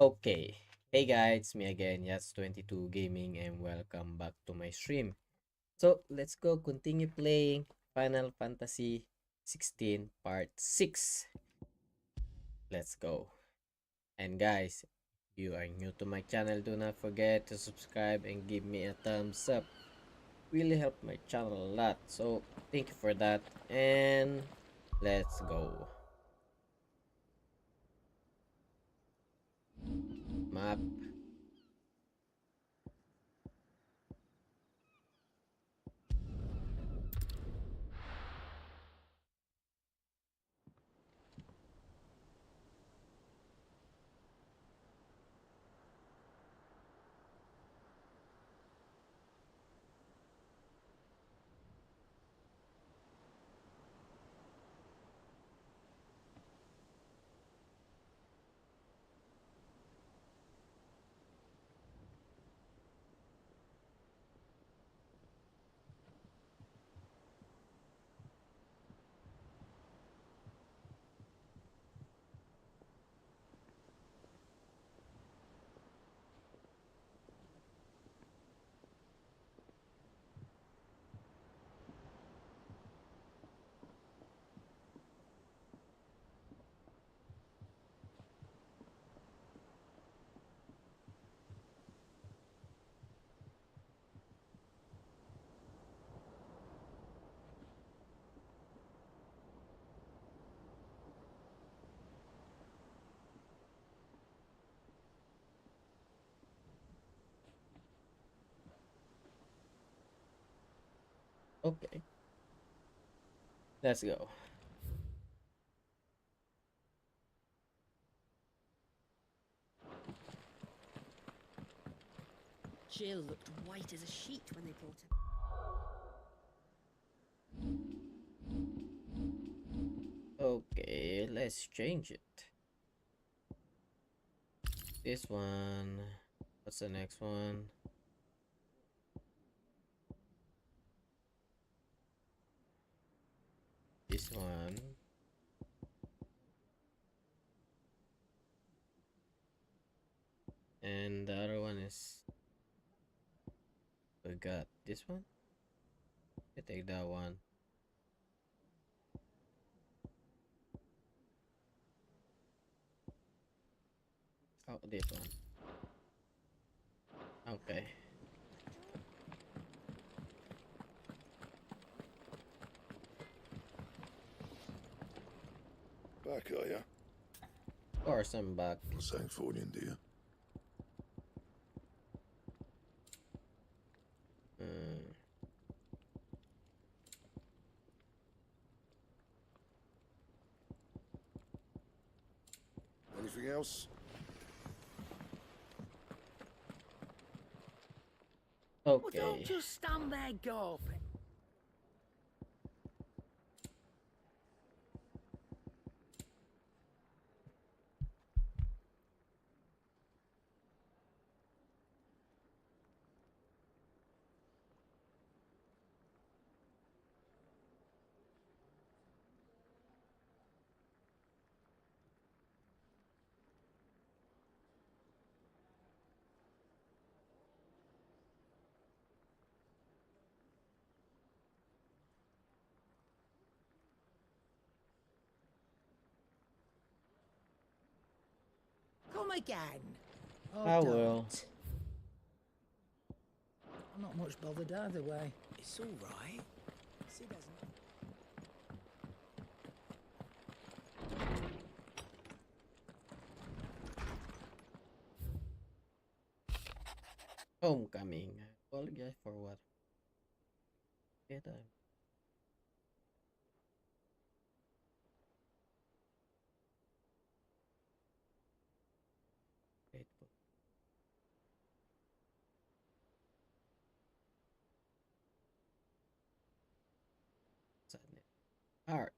Okay, hey guys, it's me again, Yhatsz22 Gaming, and welcome back to my stream. So let's go continue playing Final Fantasy 16 Part 6. Let's go. And guys, if you are new to my channel, do not forget to subscribe and give me a thumbs up. Really help my channel a lot. So thank you for that. And let's go. Map. Okay, let's go. Jill looked white as a sheet when they brought her. Okay, let's change it. This one. What's the next one? This one. And the other one is, we got this one. I take that one. Oh, this one. Okay. Back, are ya? Of course, I'm back. Sangfordian, do you? Mm, Anything else? Well, don't okay. just stand there gawping. Come again. Oh, I don't. will. I'm not much bothered either way. It's all right. Sid hasn't. Homecoming. Apologize for what? Get time. Faithful. Sadness. Alright.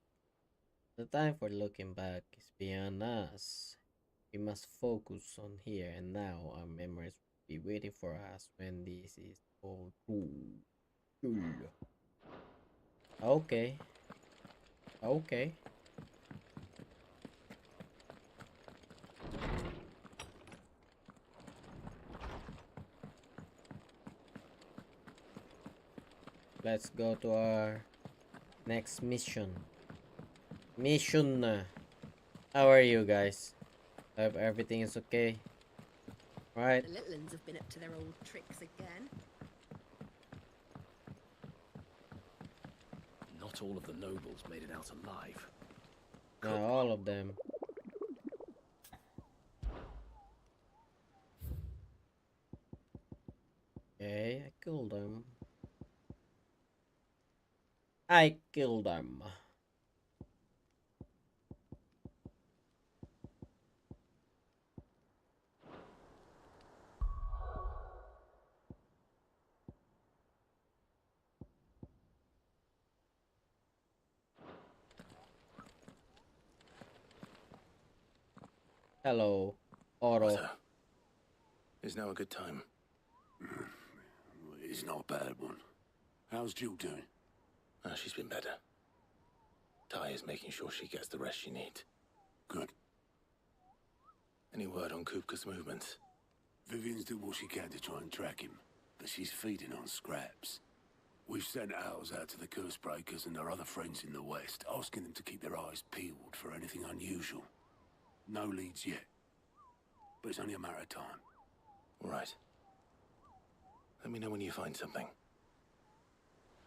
The time for looking back is beyond us. We must focus on here and now. Our memories will be waiting for us when this is all through. Cool. Okay. Okay. let's go to our next mission. How are you guys? Hope everything is okay. Right? The little uns have been up to their old tricks again. Not all of the nobles made it out alive. Not all of them. Okay, I killed them. Hello, Oro. Otto. Is now a good time? It's not a bad one. How's Jill doing? She's been better. Ty is making sure she gets the rest she needs. Good. Any word on Kupka's movements? Vivian's doing what she can to try and track him, but she's feeding on scraps. We've sent ours out to the curse breakers and our other friends in the west, asking them to keep their eyes peeled for anything unusual. No leads yet, but it's only a matter of time. All right. Let me know when you find something.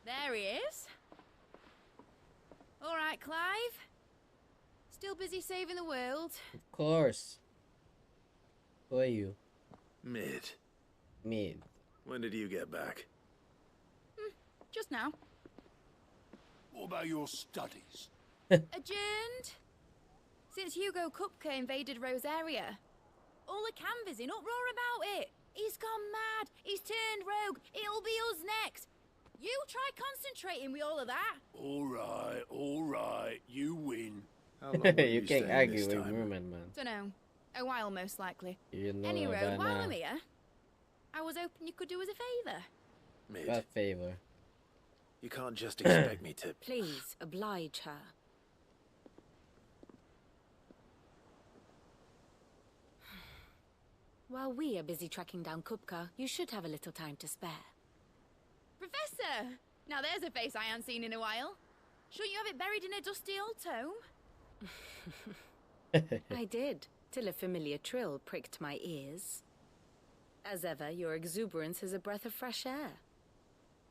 There he is. All right, Clive. Still busy saving the world. Of course. Who are you? Mid. Mid. When did you get back? Just now. What about your studies? Adjourned. Since Hugo Kupka invaded Rosaria. All the canvas in uproar about it. He's gone mad. He's turned rogue. It'll be us next. You try concentrating with all of that. All right, you win. You can't argue with women, man. Dunno. A while, most likely. You know Anyway, about while now. I'm here, I was hoping you could do us a favour. Mid, What favor? you can't just expect me to... Please, oblige her. While we are busy tracking down Kupka, you should have a little time to spare. Professor! Now there's a face I haven't seen in a while. Shouldn't you have it buried in a dusty old tome? I did, till a familiar trill pricked my ears. As ever, your exuberance is a breath of fresh air,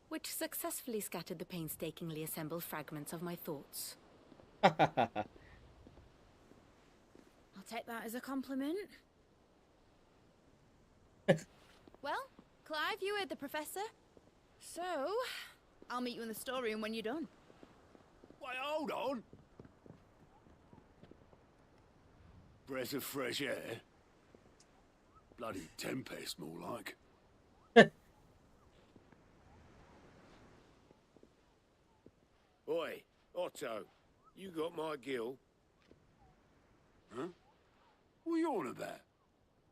which successfully scattered the painstakingly assembled fragments of my thoughts. I'll take that as a compliment. Well, Clive, you heard the professor. So, I'll meet you in the storeroom when you're done. Wait, hold on. Breath of fresh air? Bloody tempest, more like. Oi, Otto, you got my gill? Huh? What are you on about?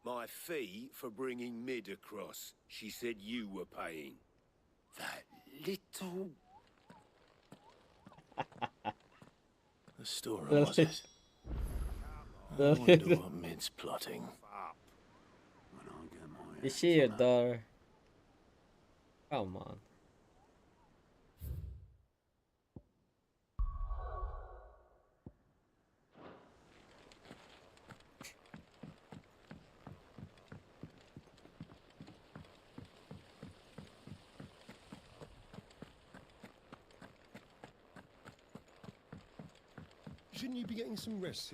My fee for bringing Mid across. She said you were paying. That little... The storeroom, was it? I wonder what Mid's plotting. Is she your daughter? Come on. Shouldn't you be getting some rest?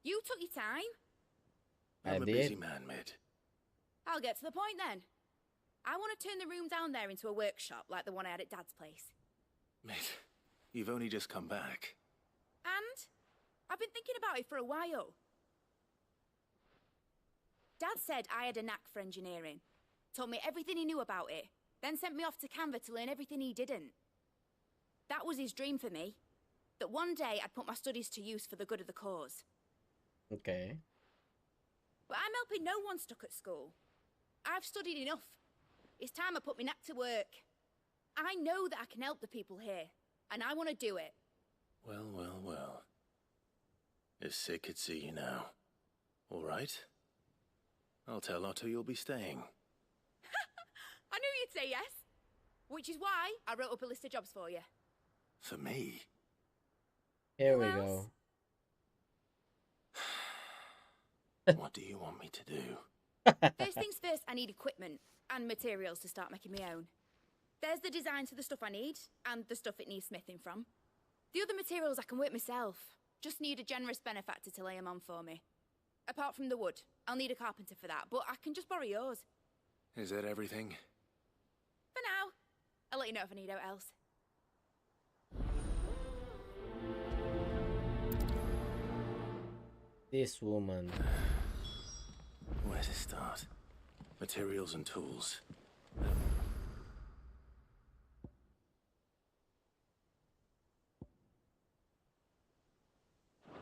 You took your time. I I'm a did. busy man, Mid. I'll get to the point then. I want to turn the room down there into a workshop like the one I had at Dad's place. Mid, you've only just come back. And I've been thinking about it for a while. Dad said I had a knack for engineering. Told me everything he knew about it. Then sent me off to Canva to learn everything he didn't. That was his dream for me. That one day I'd put my studies to use for the good of the cause. Okay. But I'm helping no one stuck at school. I've studied enough. It's time I put my knack to work. I know that I can help the people here, and I want to do it. Well, well, well. If Sid could see you now. All right? I'll tell Otto you'll be staying. I knew you'd say yes. Which is why I wrote up a list of jobs for you. For me? Here Who we else? go. What do you want me to do? First things first, I need equipment and materials to start making my own. There's the designs for the stuff I need and the stuff it needs smithing from. The other materials I can work myself. Just need a generous benefactor to lay them on for me. Apart from the wood, I'll need a carpenter for that, but I can just borrow yours. Is that everything? For now. I'll let you know if I need out else. This woman. Where to start? Materials and tools.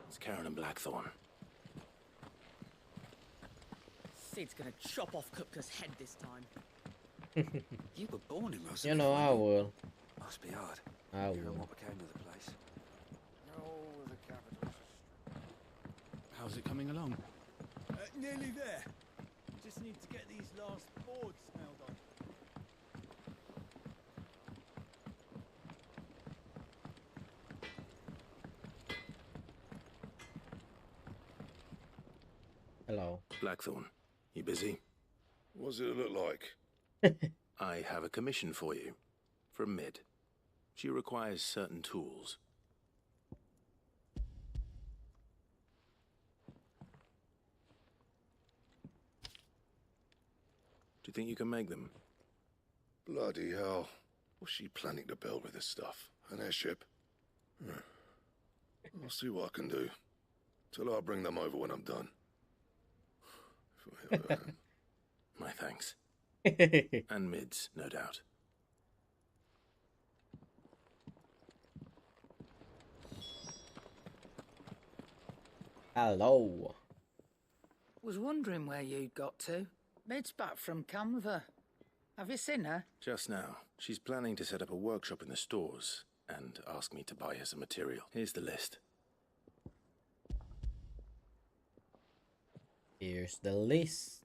It's Karen and Blackthorn. Sid's gonna chop off Kupka's head this time. You were born in Rosalie. You know I will. Must be hard. I Hearing will. what became of the place. Oh, the capital's How's it coming along? nearly there. Just need to get these last boards nailed on. Hello. Blackthorn, you busy? What's it look like? I have a commission for you. From Mid. She requires certain tools. Do you think you can make them? Bloody hell. What's she planning to build with this stuff? An airship? I'll see what I can do. Tell her I'll bring them over when I'm done. My thanks. And Mid's, no doubt. Hello. Was wondering where you'd got to. Mid's back from Canva. Have you seen her? Just now, she's planning to set up a workshop in the stores and ask me to buy her some material. Here's the list. Here's the list.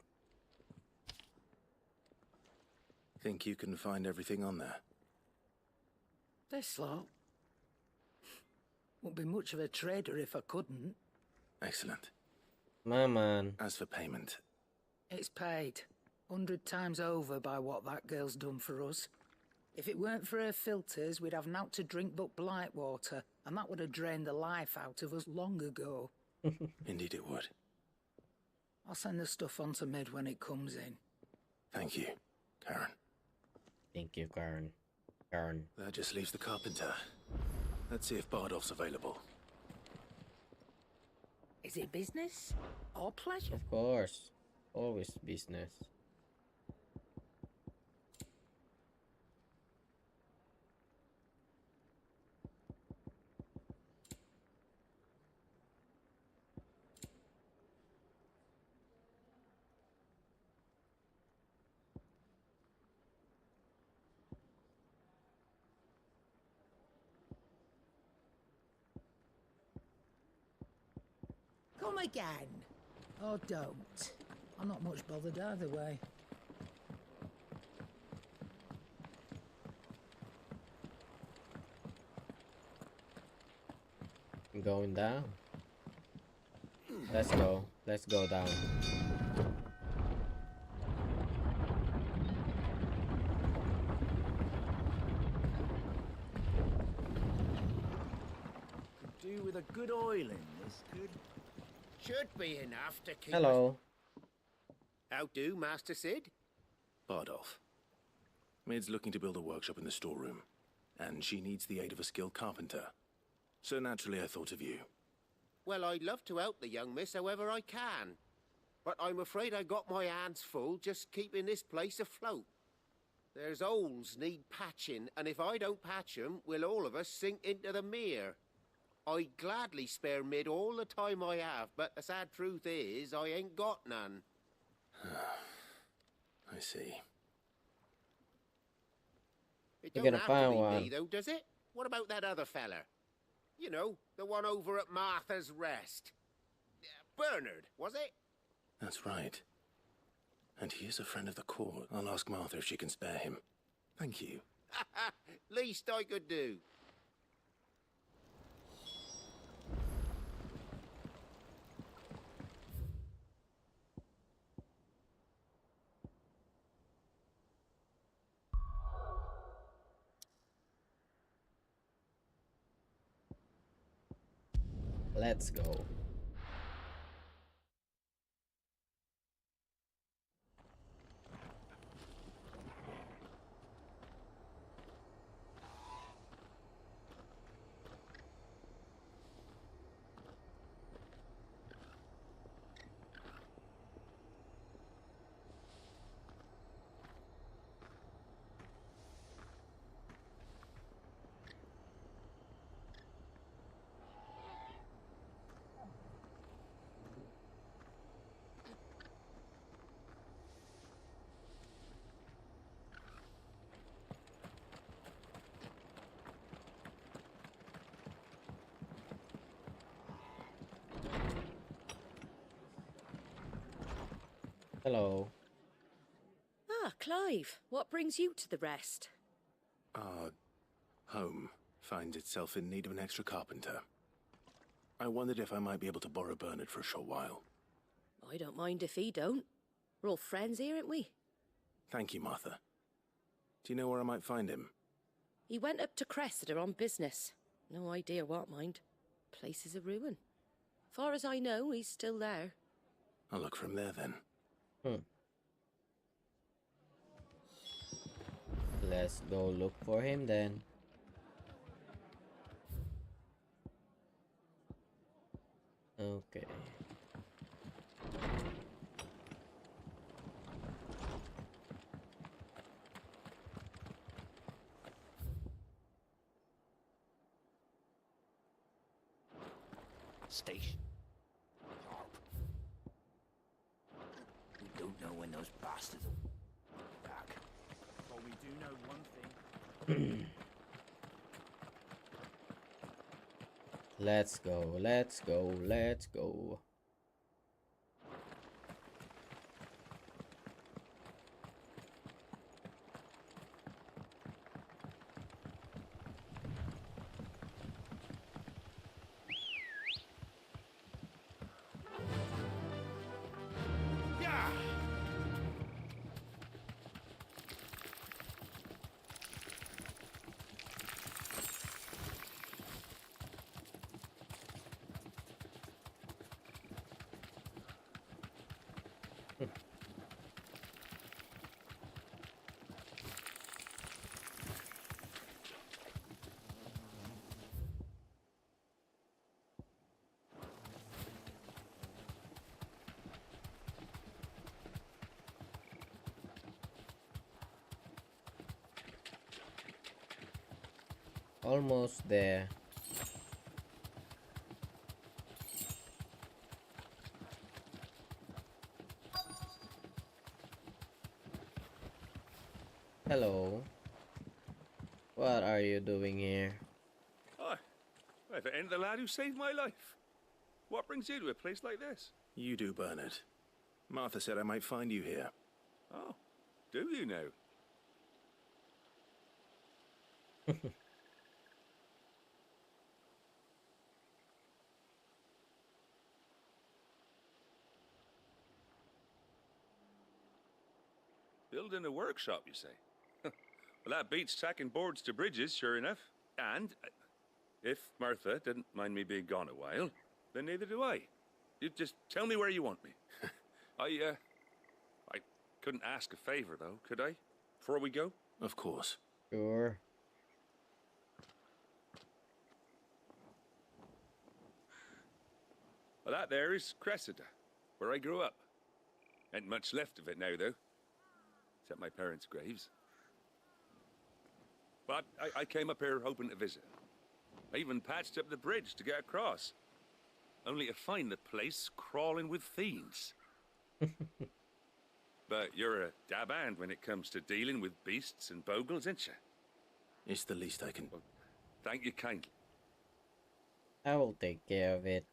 Think you can find everything on there? This lot. Wouldn't be much of a trader if I couldn't. Excellent. My man. As for payment, It's paid 100 times over by what that girl's done for us. If it weren't for her filters, we'd have naught to drink but blight water, and that would have drained the life out of us long ago. indeed it would. I'll send the stuff on to Mid when it comes in. Thank you, Karen. Thank you, Karen. Karen. That just leaves the carpenter. Let's see if Bardolph's available. Is it business or pleasure? Of course. Always business. Come again. Or don't. I'm not much bothered either way. I'm going down. Let's go. Let's go down. Could do with a good oil in this, could. Should be enough to keep Hello. How do, Master Sid? Bardolph. Mid's looking to build a workshop in the storeroom, and she needs the aid of a skilled carpenter. So naturally I thought of you. Well, I'd love to help the young miss however I can. But I'm afraid I got my hands full just keeping this place afloat. There's holes need patching, and if I don't patch 'em, we'll all of us sink into the mere. I'd gladly spare Mid all the time I have, but the sad truth is, I ain't got none. I see. It You're don't gonna have find to be one. me, though, does it? What about that other feller? You know, the one over at Martha's Rest. Bernard, was it? That's right. And he is a friend of the court. I'll ask Martha if she can spare him. Thank you. Least I could do. Let's go. Hello. Ah, Clive, what brings you to the rest? Our home finds itself in need of an extra carpenter. I wondered if I might be able to borrow Bernard for a short while. I don't mind if he don't. We're all friends here, aren't we? Thank you, Martha. Do you know where I might find him? He went up to Cressida on business. No idea what, mind. Place is a ruin. Far as I know, he's still there. I'll look for him there then. Let's go look for him then. Okay. Station. We don't know when those bastards will be back. But we do know one thing. Let's go, let's go, let's go. Almost there. Hello. What are you doing here? Hi. If it ain't the lad who saved my life. What brings you to a place like this? You do, Bernard. Martha said I might find you here. Oh, do you now? Building a workshop, you say? Well, that beats tacking boards to bridges, sure enough. And if Martha didn't mind me being gone a while, then neither do I. You just tell me where you want me. I couldn't ask a favor, though, could I? Before we go? Of course. Sure. Well, that there is Cressida, where I grew up. Ain't much left of it now, though. Except my parents' graves. But I came up here hoping to visit. I even patched up the bridge to get across. Only to find the place crawling with fiends. But you're a dab hand when it comes to dealing with beasts and bogles, ain't you? It's the least I can... Well, thank you kindly. I will take care of it.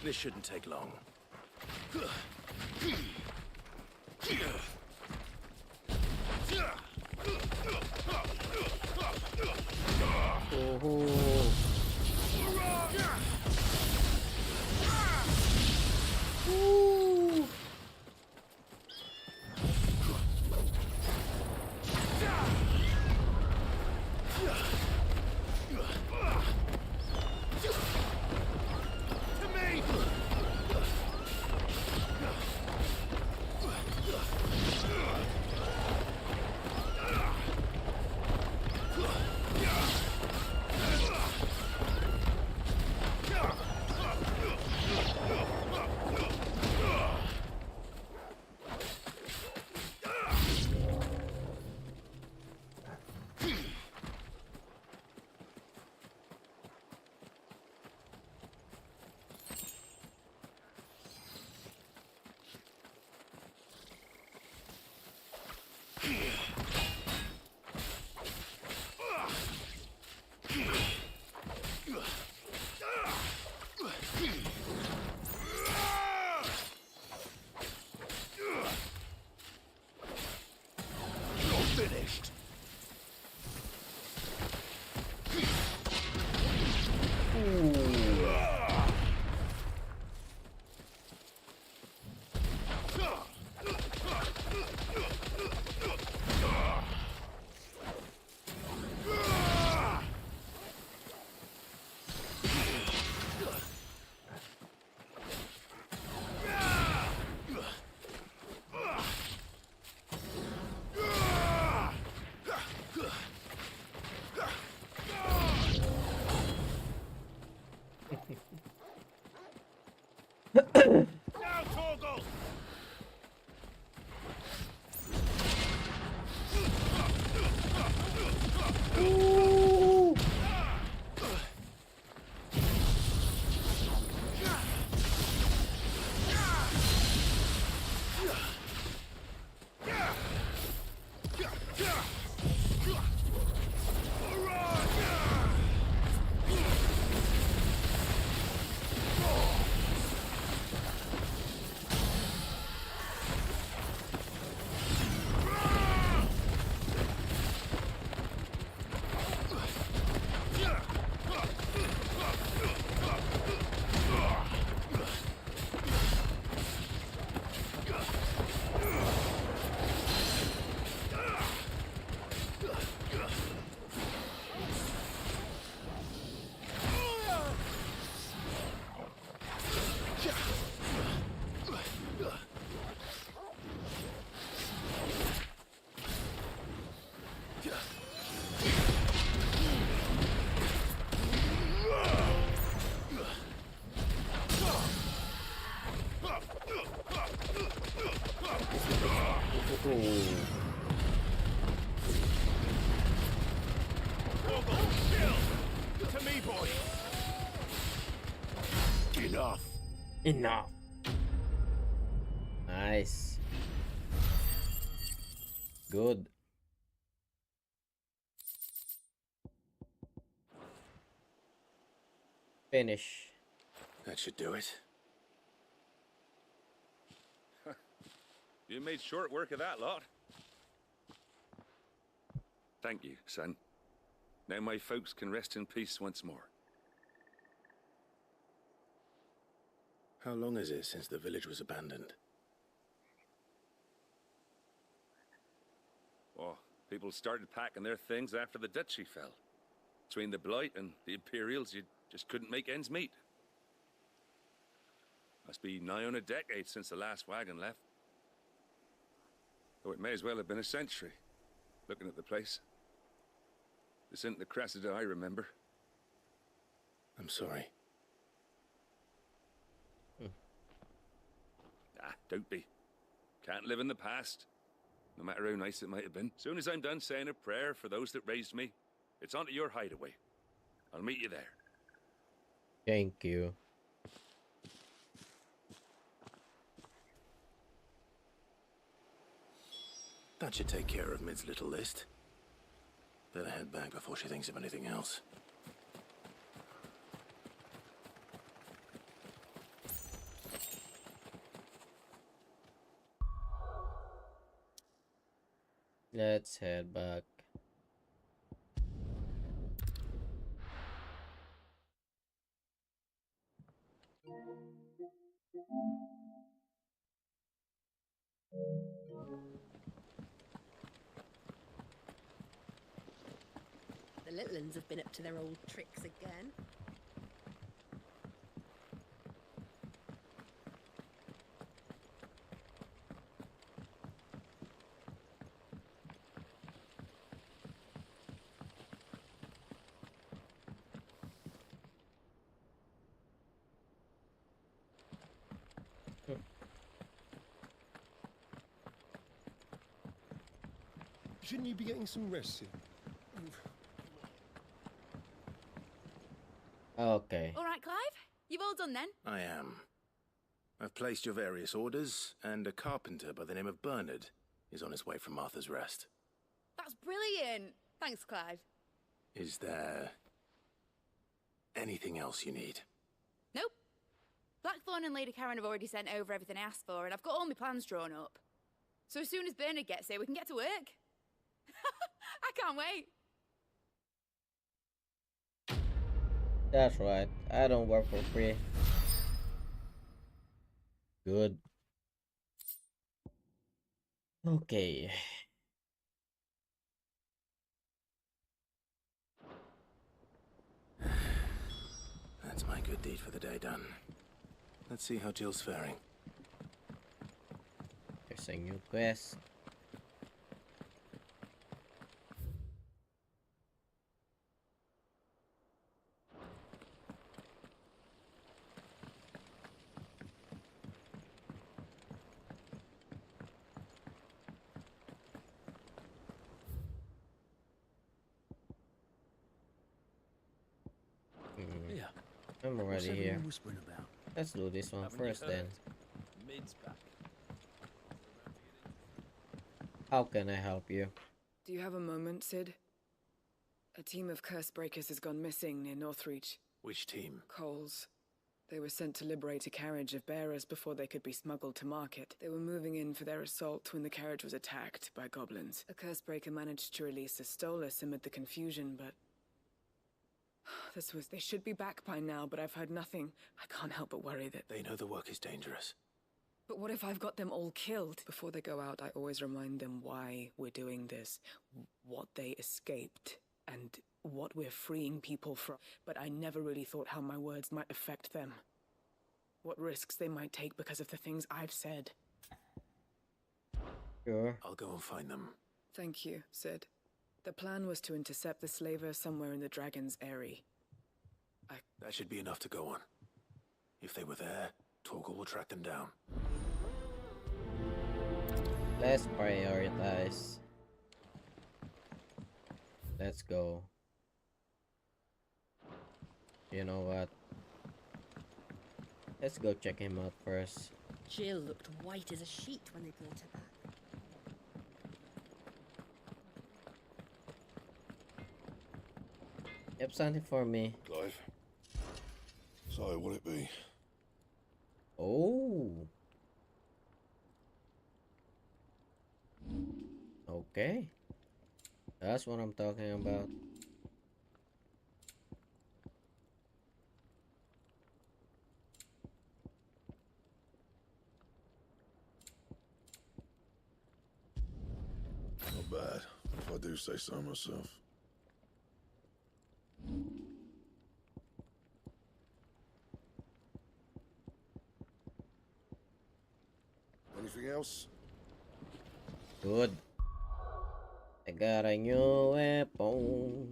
This shouldn't take long. Oh. Woo. Finished. Now, Torgal! Ooh. To me, boy. Enough. Enough. Nice. Good. Finish. That should do it. You made short work of that lot. Thank you, son. Now my folks can rest in peace once more. How long is it since the village was abandoned? Oh, people started packing their things after the duchy fell. Between the Blight and the Imperials, you just couldn't make ends meet. Must be nigh on a decade since the last wagon left. Though it may as well have been a century, looking at the place. This isn't the Cressida I remember. I'm sorry. Ah, don't be. Can't live in the past, no matter how nice it might have been. Soon as I'm done saying a prayer for those that raised me, it's onto your hideaway. I'll meet you there. Thank you. That should take care of Mid's little list. Better head back before she thinks of anything else. Let's head back. The little uns have been up to their old tricks again. Shouldn't you be getting some rest soon? Okay. All right, Clive? You've all done then? I am. I've placed your various orders, and a carpenter by the name of Bernard is on his way from Martha's Rest. That's brilliant. Thanks, Clive. Is there anything else you need? Nope. Blackthorn and Lady Karen have already sent over everything I asked for, and I've got all my plans drawn up. So as soon as Bernard gets here, we can get to work. I can't wait. That's right. I don't work for free. Good. Okay. That's my good deed for the day done. Let's see how Jill's faring. There's a new quest. Yeah. I'm What's already everyone here. whispering about? Let's do this one Haven't you first then. heard? Mid's back. How can I help you? Do you have a moment, Sid? A team of curse breakers has gone missing near Northreach. Which team? Coles. They were sent to liberate a carriage of bearers before they could be smuggled to market. They were moving in for their assault when the carriage was attacked by goblins. A curse breaker managed to release a Stolas amid the confusion, but... They should be back by now, but I've heard nothing. I can't help but worry that... They know the work is dangerous. But what if I've got them all killed? Before they go out, I always remind them why we're doing this, what they escaped, and what we're freeing people from. But I never really thought how my words might affect them. What risks they might take because of the things I've said. Sure. I'll go and find them. Thank you, Sid. The plan was to intercept the slaver somewhere in the Dragon's Eyrie. That should be enough to go on. If they were there, Torgal will track them down. Let's prioritize. Let's go. You know what? Let's go check him out first. Jill looked white as a sheet when they brought her back. Yep, something for me. Clive. So, what'll it be? Oh. Okay. That's what I'm talking about. Not bad, if I do say so myself. Anything else? Good. I got a new weapon.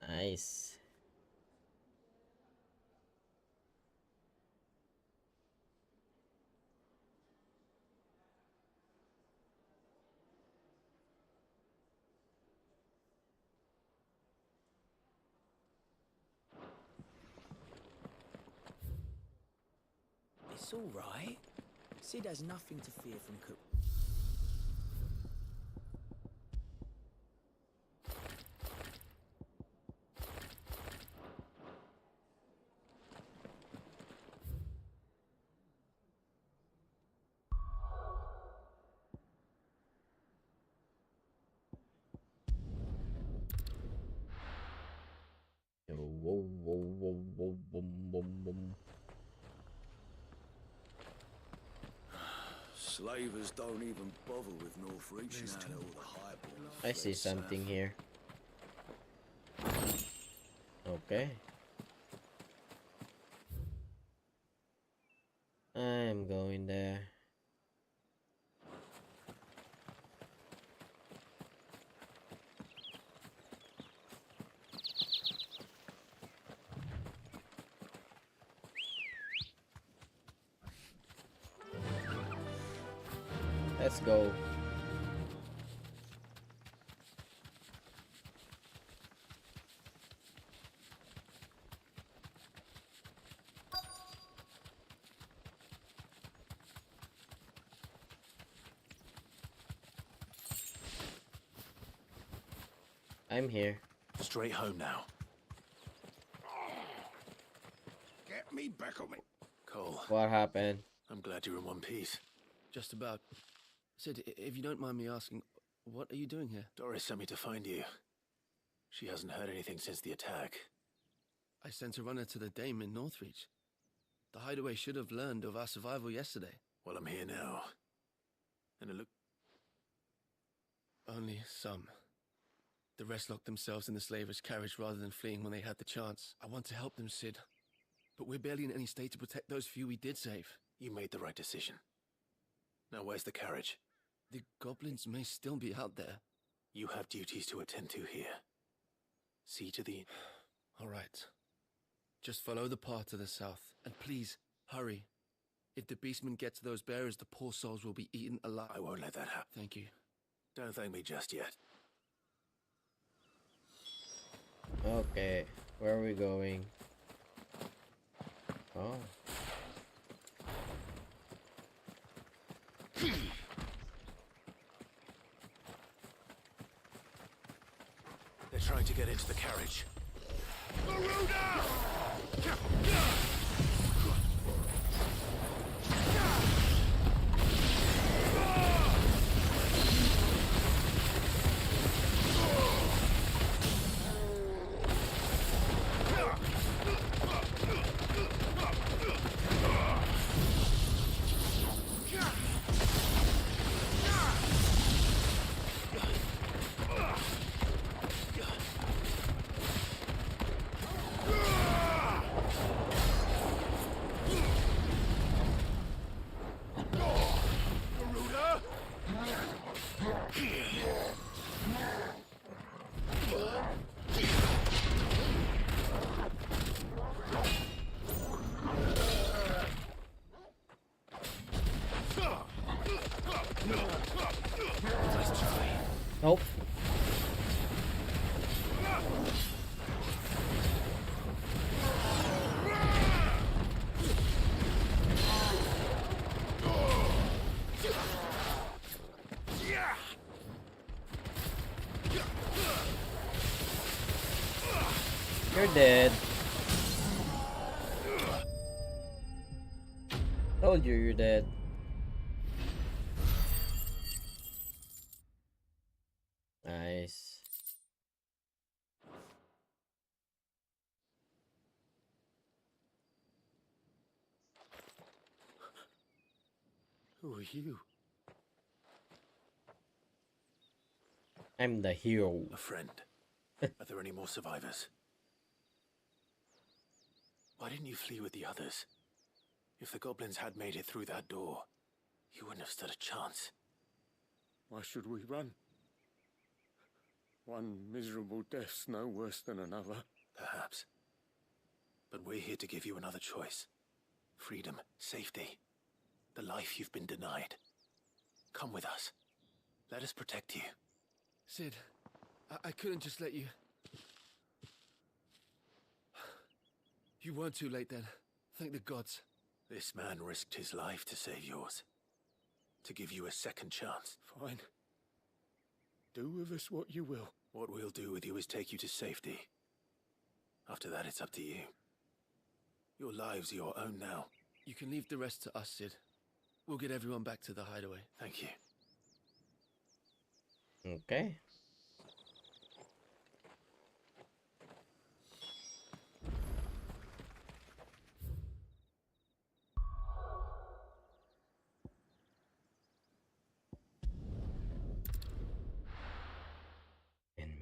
Nice. It's all right. Sid has nothing to fear from Cook. whoa, whoa, whoa, whoa, boom, boom, boom. Slavers don't even bother with North reaching out all the highborn. I see something here. Okay. I'm going there. Let's go. I'm here. Straight home now. Get me back on me. Cole, What happened? I'm glad you're in one piece. Just about. Sid, if you don't mind me asking, what are you doing here? Doris sent me to find you. She hasn't heard anything since the attack. I sent a runner to the Dame in Northreach. The hideaway should have learned of our survival yesterday. Well, I'm here now. And it Only some. The rest locked themselves in the slaver's carriage rather than fleeing when they had the chance. I want to help them, Sid. But we're barely in any state to protect those few we did save. You made the right decision. Now where's the carriage? The goblins may still be out there. You have duties to attend to here. See to the... All right. Just follow the path to the south. And please, hurry. If the beastmen get to those bearers, the poor souls will be eaten alive. I won't let that happen. Thank you. Don't thank me just yet. Okay, where are we going? Oh. They're trying to get into the carriage. Nope. You're dead. Told you you're dead. Nice. Who are you? I'm the hero. A friend. Are there any more survivors? Why didn't you flee with the others? If the goblins had made it through that door, you wouldn't have stood a chance. Why should we run? One miserable death's no worse than another. Perhaps. But we're here to give you another choice. Freedom, safety, the life you've been denied. Come with us. Let us protect you. Sid, I couldn't just let you... You weren't too late then. Thank the gods. This man risked his life to save yours. To give you a second chance. Fine. Do with us what you will. What we'll do with you is take you to safety. After that, it's up to you. Your lives are your own now. You can leave the rest to us, Sid. We'll get everyone back to the hideaway. Thank you. Okay.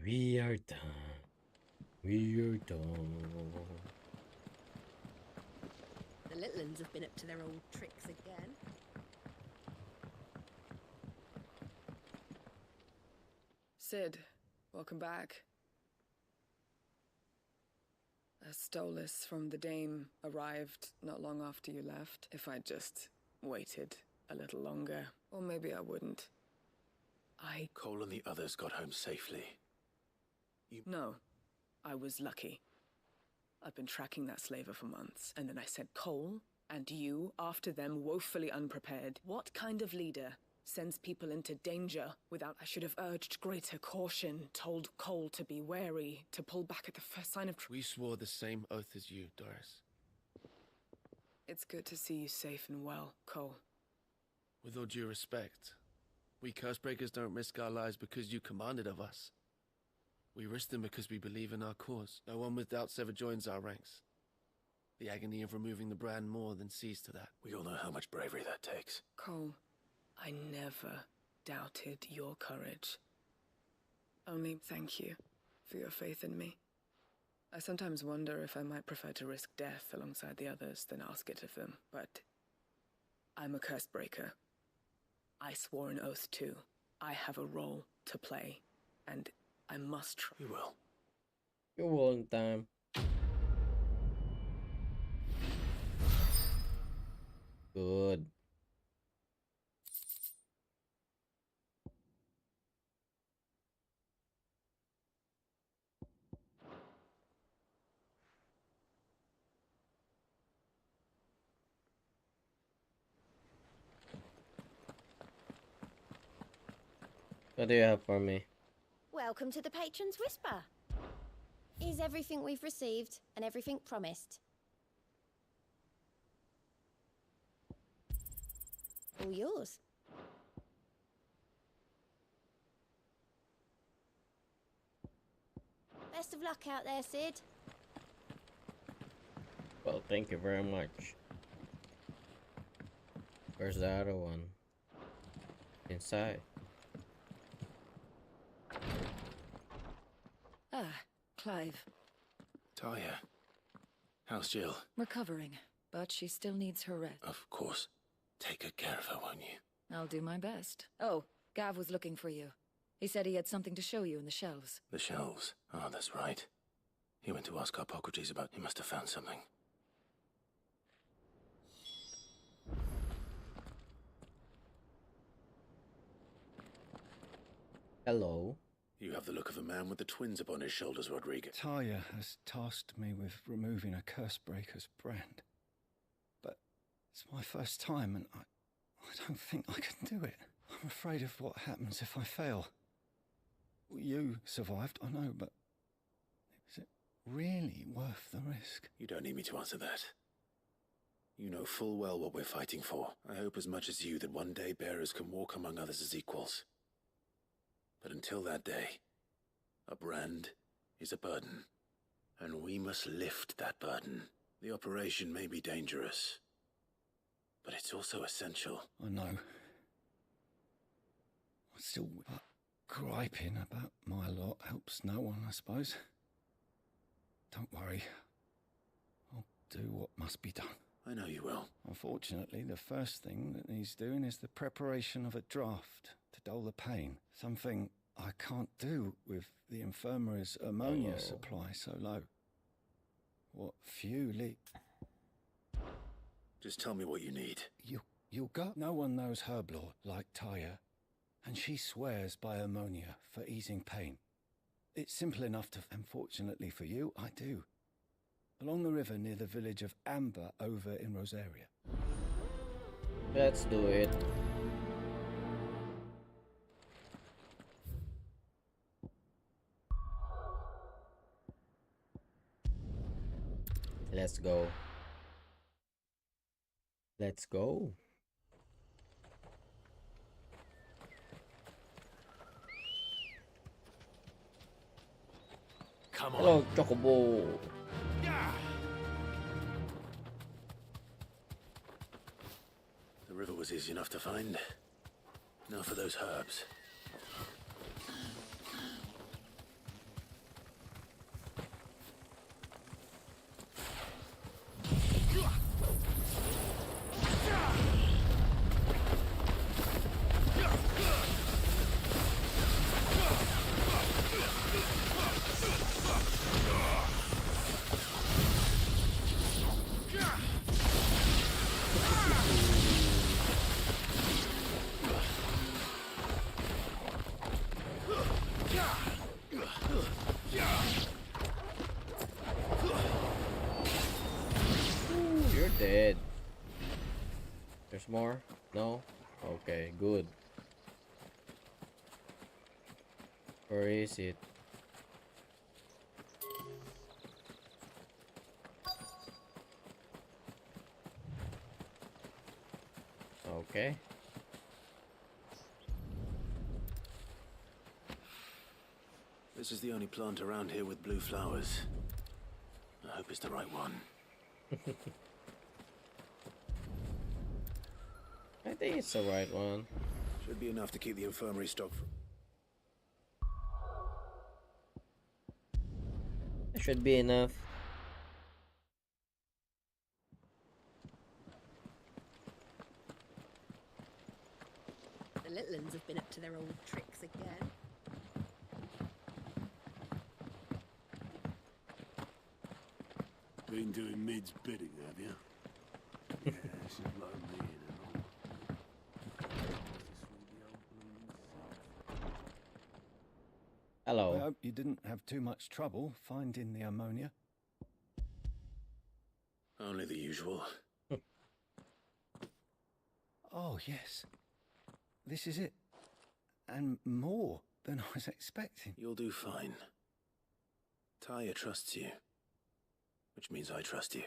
We are done. We are done. The little uns have been up to their old tricks again. Sid, welcome back. A Stolas from the Dame arrived not long after you left. If I'd just waited a little longer, or maybe I wouldn't. Cole and the others got home safely. No, I was lucky. I've been tracking that slaver for months, and then I sent Cole and you after them, woefully unprepared. What kind of leader sends people into danger without... I should have urged greater caution, told Cole to be wary, to pull back at the first sign of... We swore the same oath as you, Doris. It's good to see you safe and well, Cole. With all due respect, we Cursebreakers don't risk our lives because you commanded of us. We risk them because we believe in our cause. No one with doubts ever joins our ranks. The agony of removing the brand more than sees to that. We all know how much bravery that takes. Cole, I never doubted your courage. Only thank you for your faith in me. I sometimes wonder if I might prefer to risk death alongside the others than ask it of them, but I'm a Cursebreaker. I swore an oath too. I have a role to play, and I must try. You will. You will in time. Good. What do you have for me? Welcome to the Patron's Whisper. Is everything we've received and everything promised? All yours. Best of luck out there, Sid. Well, thank you very much. Where's the other one? Inside. Ah, Clive. Talia. How's Jill? Recovering, but she still needs her rest. Of course. Take good care of her, won't you? I'll do my best. Oh, Gav was looking for you. He said he had something to show you in the shelves. The shelves? Oh, that's right. He went to ask Harpocrates about... He must have found something. Hello. You have the look of a man with the twins upon his shoulders, Rodriguez. Talia has tasked me with removing a Cursebreaker's brand. But it's my first time, and I don't think I can do it. I'm afraid of what happens if I fail. You survived, I know, but is it really worth the risk? You don't need me to answer that. You know full well what we're fighting for. I hope as much as you that one day bearers can walk among others as equals. But until that day, a brand is a burden, and we must lift that burden. The operation may be dangerous, but it's also essential. I know. I still... griping about my lot helps no one, I suppose. Don't worry. I'll do what must be done. I know you will. Unfortunately, the first thing that needs doing is the preparation of a draft to dull the pain. Something I can't do with the infirmary's ammonia supply so low. What few Just tell me what you need. You'll go. No one knows herb lore like Taya, and she swears by ammonia for easing pain. It's simple enough to... Unfortunately for you, I do. Along the river near the village of Amber over in Rosaria. Let's do it. Let's go. Let's go. Come on. Hello, Chocobo. The river was easy enough to find. Now for those herbs. dead. There's more? No? Okay, good. Where is it? Okay. This is the only plant around here with blue flowers. I hope it's the right one. I think it's the right one. Should be enough to keep the infirmary stocked. It should be enough. The little ones have been up to their old tricks again. Been doing Mid's bidding, have you? Yeah, she's blown me in and all. Hello. I hope you didn't have too much trouble finding the ammonia. Only the usual. Oh, yes. This is it. And more than I was expecting. You'll do fine. Tyre trusts you. Which means I trust you.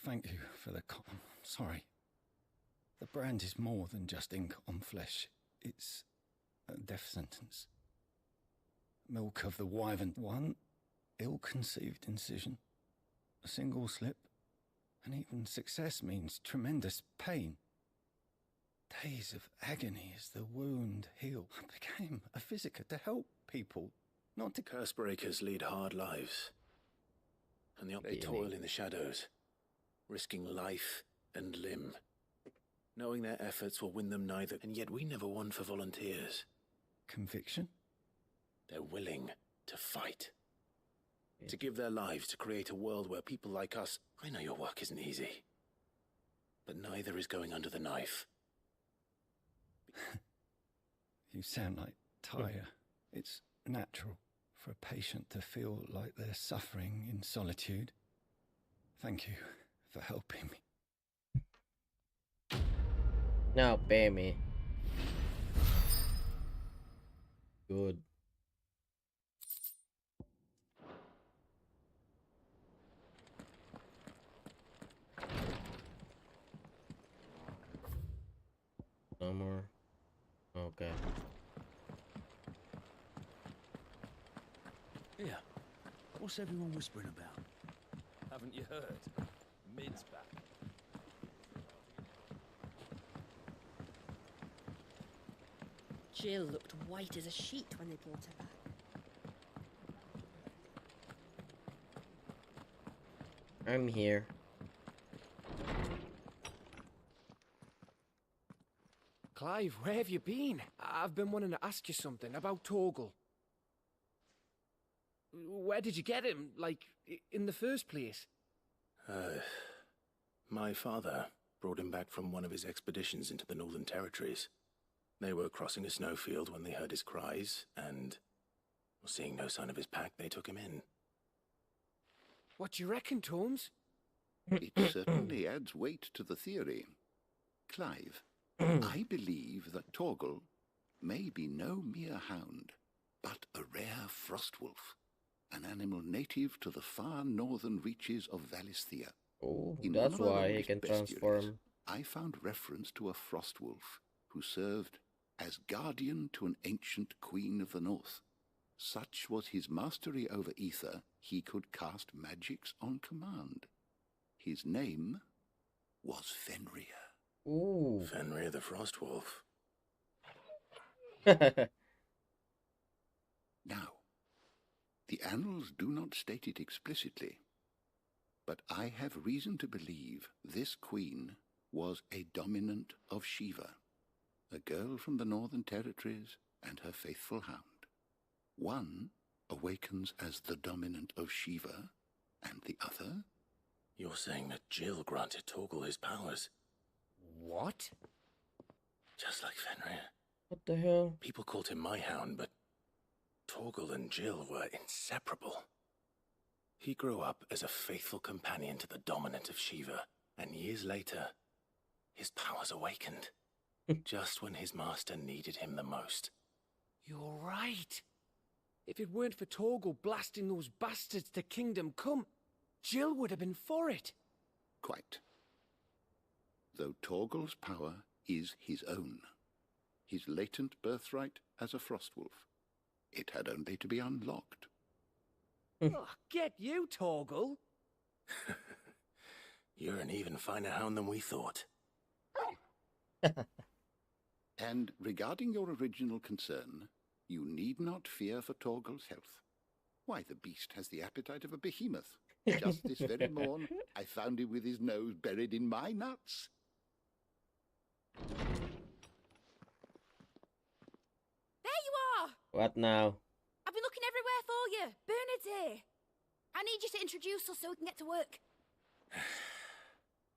Thank you for the I'm sorry. The brand is more than just ink on flesh. It's a death sentence. Milk of the wyvern. One ill-conceived incision. A single slip. And even success means tremendous pain. Days of agony as the wound healed. I became a physiker to help people, not to... Curse breakers lead hard lives. And they toil in the shadows, risking life and limb. Knowing their efforts will win them neither, and yet we never won for volunteers. Conviction? They're willing to fight. To give their lives to create a world where people like us... I know your work isn't easy. But neither is going under the knife. You sound like Tyre. It's natural for a patient to feel like they're suffering in solitude. Thank you for helping me. Now pay me. Good. No more. Okay. Yeah. What's everyone whispering about? Haven't you heard? Mid's back. Jill looked white as a sheet when they brought her back. I'm here. Clive, where have you been? I've been wanting to ask you something about Torgal. Where did you get him, like, in the first place? My father brought him back from one of his expeditions into the Northern Territories. They were crossing a snowfield when they heard his cries, and, seeing no sign of his pack, they took him in. What do you reckon, Tomes? It certainly adds weight to the theory. Clive, I believe that Torgal may be no mere hound, but a rare frostwolf, an animal native to the far northern reaches of Valisthea. Oh, In that's one of our why he oldest can bestiaries, transform. I found reference to a frostwolf who served as guardian to an ancient queen of the north. Such was his mastery over ether, he could cast magics on command. His name was Fenrir. Ooh. Fenrir the Frostwolf. Now, the annals do not state it explicitly, but I have reason to believe this queen was a dominant of Shiva, a girl from the Northern Territories and her faithful hound. One awakens as the dominant of Shiva, and the other... You're saying that Jill granted Torgal his powers? What? Just like Fenrir. What the hell? People called him my hound, but Torgal and Jill were inseparable. He grew up as a faithful companion to the dominant of Shiva, and years later, his powers awakened, just when his master needed him the most. You're right. If it weren't for Torgal blasting those bastards to Kingdom Come, Jill would have been for it. Quite. Though Torgal's power is his own, his latent birthright as a Frostwolf. It had only to be unlocked. Oh, get you, Torgal. You're an even finer hound than we thought. And regarding your original concern, you need not fear for Torgal's health. Why, the beast has the appetite of a behemoth. Just this very morn, I found him with his nose buried in my nuts. There you are! What now? I've been looking everywhere for you. Bernard's here. I need you to introduce us so we can get to work.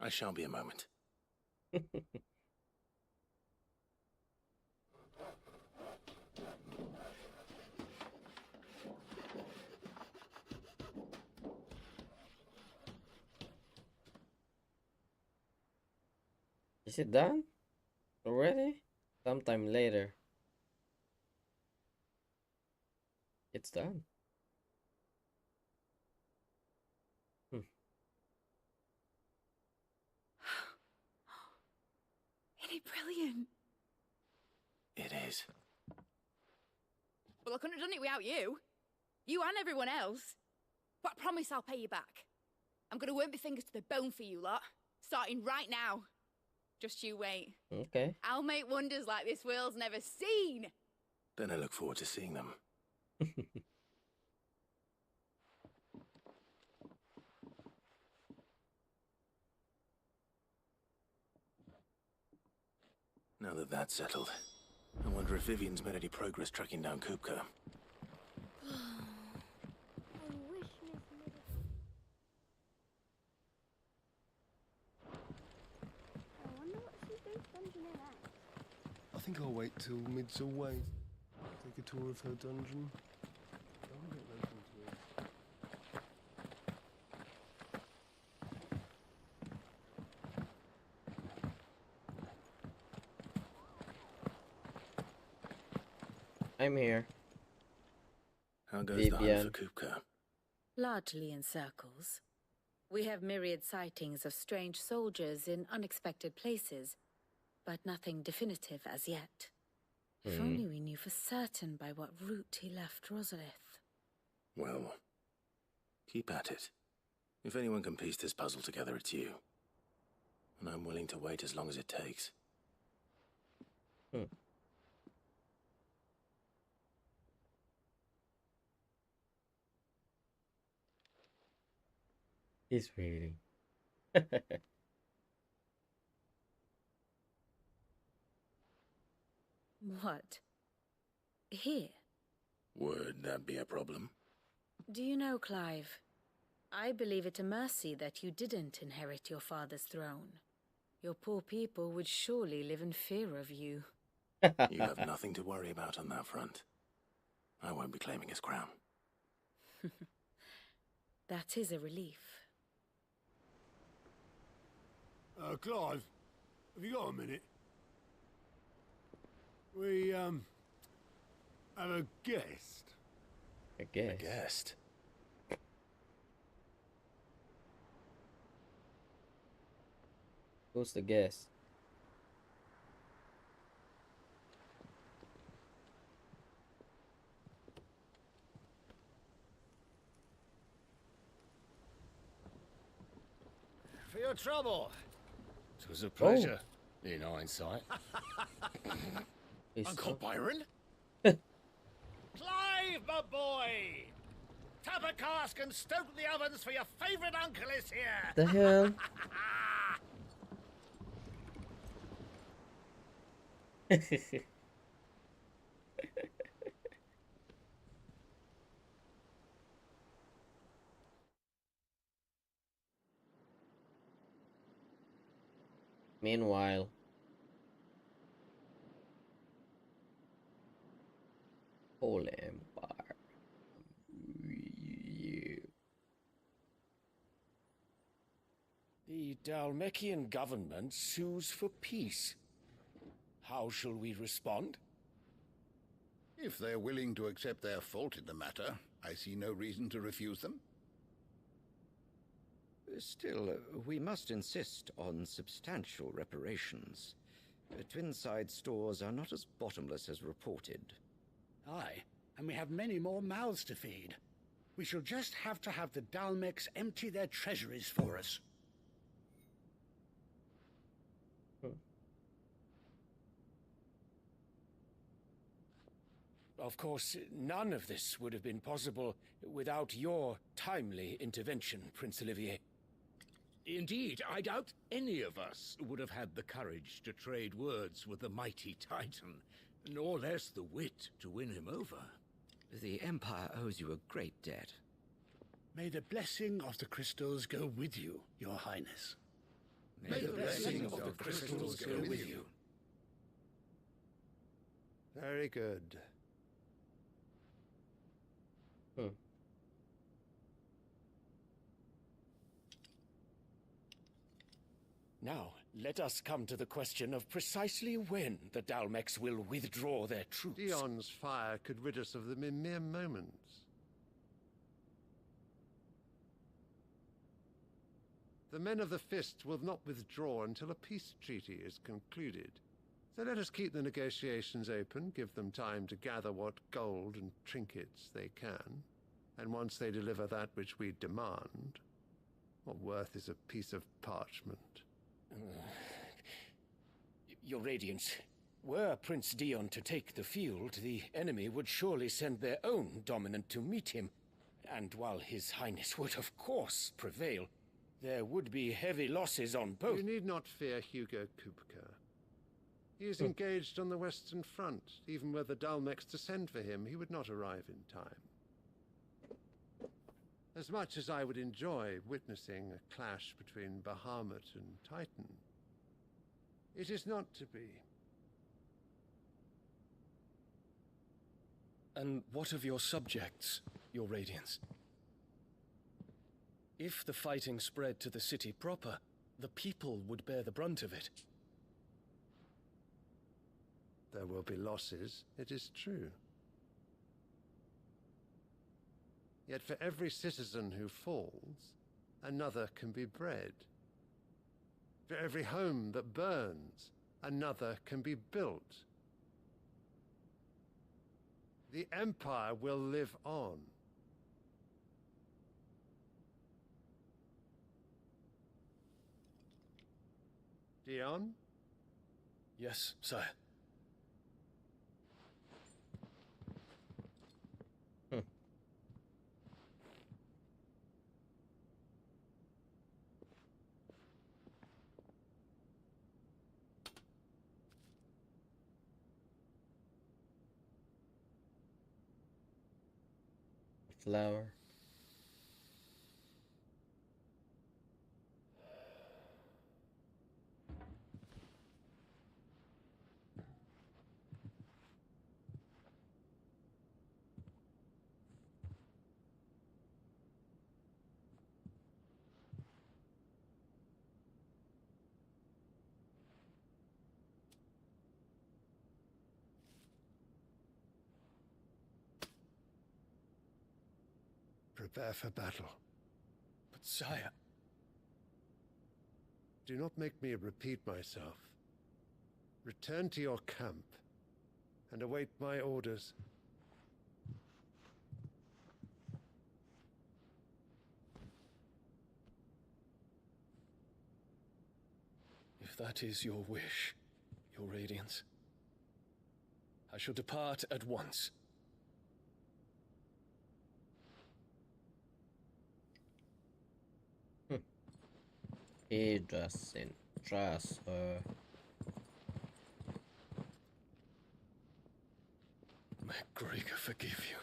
I shall be a moment. Is it done? Already? Sometime later. It's done. Isn't it brilliant? It is. Well, I couldn't have done it without you. You and everyone else. But I promise I'll pay you back. I'm going to work my fingers to the bone for you lot. Starting right now. Just you wait. Okay. I'll make wonders like this world's never seen. Then I look forward to seeing them. Now that that's settled, I wonder if Vivian's made any progress tracking down Kupka. I think I'll wait till Mid's away. Take a tour of her dungeon. I'm here. How goes the hunt for Kupka? Largely in circles. We have myriad sightings of strange soldiers in unexpected places, but nothing definitive as yet. If only we knew for certain by what route he left Rosalith. Well, keep at it. If anyone can piece this puzzle together, it's you. And I'm willing to wait as long as it takes. He's waiting. What? Here? Would that be a problem? Do you know, Clive? I believe it a mercy that you didn't inherit your father's throne. Your poor people would surely live in fear of you. You have nothing to worry about on that front. I won't be claiming his crown. That is a relief. Clive, have you got a minute? We, have a guest. A guest? A guest? Who's the guest? For your trouble. It was a pleasure, in hindsight. Uncle Byron? Clive, my boy! Tap a cask and stoke the ovens for your favourite uncle is here! The hell? Meanwhile, Holy Empire. The Dalmekian government sues for peace. How shall we respond? If they're willing to accept their fault in the matter, I see no reason to refuse them. Still, we must insist on substantial reparations. Twinside stores are not as bottomless as reported. Aye, and we have many more mouths to feed. We shall just have to have the Dalmecs empty their treasuries for us. Of course, none of this would have been possible without your timely intervention, Prince Olivier. Indeed, I doubt any of us would have had the courage to trade words with the mighty Titan, nor less the wit to win him over. The Empire owes you a great debt. May the blessing of the crystals go with you, Your Highness. May the blessing of the crystals go with you. Very good. Now, let us come to the question of precisely when the Dalmecs will withdraw their troops. Dion's fire could rid us of them in mere moments. The men of the Fist will not withdraw until a peace treaty is concluded. So let us keep the negotiations open, give them time to gather what gold and trinkets they can, and once they deliver that which we demand, what worth is a piece of parchment? Your Radiance, were Prince Dion to take the field, the enemy would surely send their own dominant to meet him. And while His Highness would of course prevail, there would be heavy losses on both. You need not fear Hugo Kupka. He is engaged on the Western Front. Even were the Dalmecs to send for him, he would not arrive in time. As much as I would enjoy witnessing a clash between Bahamut and Titan, it is not to be. And what of your subjects, Your Radiance? If the fighting spread to the city proper, the people would bear the brunt of it. There will be losses, it is true. Yet for every citizen who falls, another can be bred. For every home that burns, another can be built. The Empire will live on. Dion? Yes, sire. Flower. Prepare for battle. But sire... Do not make me repeat myself. Return to your camp and await my orders. If that is your wish, Your Radiance, I shall depart at once. He doesn't trust her. May Gregor forgive you.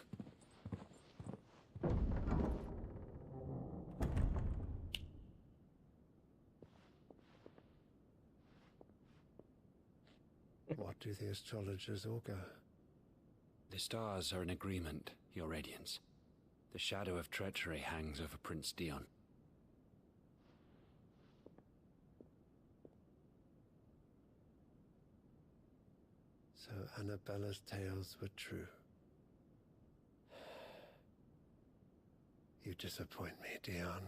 What do the astrologers augur? The stars are in agreement, Your Radiance. The shadow of treachery hangs over Prince Dion. So Annabella's tales were true. You disappoint me, Dion.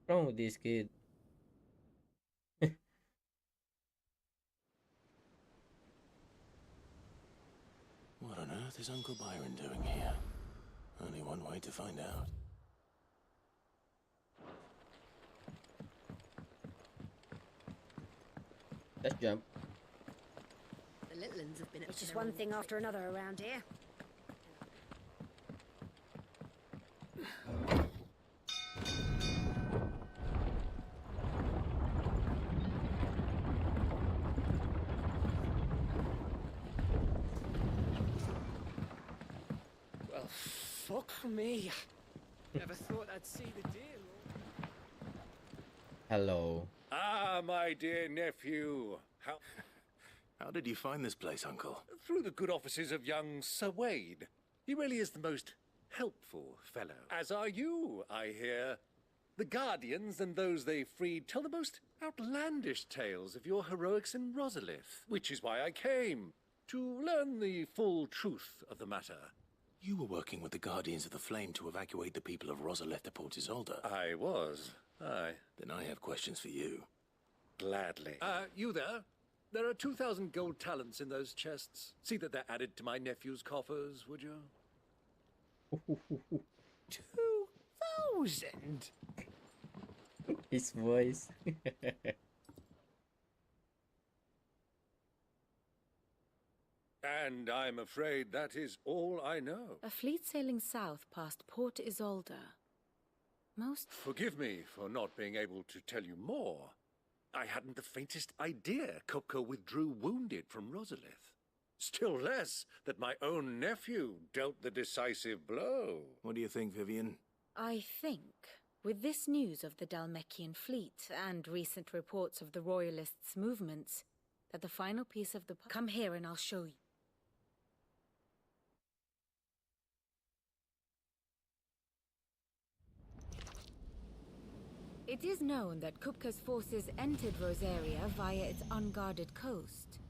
What's wrong with this kid? What on earth is Uncle Byron doing here? Only one way to find out. Let's jump. The little ones have been up It's to just their one old thing tricks. after another around here. Well, fuck me. Never thought I'd see the deal. Hello. Ah, my dear nephew. How did you find this place, Uncle? Through the good offices of young Sir Wade. He really is the most helpful fellow. As are you, I hear. The Guardians and those they freed tell the most outlandish tales of your heroics in Rosalith, which is why I came, to learn the full truth of the matter. You were working with the Guardians of the Flame to evacuate the people of Rosalith to Port Isolde. I was. Aye. Then I have questions for you. Gladly. You there? There are 2,000 gold talents in those chests. See that they're added to my nephew's coffers, would you? 2,000? His voice. And I'm afraid that is all I know. A fleet sailing south past Port Isolde. Most... Forgive me for not being able to tell you more. I hadn't the faintest idea Kupka withdrew wounded from Rosalith. Still less that my own nephew dealt the decisive blow. What do you think, Vivian? I think, with this news of the Dalmekian fleet and recent reports of the Royalists' movements, that the final piece of the... Come here and I'll show you. It is known that Kupka's forces entered Rosaria via its unguarded coast.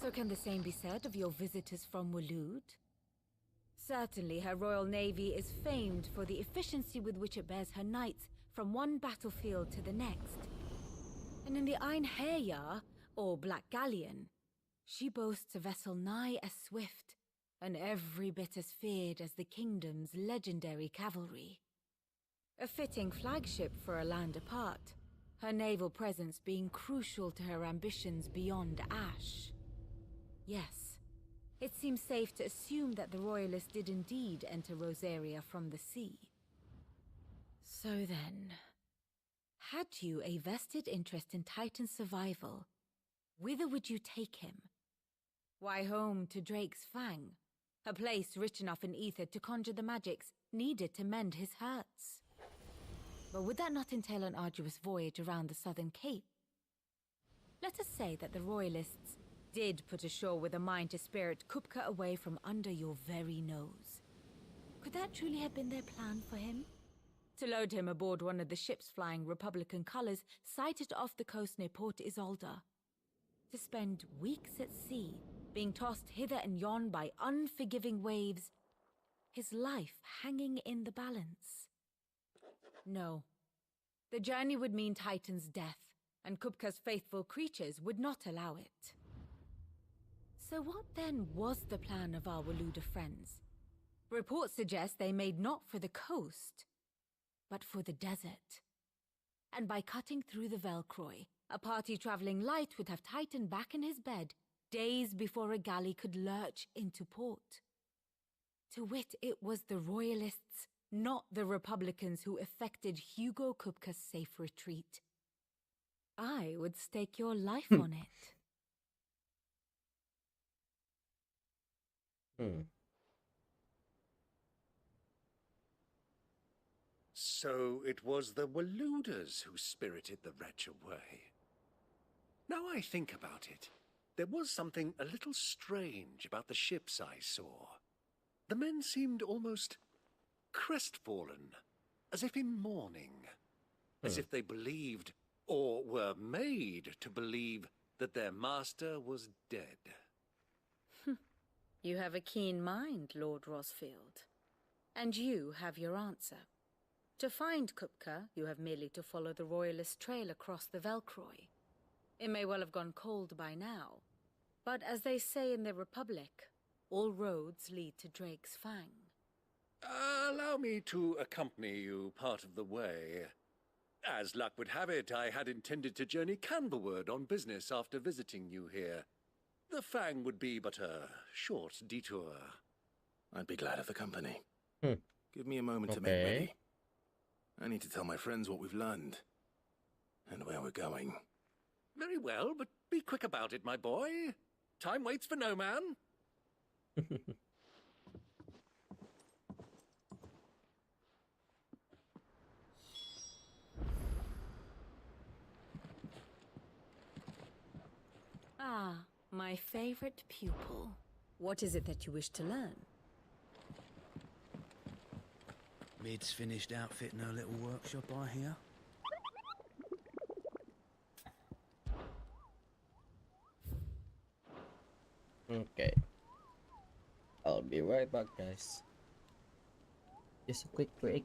So can the same be said of your visitors from Waloed? Certainly her Royal Navy is famed for the efficiency with which it bears her knights from one battlefield to the next. And in the Einherjar, or Black Galleon, she boasts a vessel nigh as swift, and every bit as feared as the kingdom's legendary cavalry. A fitting flagship for a land apart, her naval presence being crucial to her ambitions beyond Ash. Yes, it seems safe to assume that the Royalists did indeed enter Rosaria from the sea. So then, had you a vested interest in Titan's survival, whither would you take him? Why, home to Drake's Fang, a place rich enough in ether to conjure the magics needed to mend his hurts. But would that not entail an arduous voyage around the southern cape? Let us say that the Royalists did put ashore with a mind to spirit Kupka away from under your very nose. Could that truly have been their plan for him? To load him aboard one of the ships flying Republican colors sighted off the coast near Port Isolde. To spend weeks at sea, being tossed hither and yon by unforgiving waves, his life hanging in the balance. No. The journey would mean Titan's death, and Kupka's faithful creatures would not allow it. So what then was the plan of our Waluda friends? Reports suggest they made not for the coast, but for the desert. And by cutting through the Velcroy, a party traveling light would have Titan back in his bed days before a galley could lurch into port. To wit, it was the Royalists, not the Republicans, who effected Hugo Kupka's safe retreat. I would stake your life on it. So it was the Waluders who spirited the wretch away. Now I think about it, there was something a little strange about the ships I saw. The men seemed almost crestfallen, as if in mourning, as if they believed, or were made to believe, that their master was dead. You have a keen mind, Lord Rosfield. And you have your answer. To find Kupka, you have merely to follow the Royalist trail across the Velcroy. It may well have gone cold by now, but as they say in the Republic, all roads lead to Drake's Fang. Allow me to accompany you part of the way. As luck would have it, I had intended to journey Canberward on business after visiting you here. The Fang would be but a short detour. I'd be glad of the company. Hmm. Give me a moment to make ready. I need to tell my friends what we've learned. And where we're going. Very well, but be quick about it, my boy. Time waits for no man. Ah, my favorite pupil. What is it that you wish to learn? Mid's finished outfitting her little workshop, I hear. Okay. I'll be right back, guys. Just a quick break.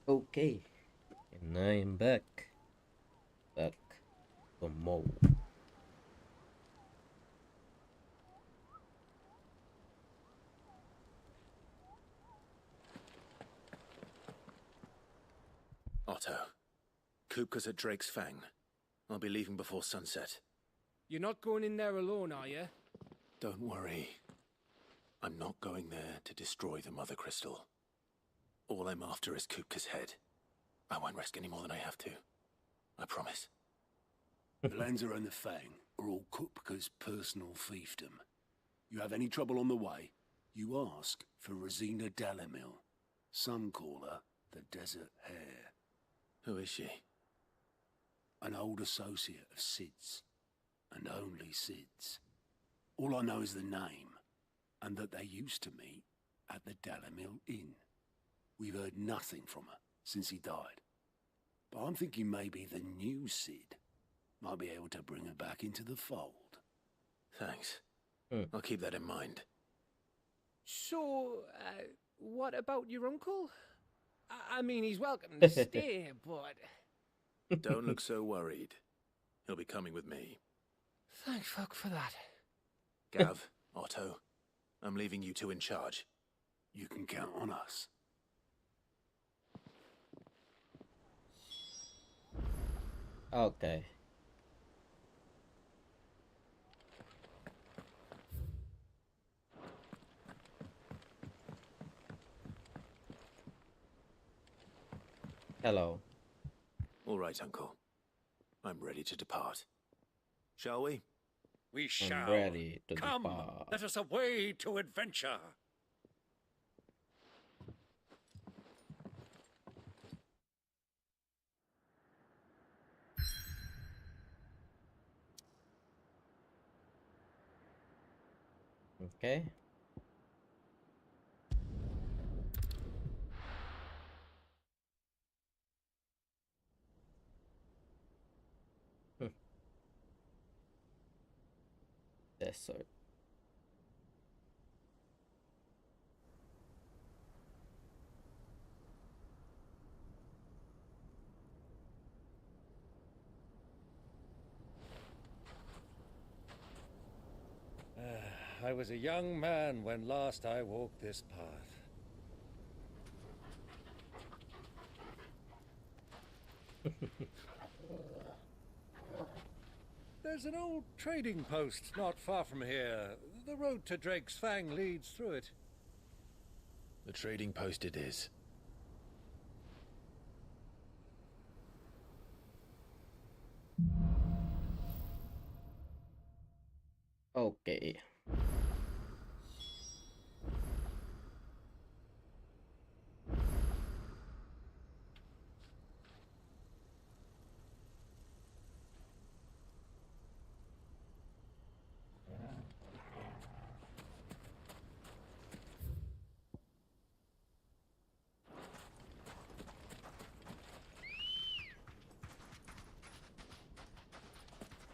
Okay, and I am back for more. Otto, Kupka's at Drake's Fang. I'll be leaving before sunset. You're not going in there alone, are you? Don't worry. I'm not going there to destroy the Mother Crystal. All I'm after is Kupka's head. I won't risk any more than I have to. I promise. The lands around the Fang are all Kupka's personal fiefdom. You have any trouble on the way, you ask for Rosina Dalamil. Some call her the Desert Hare. Who is she? An old associate of Sid's, and only Sid's. All I know is the name, and that they used to meet at the Dalamil Inn. We've heard nothing from her since he died. But I'm thinking maybe the new Sid might be able to bring her back into the fold. Thanks. I'll keep that in mind. So, what about your uncle? I mean, he's welcome to stay, but... Don't look so worried. He'll be coming with me. Thank fuck for that. Gav, Otto, I'm leaving you two in charge. You can count on us. Okay. Hello. All right, Uncle. I'm ready to depart. Shall we? We shall. Ready to Come, depart. let us away to adventure. Okay. Desert. I was a young man when last I walked this path. There's an old trading post not far from here. The road to Drake's Fang leads through it. The trading post it is. Okay.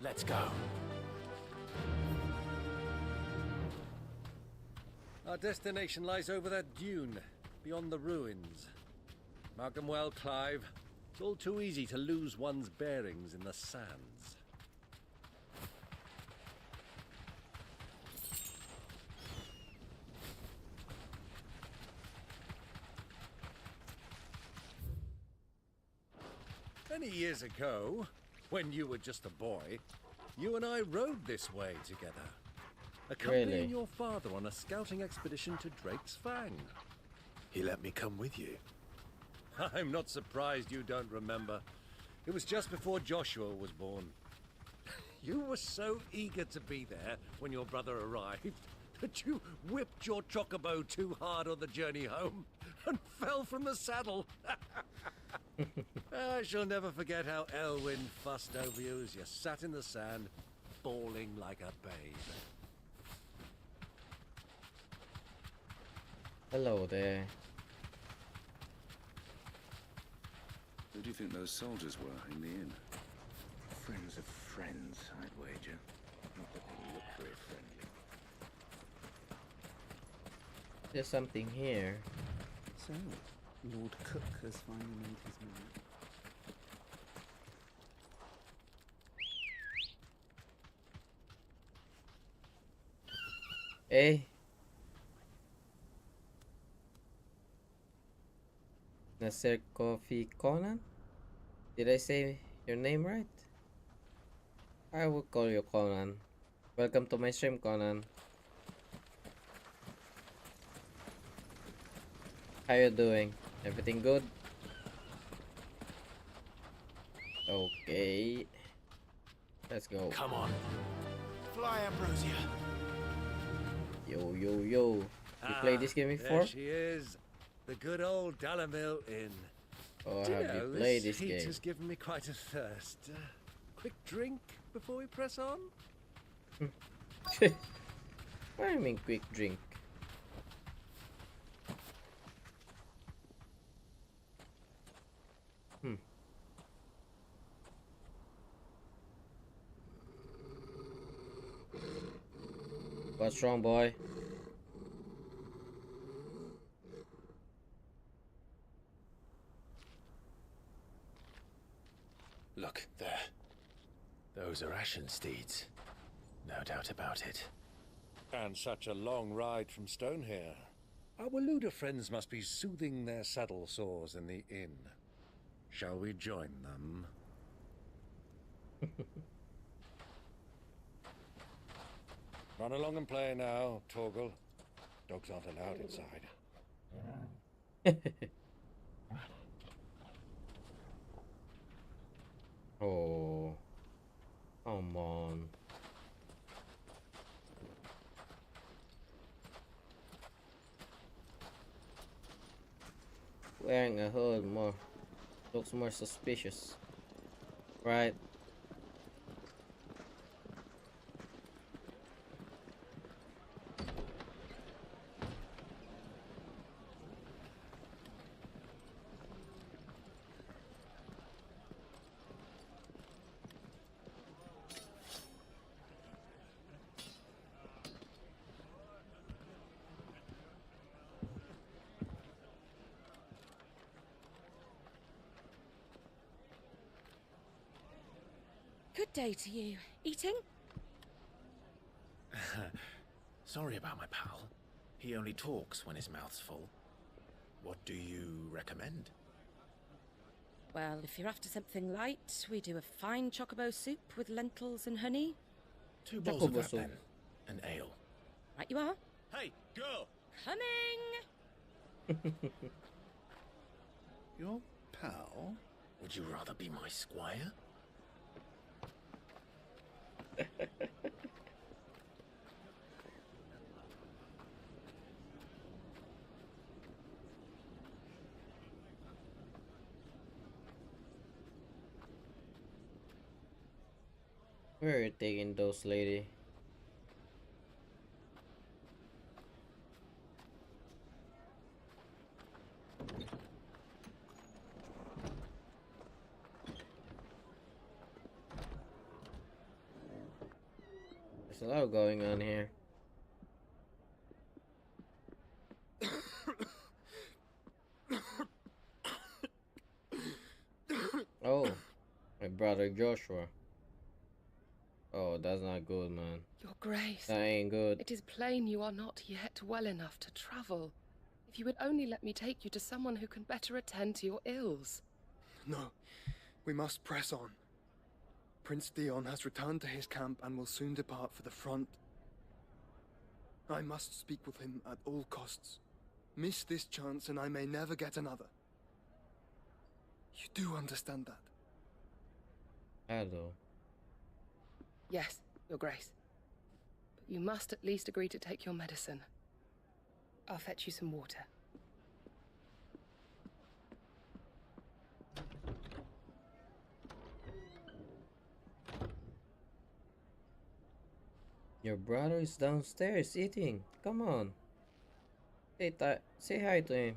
Let's go. Our destination lies over that dune, beyond the ruins. Mark 'em well, Clive. It's all too easy to lose one's bearings in the sands. Many years ago, when you were just a boy, you and I rode this way together, accompanying Really? your father on a scouting expedition to Drake's Fang. He let me come with you. I'm not surprised you don't remember. It was just before Joshua was born. You were so eager to be there when your brother arrived that you whipped your chocobo too hard on the journey home and fell from the saddle. I shall never forget how Elwyn fussed over you as you sat in the sand, bawling like a babe. Hello there. Who do you think those soldiers were in the inn? Friends of friends, I'd wager. Not that they look very friendly. There's something here. So, Lord Cook has finally made his move. Hey. Nasser Coffee Conan? Did I say your name right? I will call you Conan. Welcome to my stream, Conan. How you doing? Everything good? Okay. Let's go. Come on. Fly, Ambrosia. Yo, yo, yo. You played this game before? There she is. The good old Dalamil Inn. Or Do you have know, you played this this heat game? has given me quite a thirst. Quick drink before we press on? What do you mean quick drink? What's wrong, boy? Look, there. Those are Ashen steeds. No doubt about it. And such a long ride from Stonehair. Our Waluda friends must be soothing their saddle sores in the inn. Shall we join them? Run along and play now, Torgal. Dogs aren't allowed inside. Oh, come on. Wearing a hood looks more suspicious, right? Good day to you. Eating? Sorry about my pal. He only talks when his mouth's full. What do you recommend? Well, if you're after something light, we do a fine chocobo soup with lentils and honey. 2 bowls of that then. An ale. Right you are. Hey, girl! Coming! Your pal? Would you rather be my squire? Where are you taking those, lady? There's a lot going on here. Oh, my brother Joshua. Oh, that's not good, man. Your Grace. That ain't good. It is plain you are not yet well enough to travel. If you would only let me take you to someone who can better attend to your ills. No, we must press on. Prince Dion has returned to his camp and will soon depart for the front. I must speak with him at all costs. Miss this chance and I may never get another. You do understand that? Hello. Yes, Your Grace. But you must at least agree to take your medicine. I'll fetch you some water. Your brother is downstairs eating. Come on. Say hi to him.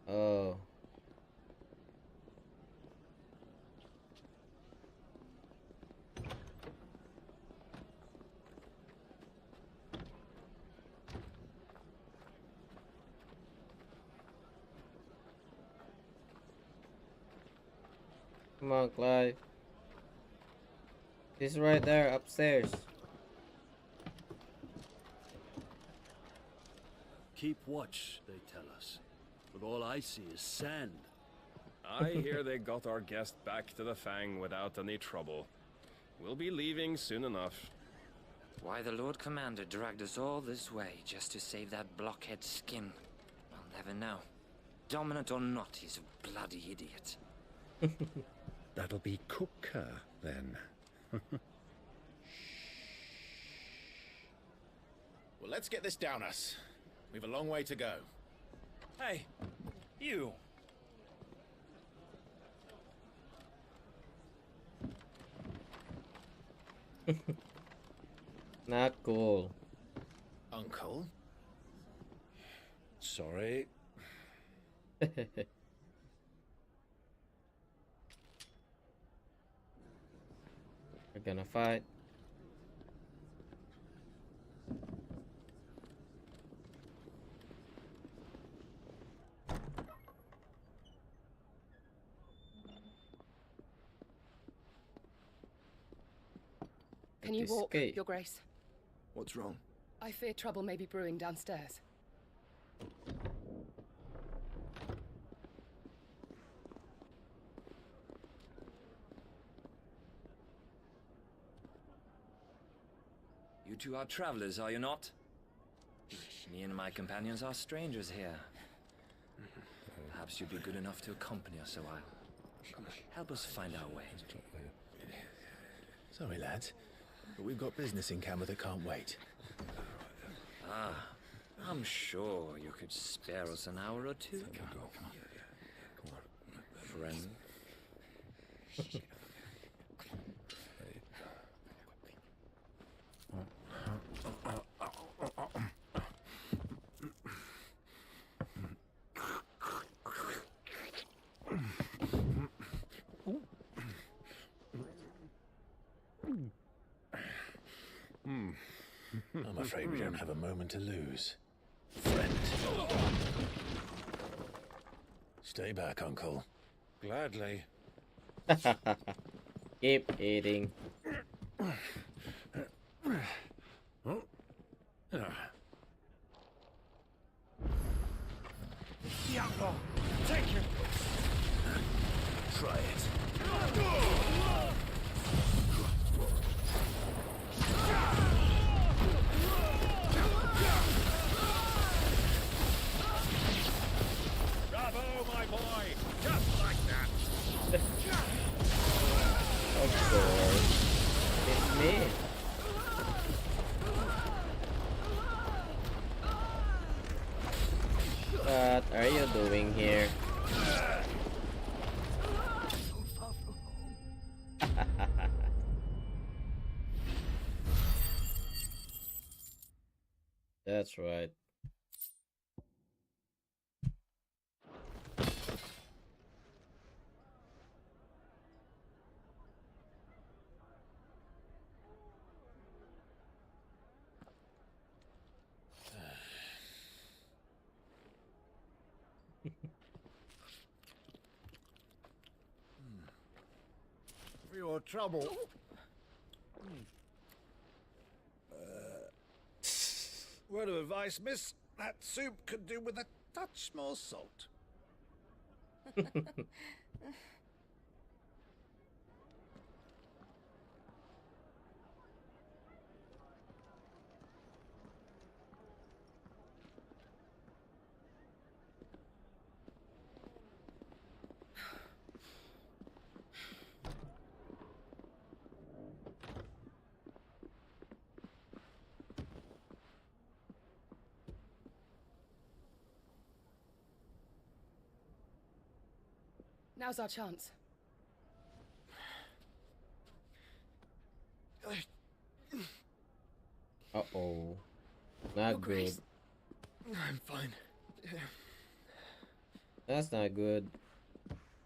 Oh. Come on, Clive. He's right there upstairs. Keep watch, they tell us. But all I see is sand. I hear they got our guest back to the Fang without any trouble. We'll be leaving soon enough. Why the Lord Commander dragged us all this way just to save that blockhead's skin, I'll never know. Dominant or not, he's a bloody idiot. That'll be Cooker, then. Well, let's get this down us. We've a long way to go. Hey, you! Not cool. Uncle? Sorry. We're gonna fight. Can you walk, Escape. Your Grace? What's wrong? I fear trouble may be brewing downstairs. You two are travelers, are you not? Me and my companions are strangers here. Perhaps you'd be good enough to accompany us a while. Help us find our way. Sorry, lads, but we've got business in camera that can't wait. Ah, I'm sure you could spare us an hour or two. Friend. I'm afraid we don't have a moment to lose. Friend. Stay back, Uncle. Gladly. Keep eating. Take it. Try it. Bravo, my boy! Just like that! Of course. It's me. What are you doing here? That's right. For your trouble. Word of advice, miss. That soup could do with a touch more salt. Now's our chance. Uh-oh. Not good. I'm fine. That's not good.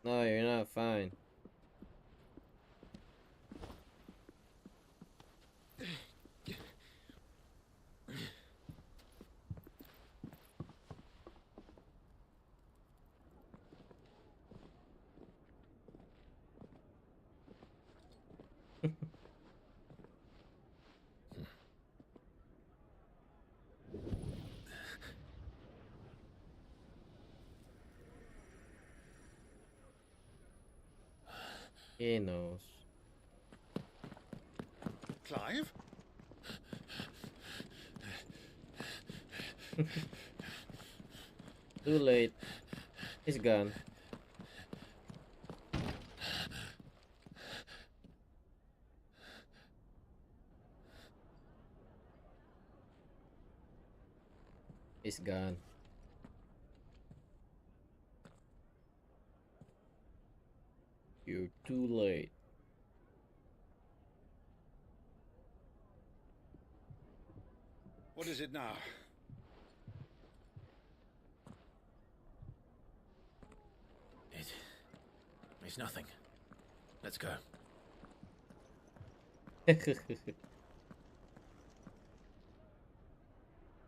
No, you're not fine. He knows. Clive? Too late. He's gone. He's gone. You're too late. What is it now? It's nothing. Let's go.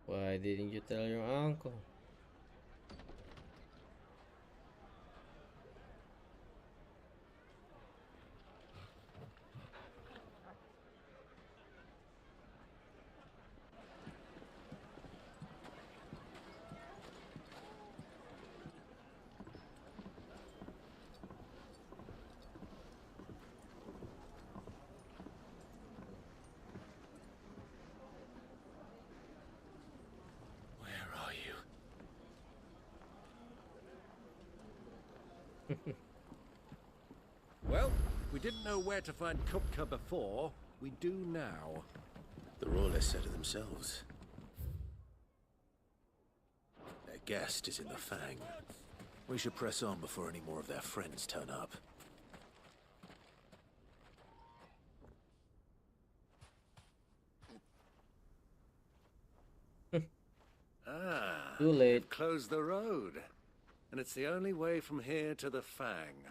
Why didn't you tell your uncle? Well, we didn't know where to find Kupka before. We do now. The Royalists said it themselves. Their guest is in the Fang. We should press on before any more of their friends turn up. Too late. They've closed the road. And it's the only way from here to the Fang.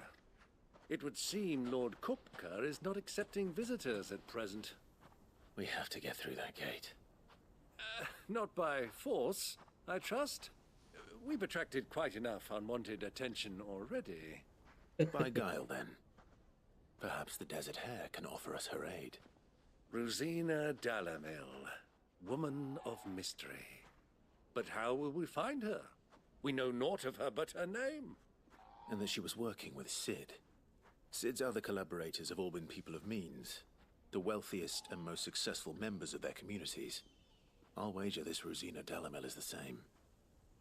It would seem Lord Kupka is not accepting visitors at present. We have to get through that gate. Not by force, I trust. We've attracted quite enough unwanted attention already. By guile, then. Perhaps the Desert Hare can offer us her aid. Rosina Dalamil, woman of mystery. But how will we find her? We know naught of her but her name. And that she was working with Sid. Sid's other collaborators have all been people of means, the wealthiest and most successful members of their communities. I'll wager this Rosina Dalamel is the same.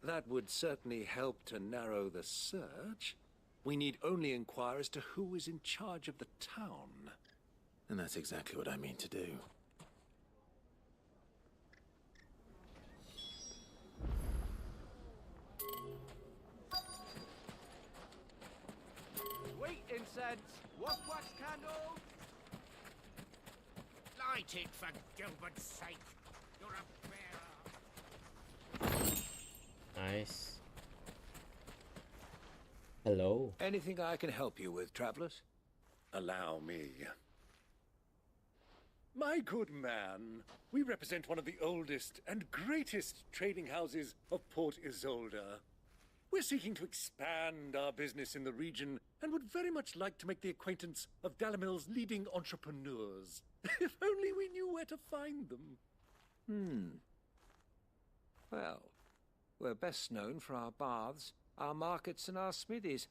That would certainly help to narrow the search. We need only inquire as to who is in charge of the town. And that's exactly what I mean to do. Sweet incense! Want wax candles? Light it for Gilbert's sake! You're a bearer! Nice. Hello. Anything I can help you with, travelers? Allow me. My good man, we represent one of the oldest and greatest trading houses of Port Isolde. We're seeking to expand our business in the region and would very much like to make the acquaintance of Dalamil's leading entrepreneurs. If only we knew where to find them. Well, we're best known for our baths, our markets, and our smithies.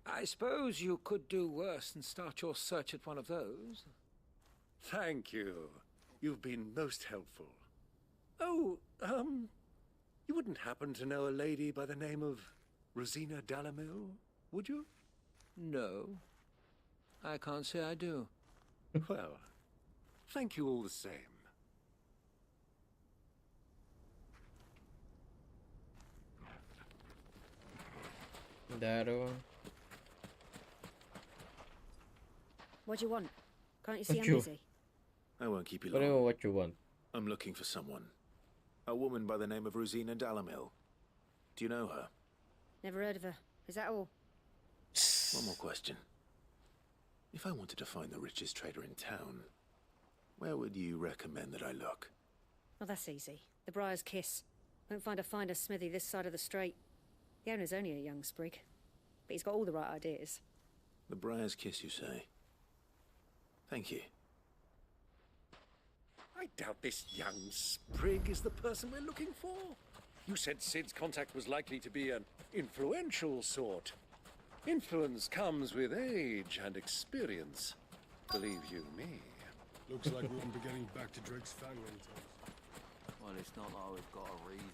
I suppose you could do worse than start your search at one of those. Thank you. You've been most helpful. Oh, you wouldn't happen to know a lady by the name of Rosina Dalamil, would you? No. I can't say I do. Well, thank you all the same. Daro. What do you want? Can't you see What I'm you- busy? I won't keep you Whatever long. what you want. I'm looking for someone. A woman by the name of Rosina Dalamil. Do you know her? Never heard of her. Is that all? One more question. If I wanted to find the richest trader in town, where would you recommend that I look? Oh, that's easy. The Briar's Kiss. Won't find a finer smithy this side of the strait. The owner's only a young sprig, but he's got all the right ideas. The Briar's Kiss, you say? Thank you. I doubt this young sprig is the person we're looking for. You said Sid's contact was likely to be an influential sort. Influence comes with age and experience. Believe you me. Looks like we won't be getting back to Drake's Fang anytime. Well, it's not like we've got a reason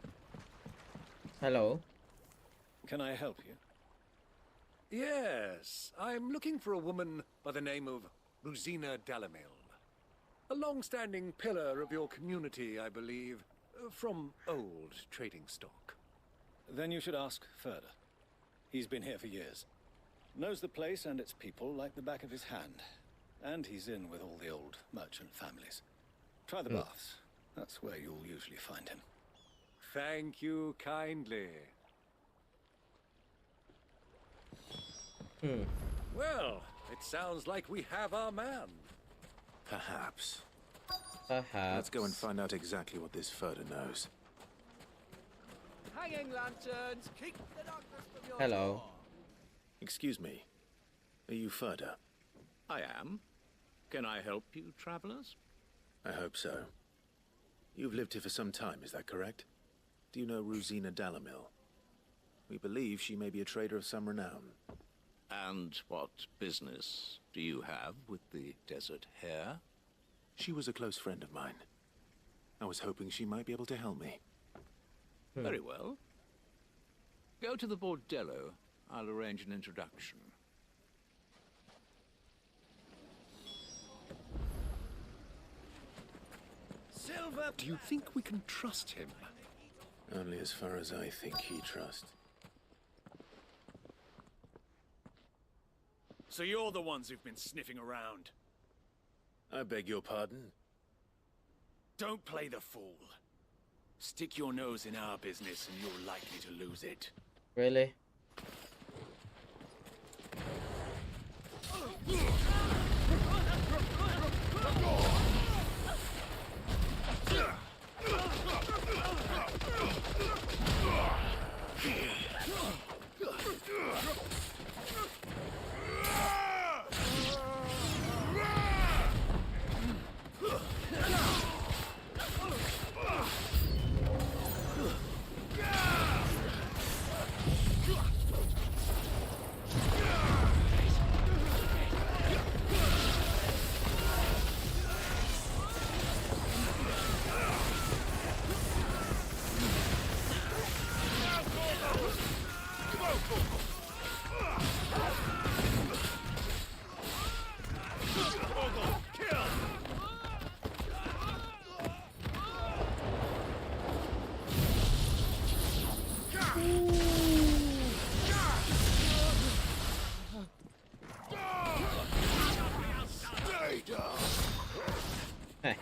to. Hello. Can I help you? Yes, I'm looking for a woman by the name of Rosina Dalamil. A long-standing pillar of your community, I believe, from old trading stock. Then you should ask Furder. He's been here for years. Knows the place and its people like the back of his hand. And he's in with all the old merchant families. Try the baths. That's where you'll usually find him. Thank you kindly. Well, it sounds like we have our man. Perhaps. Perhaps. Let's go and find out exactly what this Furder knows. Hanging lanterns, keep the darkness from your Hello. door. Excuse me. Are you Furder? I am. Can I help you, travelers? I hope so. You've lived here for some time, is that correct? Do you know Rosina Dalamil? We believe she may be a trader of some renown. And what business do you have with the desert hare? She was a close friend of mine. I was hoping she might be able to help me. Very well. Go to the bordello. I'll arrange an introduction. Silver, do you think we can trust him? Only as far as I think he trusts. So you're the ones who've been sniffing around. I beg your pardon? Don't play the fool. Stick your nose in our business and you're likely to lose it. Really?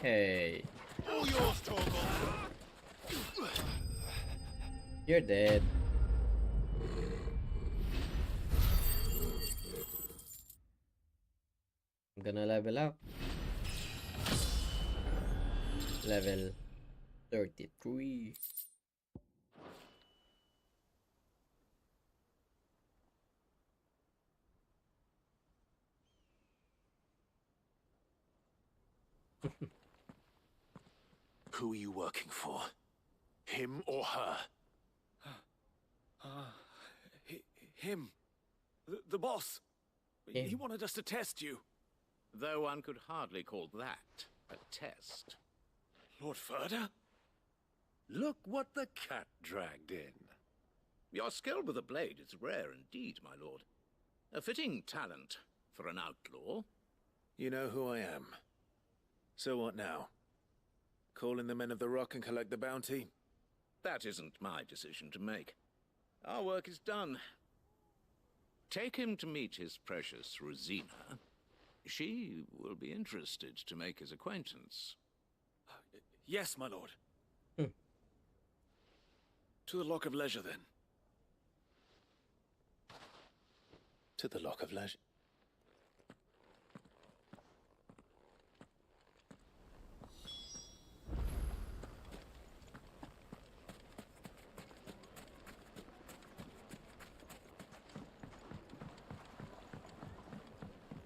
Hey. All yours, Torgal. You're dead. I'm gonna level up. Level 33. Who are you working for? Him or her? Him. The boss. He wanted us to test you. Though one could hardly call that a test. Lord Furder? Look what the cat dragged in. Your skill with a blade is rare indeed, my lord. A fitting talent for an outlaw. You know who I am. So what now? Call in the Men of the Rock and collect the bounty? That isn't my decision to make. Our work is done. Take him to meet his precious Rosina. She will be interested to make his acquaintance. Yes, my lord. To the Lock of Leisure, then. To the Lock of Leisure?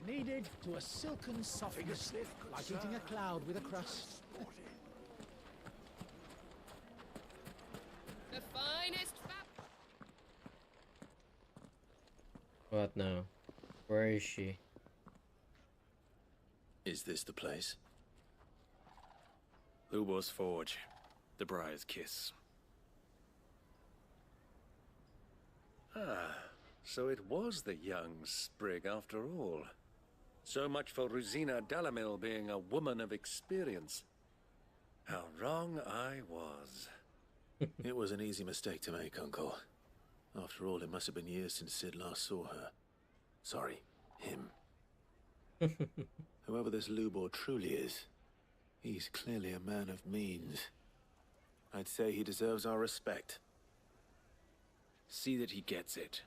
Kneaded to a silken softness, like eating a cloud with a crust. The finest fat. What now? Where is she? Is this the place? Lubor's Forge. The Briar's Kiss. Ah, so it was the young sprig after all. So much for Rosina Dalamil being a woman of experience. How wrong I was. It was an easy mistake to make, Uncle. After all, it must have been years since Sid last saw her. Sorry, him. Whoever this Lubor truly is, he's clearly a man of means. I'd say he deserves our respect. See that he gets it.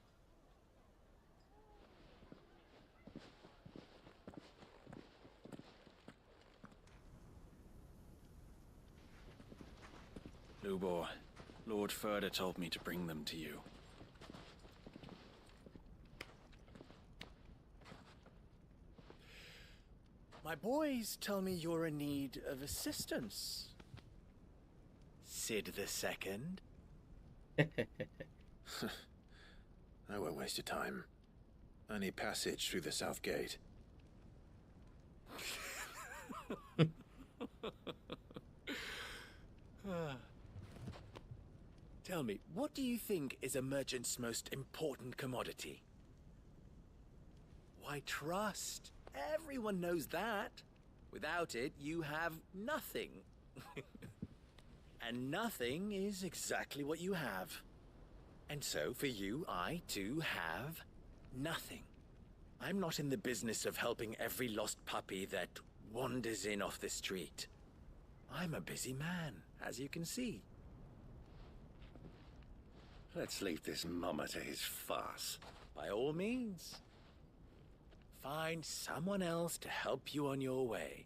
Lubor, Lord Furder told me to bring them to you. My boys tell me you're in need of assistance. Sid the Second. I won't waste your time. I need passage through the south gate. Tell me, what do you think is a merchant's most important commodity? Why, trust. Everyone knows that. Without it, you have nothing. And nothing is exactly what you have. And so, for you, I, too, have nothing. I'm not in the business of helping every lost puppy that wanders in off the street. I'm a busy man, as you can see. Let's leave this mummer to his farce. By all means. Find someone else to help you on your way.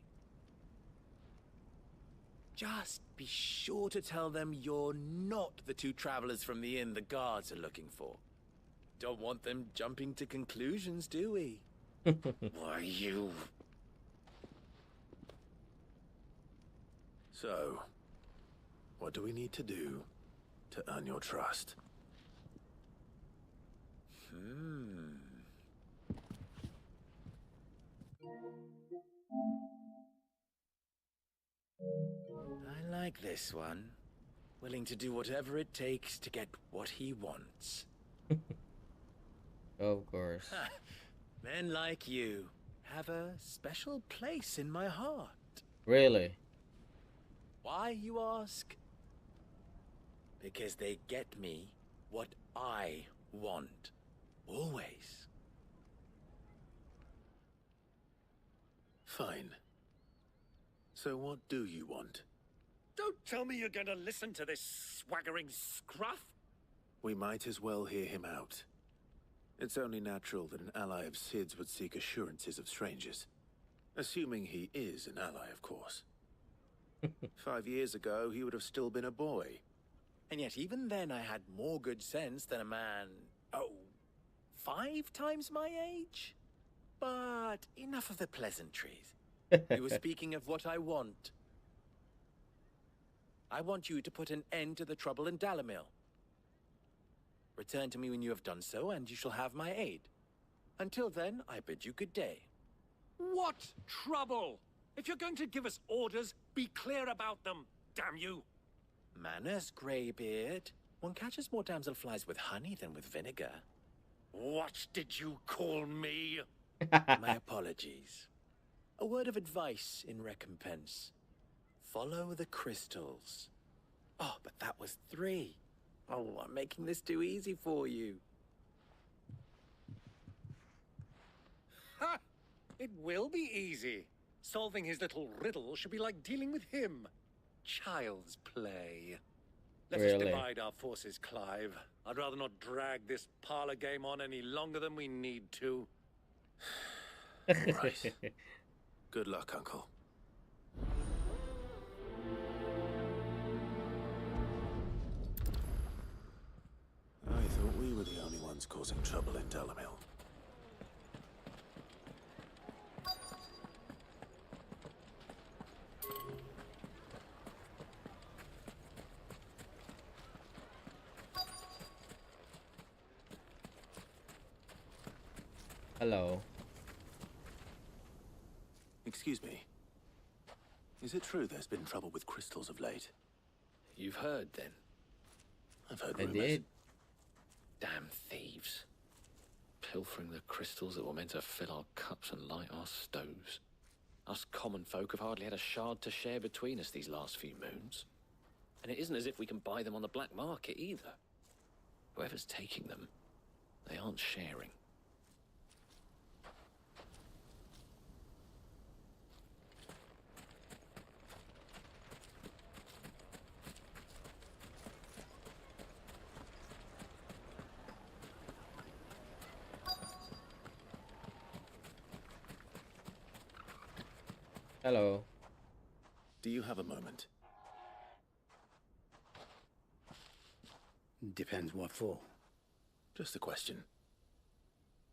Just be sure to tell them you're not the two travelers from the inn the guards are looking for. Don't want them jumping to conclusions, do we? Why, you... So, what do we need to do to earn your trust? I like this one. Willing to do whatever it takes to get what he wants. Of course. Men like you have a special place in my heart. Really? Why, you ask? Because they get me what I want. Always. Fine. So what do you want? Don't tell me you're going to listen to this swaggering scruff. We might as well hear him out. It's only natural that an ally of Sid's would seek assurances of strangers. Assuming he is an ally, of course. 5 years ago, he would have still been a boy. And yet even then I had more good sense than a man, 5 times my age? But enough of the pleasantries. You were speaking of what I want. I want you to put an end to the trouble in Dalamil. Return to me when you have done so, and you shall have my aid. Until then, I bid you good day. What trouble? If you're going to give us orders, be clear about them, damn you! Manners, Greybeard. One catches more damselflies with honey than with vinegar. What did you call me? My apologies. A word of advice in recompense. Follow the crystals. Oh, but that was 3. Oh, I'm making this too easy for you. Ha! It will be easy. Solving his little riddle should be like dealing with him. Child's play. Let us divide our forces, Clive. I'd rather not drag this parlor game on any longer than we need to. Right. Good luck, Uncle. I thought we were the only ones causing trouble in Dalamil. Hello. Excuse me. Is it true there's been trouble with crystals of late? You've heard, then? I've heard I rumors. did. Damn thieves. Pilfering the crystals that were meant to fill our cups and light our stoves. Us common folk have hardly had a shard to share between us these last few moons. And it isn't as if we can buy them on the black market either. Whoever's taking them, they aren't sharing. Hello. Do you have a moment? Depends what for. Just a question.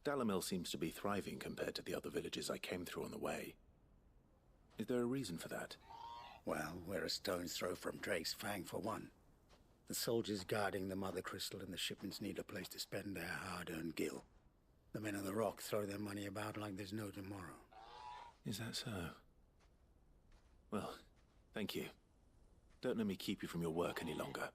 Dalamil seems to be thriving compared to the other villages I came through on the way. Is there a reason for that? Well, we're a stone's throw from Drake's Fang, for one. The soldiers guarding the Mother Crystal and the shipments need a place to spend their hard-earned gil. The men of the Rock throw their money about like there's no tomorrow. Is that so? Well, thank you. Don't let me keep you from your work any longer.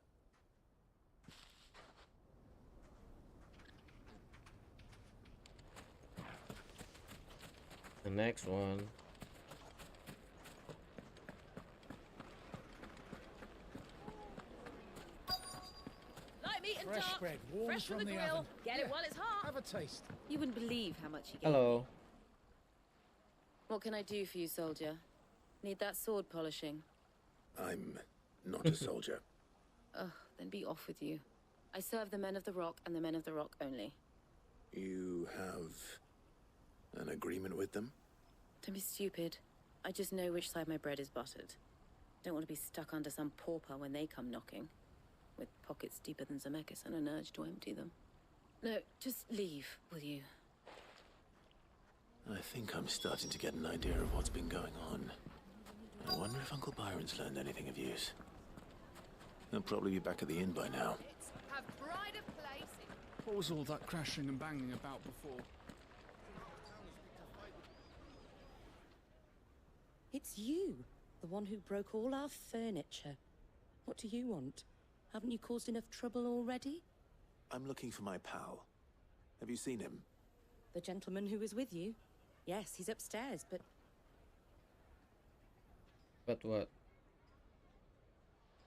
The next one. Light meat and Fresh dark, bread, warm fresh from the grill. oven. Get it while it's hot. Have a taste. You wouldn't believe how much he gave. Hello. What can I do for you, soldier? Need that sword polishing? I'm not a soldier. Ugh, then be off with you. I serve the men of the Rock and the men of the Rock only. You have an agreement with them? Don't be stupid. I just know which side my bread is buttered. Don't want to be stuck under some pauper when they come knocking. With pockets deeper than Zemeckis and an urge to empty them. No, just leave, will you? I think I'm starting to get an idea of what's been going on. I wonder if Uncle Byron's learned anything of use. He'll probably be back at the inn by now. Have pride of place. What was all that crashing and banging about before? It's you, the one who broke all our furniture. What do you want? Haven't you caused enough trouble already? I'm looking for my pal. Have you seen him? The gentleman who was with you? Yes, he's upstairs, but... But what?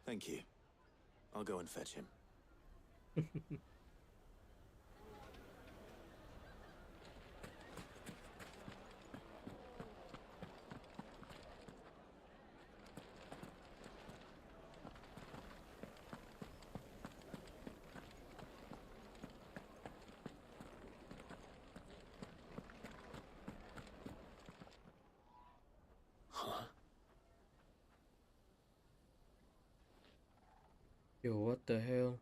Thank you. I'll go and fetch him. Yo, what the hell?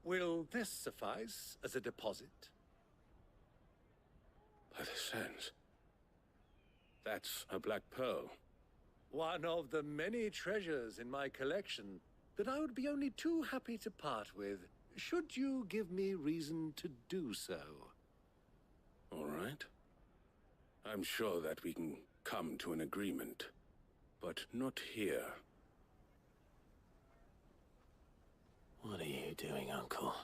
Will this suffice as a deposit? By the sands. That's a black pearl. One of the many treasures in my collection that I would be only too happy to part with, should you give me reason to do so. All right. I'm sure that we can come to an agreement, but not here. What are you doing, Uncle?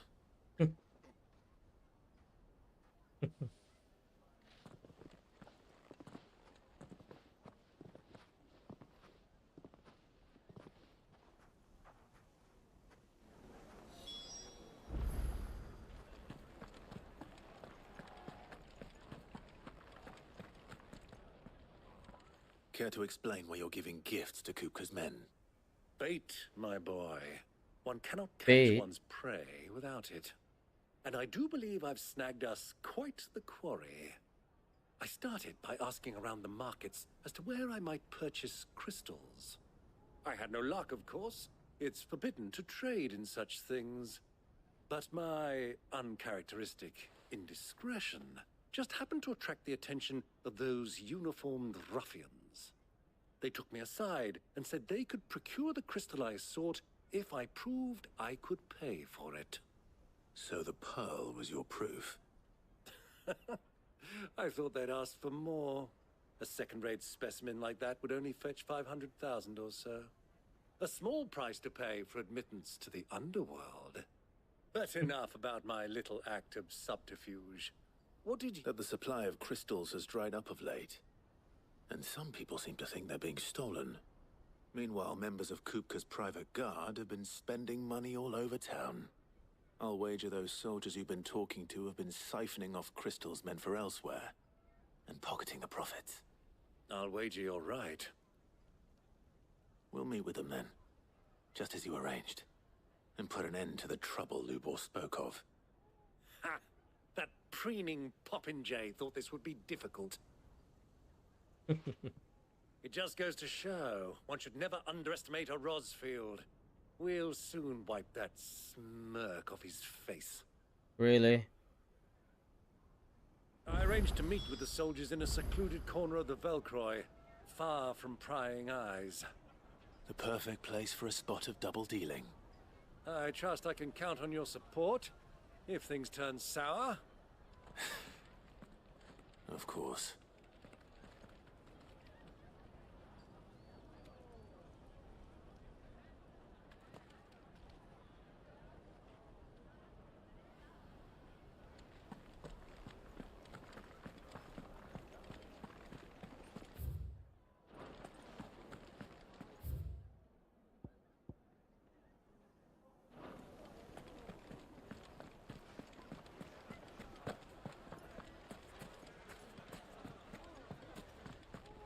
Care to explain why you're giving gifts to Kupka's men? Bait, my boy. One cannot catch Bait? one's prey without it. And I do believe I've snagged us quite the quarry. I started by asking around the markets as to where I might purchase crystals. I had no luck, of course. It's forbidden to trade in such things. But my uncharacteristic indiscretion just happened to attract the attention of those uniformed ruffians. They took me aside and said they could procure the crystal I sought if I proved I could pay for it. So the pearl was your proof? I thought they'd ask for more. A second-rate specimen like that would only fetch 500,000 or so. A small price to pay for admittance to the underworld. But enough about my little act of subterfuge. What did you... That the supply of crystals has dried up of late. And some people seem to think they're being stolen. Meanwhile, members of Kupka's private guard have been spending money all over town. I'll wager those soldiers you've been talking to have been siphoning off crystals meant for elsewhere. And pocketing the profits. I'll wager you're right. We'll meet with them then. Just as you arranged. And put an end to the trouble Lubor spoke of. Ha! That preening popinjay thought this would be difficult. It just goes to show, one should never underestimate a Rosfield. We'll soon wipe that smirk off his face. Really? I arranged to meet with the soldiers in a secluded corner of the Velcroy, far from prying eyes. The perfect place for a spot of double dealing. I trust I can count on your support, if things turn sour. Of course.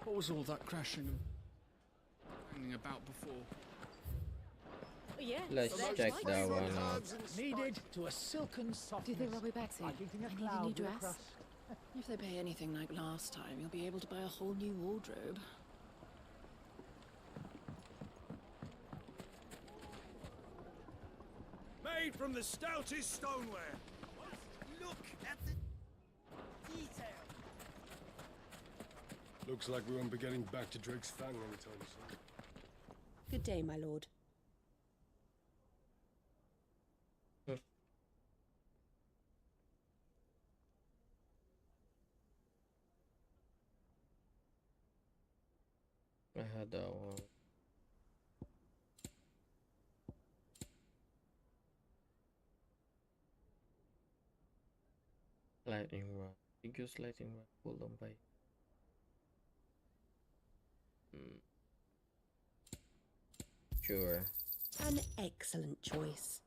What was all that crashing and banging about before? Yes, Let's check that one out. Needed to a silken softness. Do you think they'll be back soon? Like eating a I need a cloud new with a dress. crust. If they pay anything like last time, you'll be able to buy a whole new wardrobe. Made from the stoutest stoneware. Look at the detail. Looks like we won't be getting back to Drake's Fang anytime soon. Good day, my lord. I had that one. Lightning rod. Biggest lightning rod pulled on by. Sure. An excellent choice.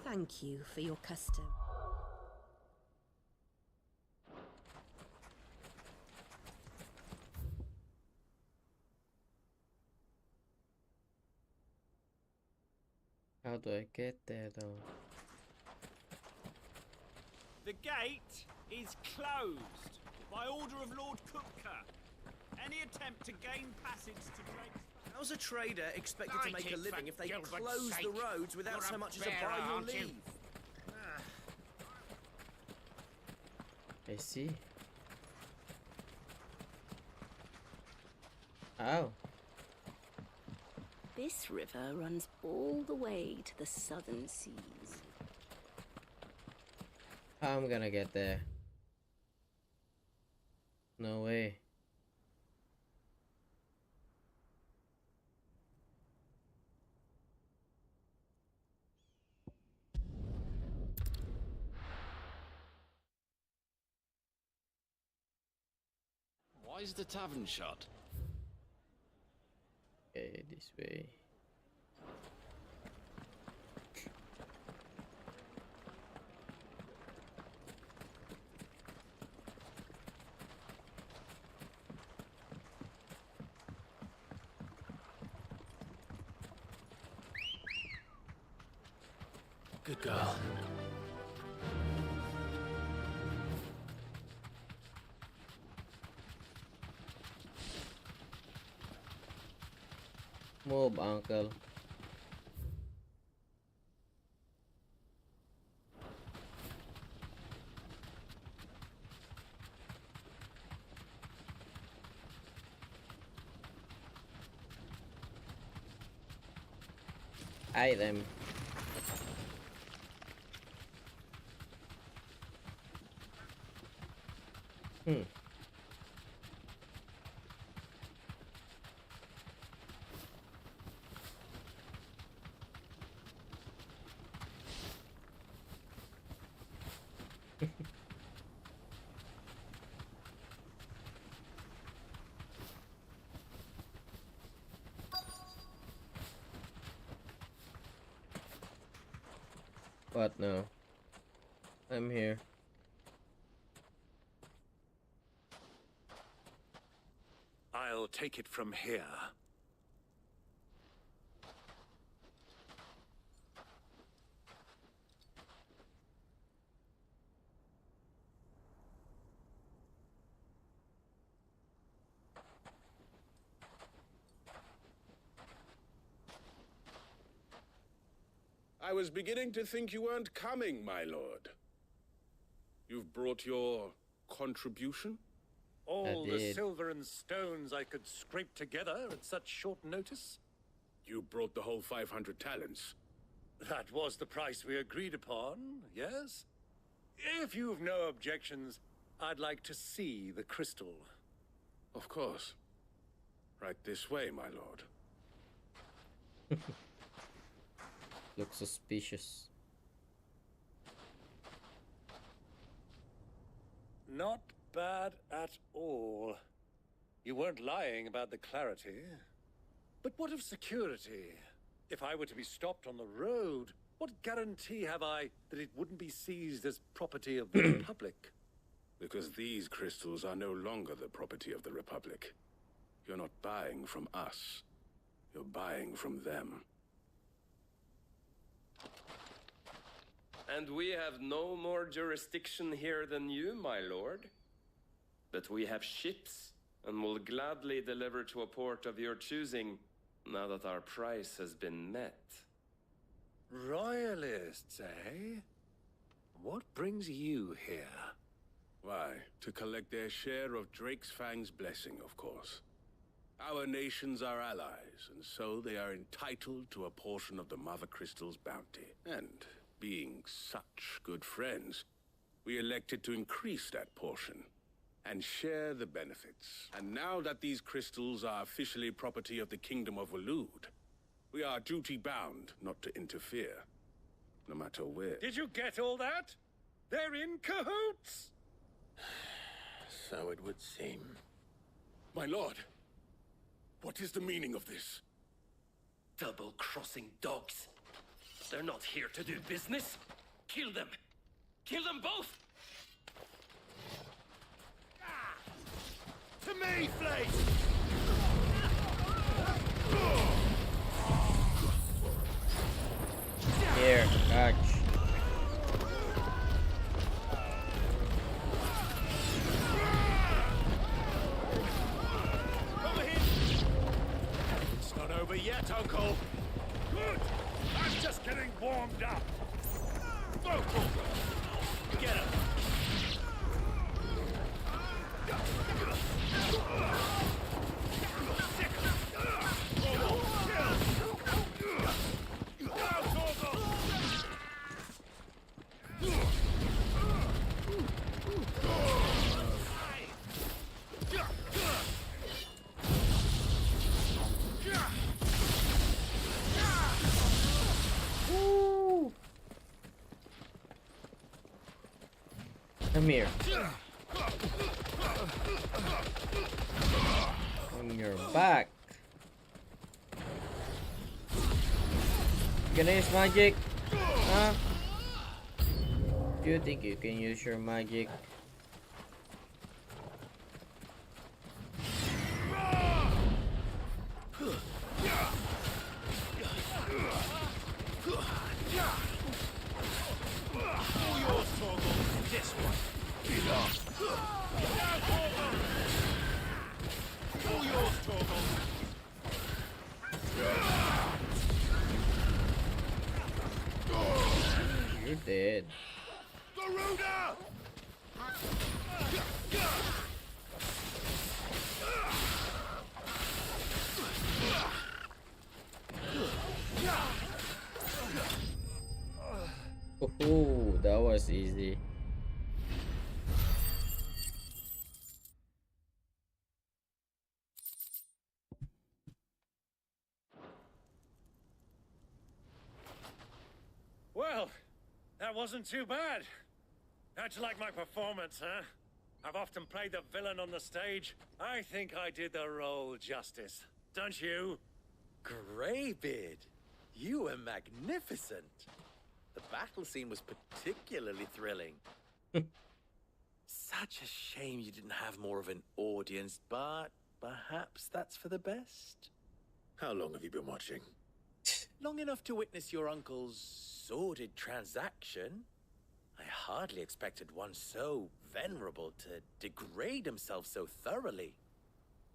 Thank you for your custom. How do I get there though? The gate is closed by order of Lord Kupka. Any attempt to gain passage to Drake's... How's a trader expected to make a living if they close the roads without so much as a buy your leave? I see. Oh. This river runs all the way to the southern seas. How am I gonna get there? No way. Why is the tavern shut? Okay, this way. Good girl. Move, uncle. item. What now? I'm here. I'll take it from here. I was beginning to think you weren't coming, my lord. You've brought your contribution? All the silver and stones I could scrape together at such short notice? You brought the whole 500 talents. That was the price we agreed upon, yes? If you've no objections, I'd like to see the crystal. Of course. Right this way, my lord. Looks suspicious. Not bad at all. You weren't lying about the clarity. But what of security? If I were to be stopped on the road, what guarantee have I that it wouldn't be seized as property of the Republic? Because these crystals are no longer the property of the Republic. You're not buying from us. You're buying from them. And we have no more jurisdiction here than you, my lord. But we have ships, and will gladly deliver to a port of your choosing, now that our price has been met. Royalists, eh? What brings you here? Why, to collect their share of Drake's Fang's blessing, of course. Our nations are allies, and so they are entitled to a portion of the Mother Crystal's bounty. And being such good friends, we elected to increase that portion and share the benefits. And now that these crystals are officially property of the Kingdom of Waloed, we are duty-bound not to interfere, no matter where. Did you get all that? They're in cahoots! So it would seem. My lord, what is the meaning of this? Double-crossing dogs. They're not here to do business. Kill them. Kill them both! To me, Fleet! Here, catch. It's not over yet, Uncle. Good! I'm just getting warmed up. Go, Corporal! Get him! Come here. On your back. You gonna use magic? Huh? Do you think you can use your magic? This one. Get up. All yours, Torgal. You're dead. Garuda! Oh, that was easy. Well, that wasn't too bad. How'd you like my performance, huh? I've often played the villain on the stage. I think I did the role justice. Don't you? Greybeard, you were magnificent. The battle scene was particularly thrilling. Such a shame you didn't have more of an audience, but perhaps that's for the best. How long have you been watching? Long enough to witness your uncle's sordid transaction. I hardly expected one so venerable to degrade himself so thoroughly.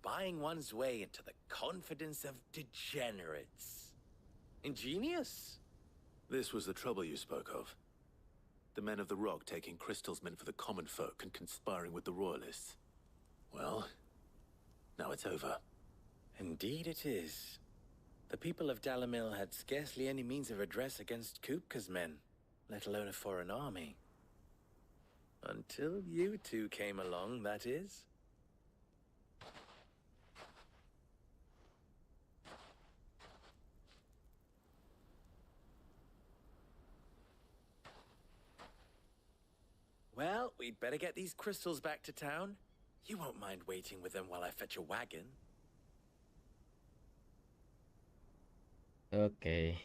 Buying one's way into the confidence of degenerates. Ingenious. This was the trouble you spoke of. The men of the Rock taking crystals meant for the common folk and conspiring with the royalists. Well, now it's over. Indeed it is. The people of Dalamil had scarcely any means of redress against Kupka's men, let alone a foreign army. Until you two came along, that is. Well, we'd better get these crystals back to town. You won't mind waiting with them while I fetch a wagon. Okay.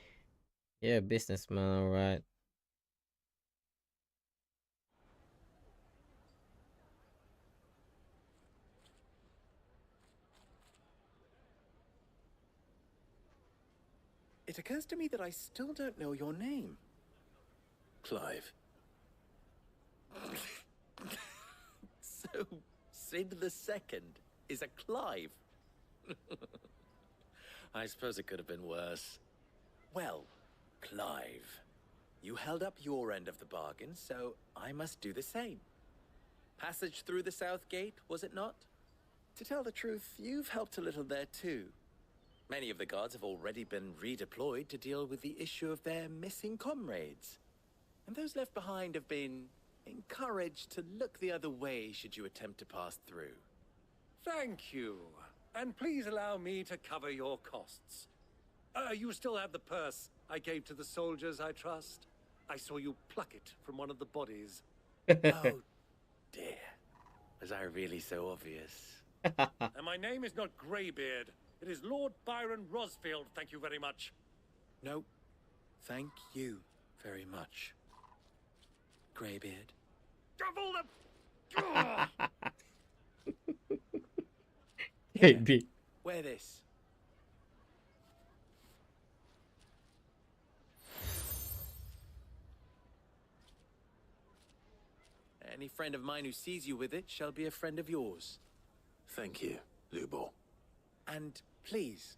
Yeah, businessman, alright. It occurs to me that I still don't know your name. Clive. So, Sid the Second is a Clive. I suppose it could have been worse. Well, Clive, you held up your end of the bargain, so I must do the same. Passage through the South Gate, was it not? To tell the truth, you've helped a little there too. Many of the guards have already been redeployed to deal with the issue of their missing comrades. And those left behind have been encouraged to look the other way should you attempt to pass through. Thank you. And please allow me to cover your costs. You still have the purse I gave to the soldiers, I trust? I saw you pluck it from one of the bodies. Oh, dear. Was I really so obvious? And my name is not Greybeard. It is Lord Byron Rosfield, thank you very much. No, thank you very much, Greybeard. Maybe. Wear this. Any friend of mine who sees you with it shall be a friend of yours. Thank you, Lubor. And please,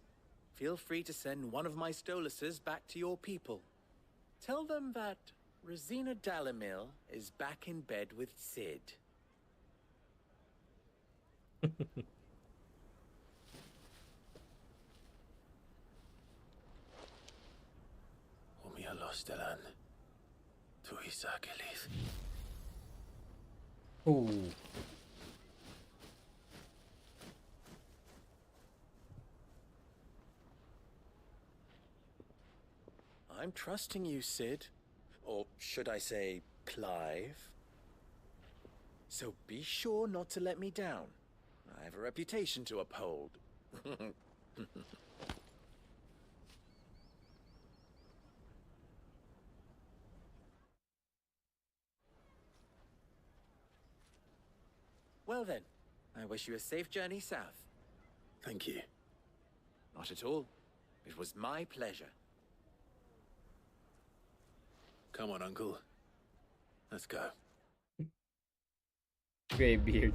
feel free to send one of my Stoluses back to your people. Tell them that Rosina Dalamil is back in bed with Sid. Omia Lostelan. Tu Isakelis. Oh. I'm trusting you, Sid. Or should I say, Clive? So be sure not to let me down. I have a reputation to uphold. Well then, I wish you a safe journey south. Thank you. Not at all. It was my pleasure. Come on, Uncle. Let's go. Greybeard.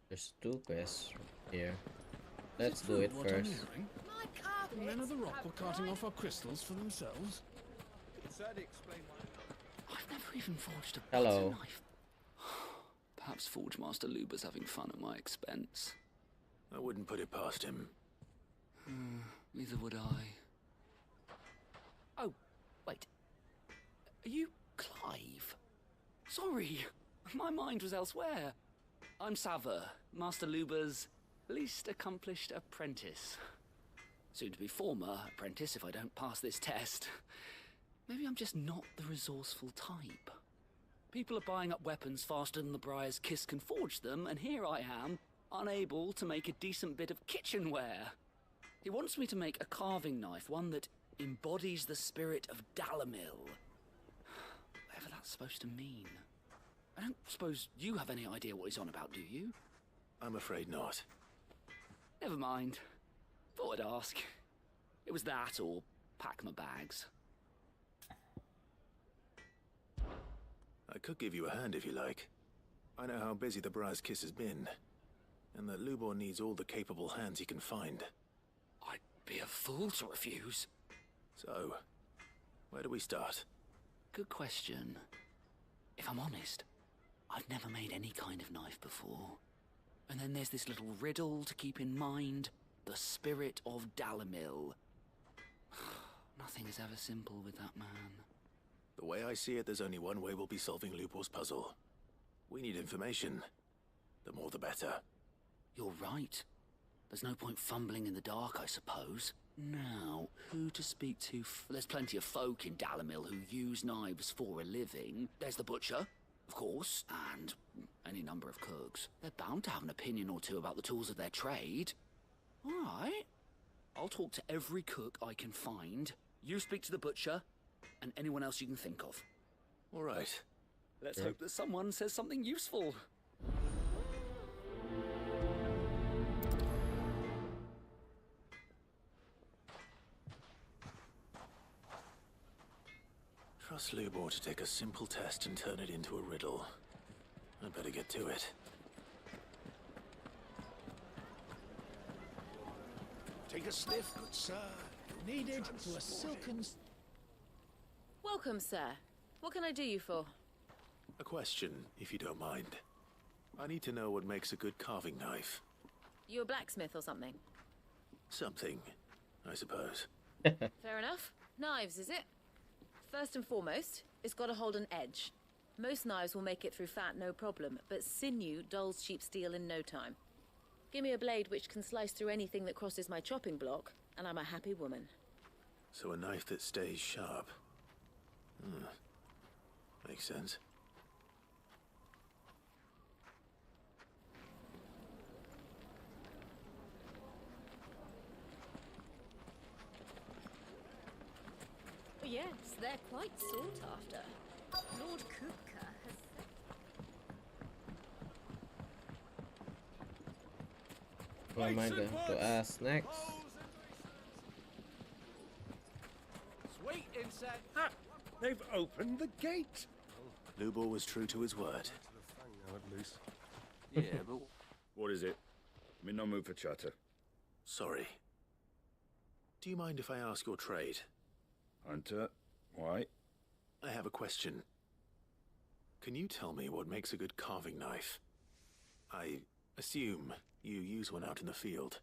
There's 2 quests here. Let's do it first. My car The men of the rock were carting off our crystals for themselves. I've never even forged a Hello. butter knife. Perhaps Forge Master Luber's having fun at my expense. I wouldn't put it past him. Neither would I. Oh, wait. Are you Clive? Sorry, my mind was elsewhere. I'm Sava, Master Luber's least accomplished apprentice. Soon to be former apprentice if I don't pass this test. Maybe I'm just not the resourceful type. People are buying up weapons faster than the Briar's Kiss can forge them, and here I am, unable to make a decent bit of kitchenware. He wants me to make a carving knife, one that embodies the spirit of Dalamil. Whatever that's supposed to mean. I don't suppose you have any idea what he's on about, do you? I'm afraid not. Never mind. Thought I'd ask. It was that or pack my bags. I could give you a hand if you like. I know how busy the Briar's Kiss has been, and that Lubor needs all the capable hands he can find. I'd be a fool to refuse. So, where do we start? Good question. If I'm honest, I've never made any kind of knife before. And then there's this little riddle to keep in mind. The spirit of Dalamil. Nothing is ever simple with that man. The way I see it, there's only one way we'll be solving Lubor's puzzle. We need information. The more the better. You're right. There's no point fumbling in the dark, I suppose. Now, who to speak to? There's plenty of folk in Dalamil who use knives for a living. There's the butcher, of course, and any number of cooks. They're bound to have an opinion or two about the tools of their trade. All right. I'll talk to every cook I can find. You speak to the butcher, and anyone else you can think of. All right. Let's hope that someone says something useful. Trust Lubor to take a simple test and turn it into a riddle. I'd better get to it. Take a sniff, good sir. Needed to a silken... Welcome, sir. What can I do you for? A question, if you don't mind. I need to know what makes a good carving knife. You a blacksmith or something? Something, I suppose. Fair enough. Knives, is it? First and foremost, it's got to hold an edge. Most knives will make it through fat, no problem, but sinew dulls cheap steel in no time. Give me a blade which can slice through anything that crosses my chopping block, and I'm a happy woman. So a knife that stays sharp. Makes sense. Oh, yes, they're quite sought after. Lord Kupka has said... What am I going to ask next? Sweet insect. Ah, they've opened the gate. Lubor was true to his word. Now at least. Yeah, but... What is it? I'm in no mood for chatter. Sorry. Do you mind if I ask your trade? Hunter, why? I have a question. Can you tell me what makes a good carving knife? I assume you use one out in the field.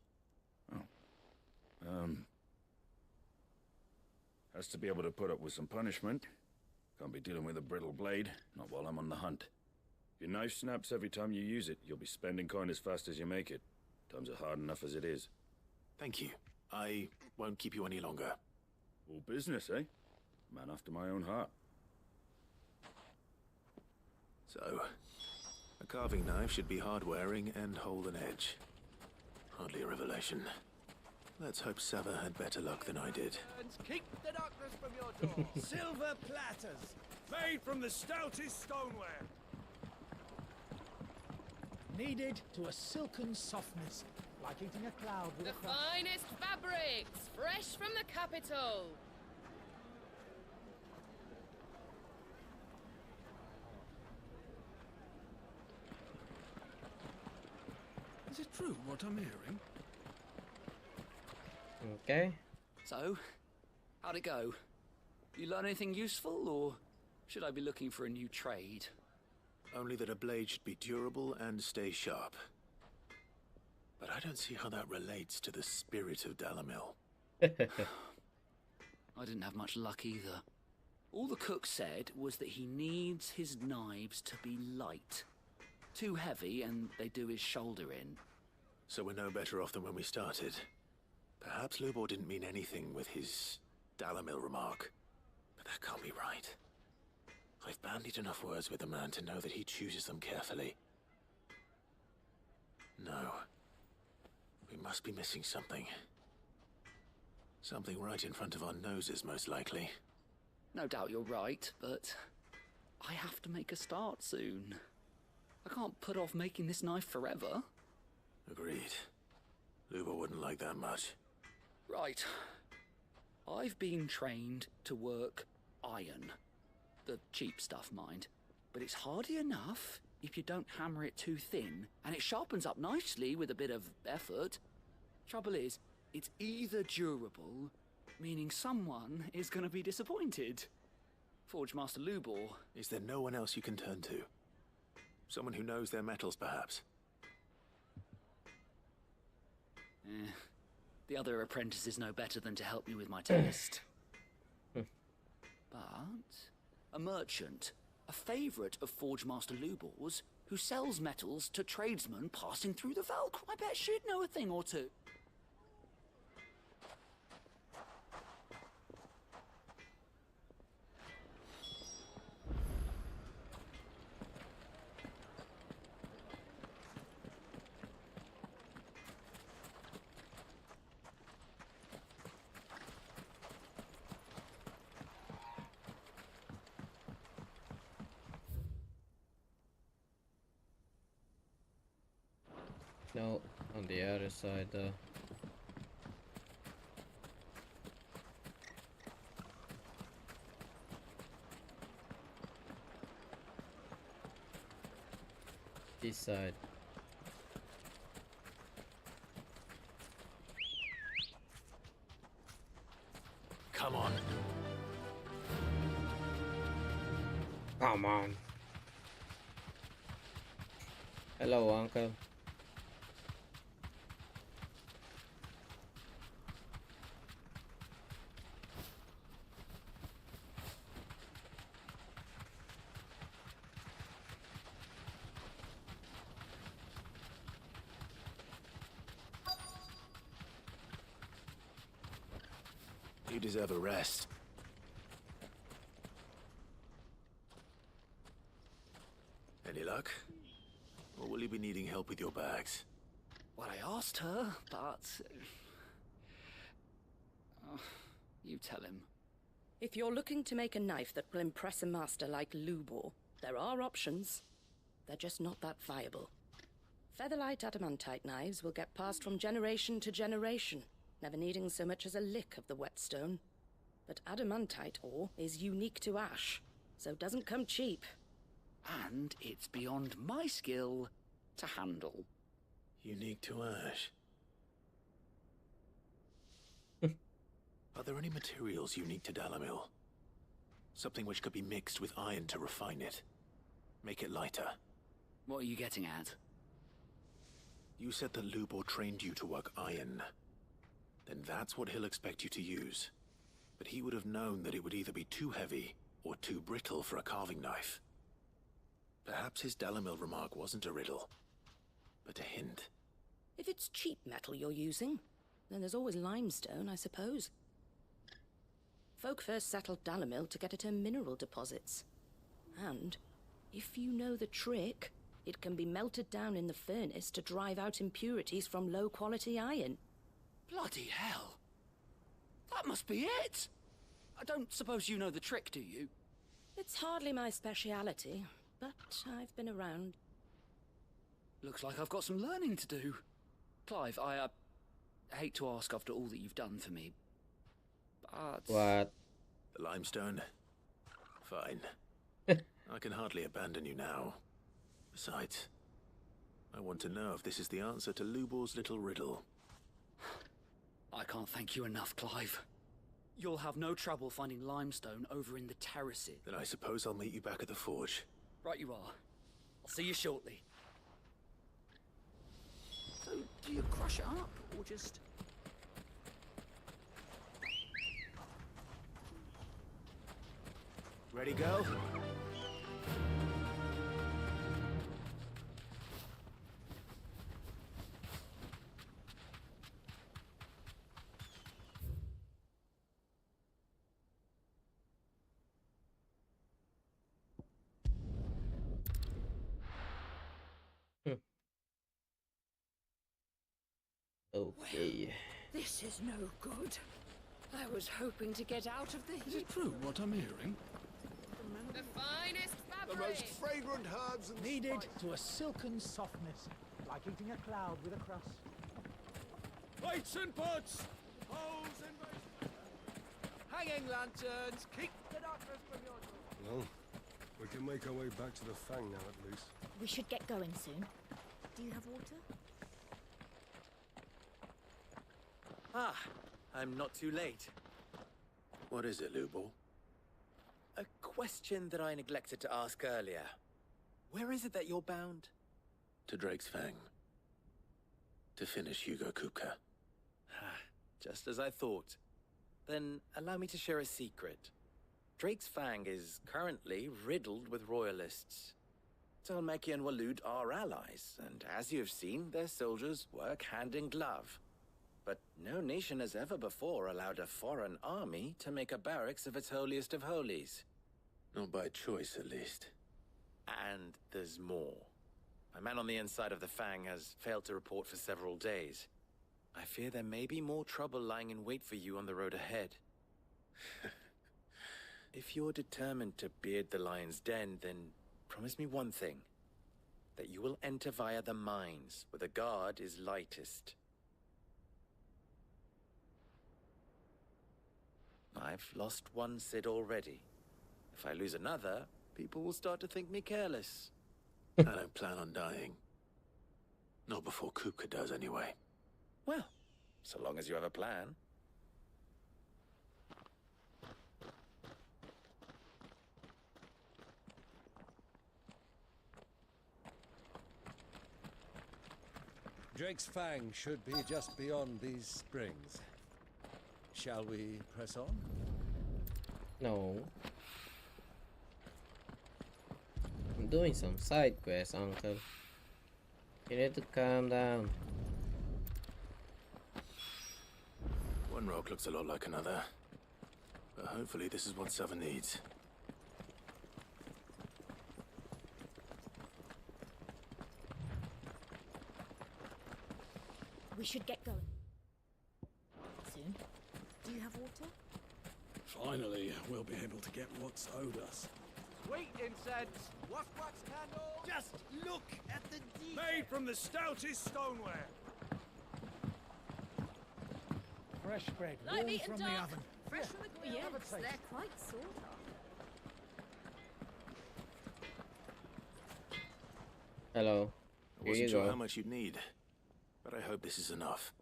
Has to be able to put up with some punishment. Can't be dealing with a brittle blade, not while I'm on the hunt. If your knife snaps every time you use it, you'll be spending coin as fast as you make it. Times are hard enough as it is. Thank you. I won't keep you any longer. All business, eh? Man after my own heart. So, a carving knife should be hard-wearing and hold an edge. Hardly a revelation. Let's hope Sava had better luck than I did. Keep the darkness from your door. Silver platters, made from the stoutest stoneware. Needed to a silken softness, like eating a cloud with The a crust. finest fabrics, fresh from the capital. Is it true what I'm hearing? Okay, So, how'd it go? You learn anything useful, or should I be looking for a new trade? Only that a blade should be durable and stay sharp. But I don't see how that relates to the spirit of Dalamil. I didn't have much luck either. All the cook said was that he needs his knives to be light. Too heavy and they do his shoulder in. So we're no better off than when we started. Perhaps Lubor didn't mean anything with his Dalamil remark. But that can't be right. I've bandied enough words with the man to know that he chooses them carefully. No. We must be missing something. Something right in front of our noses, most likely. No doubt you're right, but I have to make a start soon. I can't put off making this knife forever. Agreed. Lubor wouldn't like that much. Right. I've been trained to work iron. The cheap stuff, mind. But it's hardy enough if you don't hammer it too thin, and it sharpens up nicely with a bit of effort. Trouble is, it's either durable, meaning someone is going to be disappointed. Forge Master Lubor. Is there no one else you can turn to? Someone who knows their metals, perhaps? The other apprentices know better than to help me with my test. But a merchant, a favourite of Forge Master Lubor's, who sells metals to tradesmen passing through the Velk. I bet she'd know a thing or two. No, on the other side though. This side. Come on. Come on. Hello, uncle. You deserve a rest. Any luck? Or will you be needing help with your bags? Well, I asked her, but... you tell him. If you're looking to make a knife that will impress a master like Lubor, there are options. They're just not that viable. Featherlight adamantite knives will get passed from generation to generation, never needing so much as a lick of the whetstone. But adamantite ore is unique to ash, so it doesn't come cheap. And it's beyond my skill to handle. Unique to ash. Are there any materials unique to Dalamil? Something which could be mixed with iron to refine it. Make it lighter. What are you getting at? You said that Lubor trained you to work iron. Then that's what he'll expect you to use. But he would have known that it would either be too heavy or too brittle for a carving knife. Perhaps his Dalamil remark wasn't a riddle, but a hint. If it's cheap metal you're using, then there's always limestone, I suppose. Folk first settled Dalamil to get at her mineral deposits. And, if you know the trick, it can be melted down in the furnace to drive out impurities from low-quality iron. Bloody hell! That must be it! I don't suppose you know the trick, do you? It's hardly my speciality, but I've been around. Looks like I've got some learning to do. Clive, I hate to ask after all that you've done for me, but... What? The limestone? Fine. I can hardly abandon you now. Besides, I want to know if this is the answer to Lubor's little riddle. I can't thank you enough, Clive. You'll have no trouble finding limestone over in the terraces. Then I suppose I'll meet you back at the forge. Right you are. I'll see you shortly. So, do you crush it up, or just... Ready, go? Okay. This is no good. I was hoping to get out of the heat. Is it true what I'm hearing? The finest The fabric. most fragrant herbs and Kneaded spices. to a silken softness, like eating a cloud with a crust. Plates and pots! Poles and hanging lanterns! Keep the darkness from your door! Well, we can make our way back to the Fang now at least. We should get going soon. Do you have water? Ah, I'm not too late. What is it, Lubo? A question that I neglected to ask earlier. Where is it that you're bound? To Drake's Fang. To finish Hugo Kupka. Just as I thought. Then allow me to share a secret. Drake's Fang is currently riddled with royalists. Talmeki and Waloed are allies, and as you have seen, their soldiers work hand in glove. But no nation has ever before allowed a foreign army to make a barracks of its holiest of holies. Not by choice, at least. And there's more. My man on the inside of the Fang has failed to report for several days. I fear there may be more trouble lying in wait for you on the road ahead. If you're determined to beard the lion's den, then promise me one thing. That you will enter via the mines, where the guard is lightest. I've lost one Cid already. If I lose another, people will start to think me careless. I don't plan on dying. Not before Kupka does, anyway. Well, so long as you have a plan. Drake's Fang should be just beyond these springs. Shall we press on? No. I'm doing some side quests, Uncle. You need to calm down. One rock looks a lot like another. But hopefully this is what Sava needs. We should get going soon. Do you have water? Finally, we'll be able to get what's owed us. Sweet incense! Wax candle! Just look at the detail! Made from the stoutest stoneware! Fresh bread, Like warm meat from and the duck. oven. Fresh from the grill. have a Yes, taste. they're quite sought after. Hello. I Here wasn't you sure go. how much you'd need, but I hope this is enough.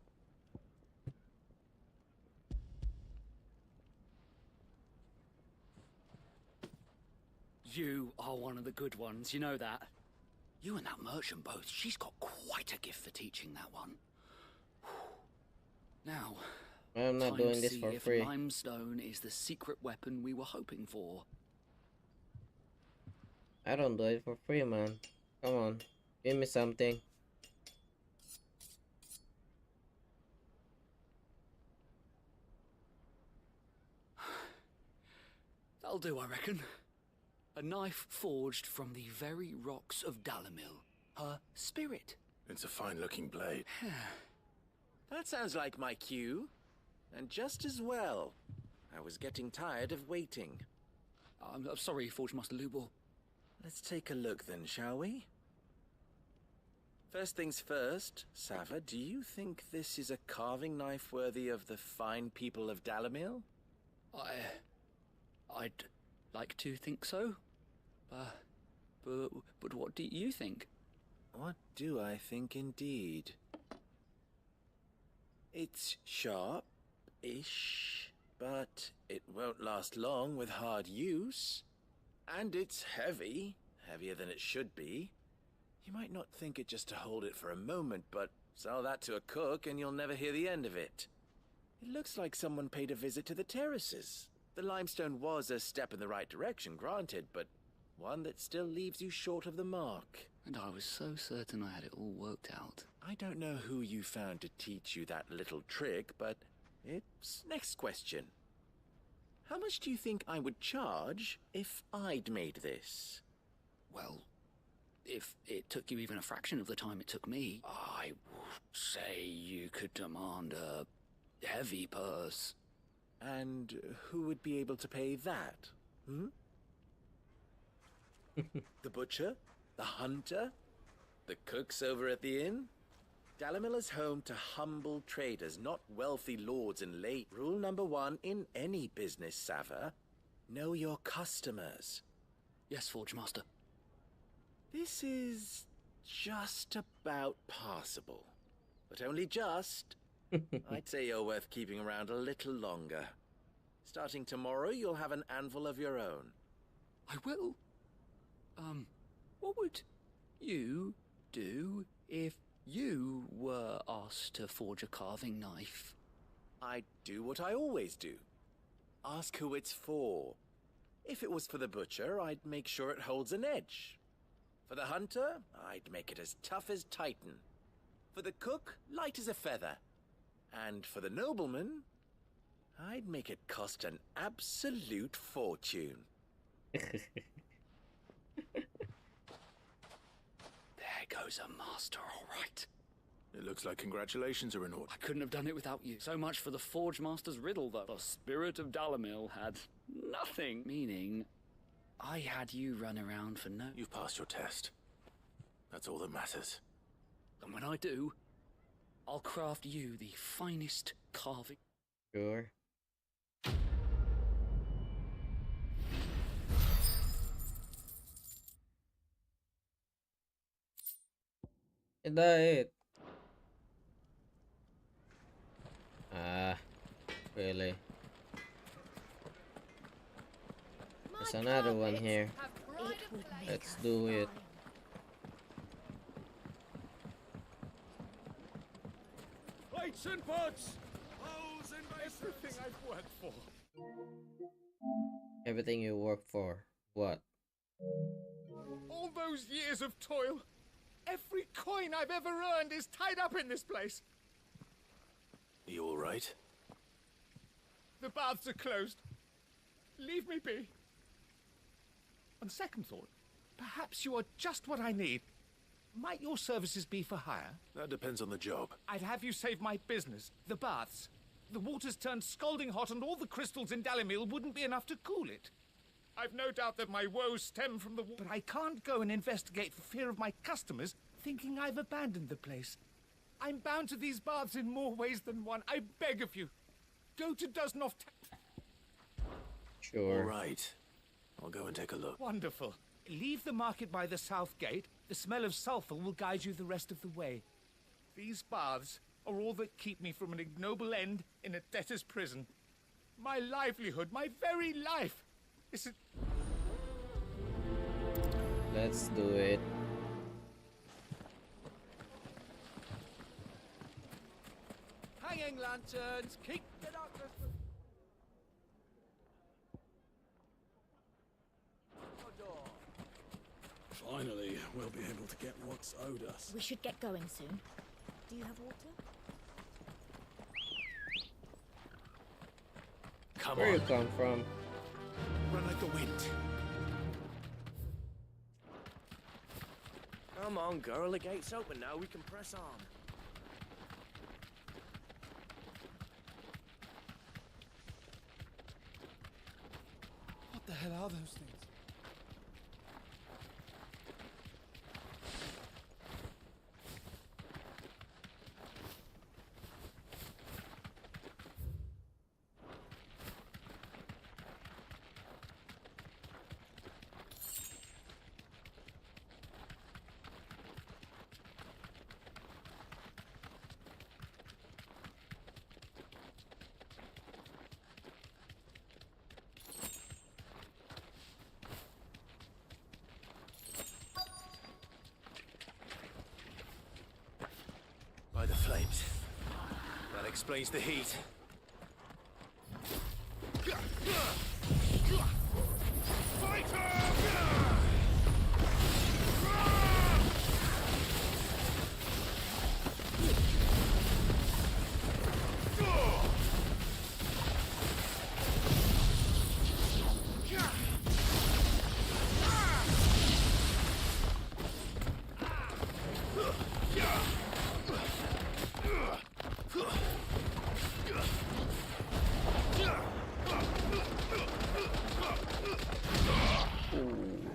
You are one of the good ones, you know that. You and that merchant both, she's got quite a gift for teaching that one. Now, I'm not time doing to this see for if free. limestone is the secret weapon we were hoping for. I don't do it for free, man. Come on. Give me something. That'll do, I reckon. A knife forged from the very rocks of Dalamil. Her spirit. It's a fine-looking blade. That sounds like my cue. And just as well. I was getting tired of waiting. I'm sorry, Forge Master Lubor. Let's take a look then, shall we? First things first, Sava, do you think this is a carving knife worthy of the fine people of Dalamil? I'd like to think so. But what do you think? What do I think indeed? It's sharp-ish, but it won't last long with hard use. And it's heavy, heavier than it should be. You might not think it just to hold it for a moment, but sell that to a cook and you'll never hear the end of it. It looks like someone paid a visit to the terraces. The limestone was a step in the right direction, granted, but one that still leaves you short of the mark. And I was so certain I had it all worked out. I don't know who you found to teach you that little trick, but it's next question. How much do you think I would charge if I'd made this? Well, if it took you even a fraction of the time it took me, I would say you could demand a heavy purse. And who would be able to pay that? The butcher? The hunter? The cooks over at the inn? Dalamil is home to humble traders, not wealthy lords and late. Rule number 1 in any business, Sava. Know your customers. Yes, Forge Master. This is just about passable. But only just. I'd say you're worth keeping around a little longer. Starting tomorrow, you'll have an anvil of your own. I will. What would you do if you were asked to forge a carving knife? I'd do what I always do. Ask who it's for. If it was for the butcher, I'd make sure it holds an edge. For the hunter, I'd make it as tough as Titan. For the cook, light as a feather. And for the nobleman, I'd make it cost an absolute fortune. There goes a master, all right. It looks like congratulations are in order. I couldn't have done it without you. So much for the Forge Master's riddle, though. The spirit of Dalamil had nothing. Meaning, I had you run around for no... You've passed your test. That's all that matters. And when I do, I'll craft you the finest carving. Sure. Is that it? Really? There's another one here. Let's do it. Plates and pots! Bowls and basins! Everything I've worked for. Everything you work for. What? All those years of toil. Every coin I've ever earned is tied up in this place. Are you all right? The baths are closed. Leave me be. On second thought, perhaps you are just what I need. Might your services be for hire? That depends on the job. I'd have you save my business, the baths. The water's turned scalding hot and all the crystals in Dalamil wouldn't be enough to cool it. I've no doubt that my woes stem from the water, but I can't go and investigate for fear of my customers thinking I've abandoned the place. I'm bound to these baths in more ways than one. I beg of you. Go to Dusnov. Sure. All right. I'll go and take a look. Wonderful. Leave the market by the south gate. The smell of sulfur will guide you the rest of the way. These baths are all that keep me from an ignoble end in a debtor's prison. My livelihood, my very life. Is it... Let's do it. Hanging lanterns, keep the darkness from... Finally, we'll be able to get what's owed us. We should get going soon. Do you have water? Come Where on. you come from? Run like the wind. Come on, girl. The gate's open now. We can press on. What the hell are those things? explains the heat.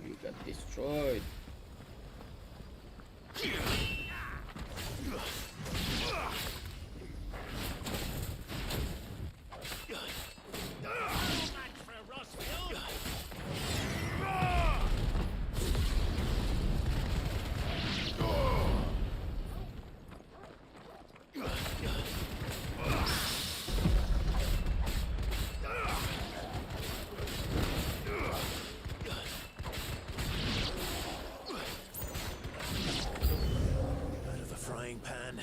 You got destroyed. Out of the frying pan.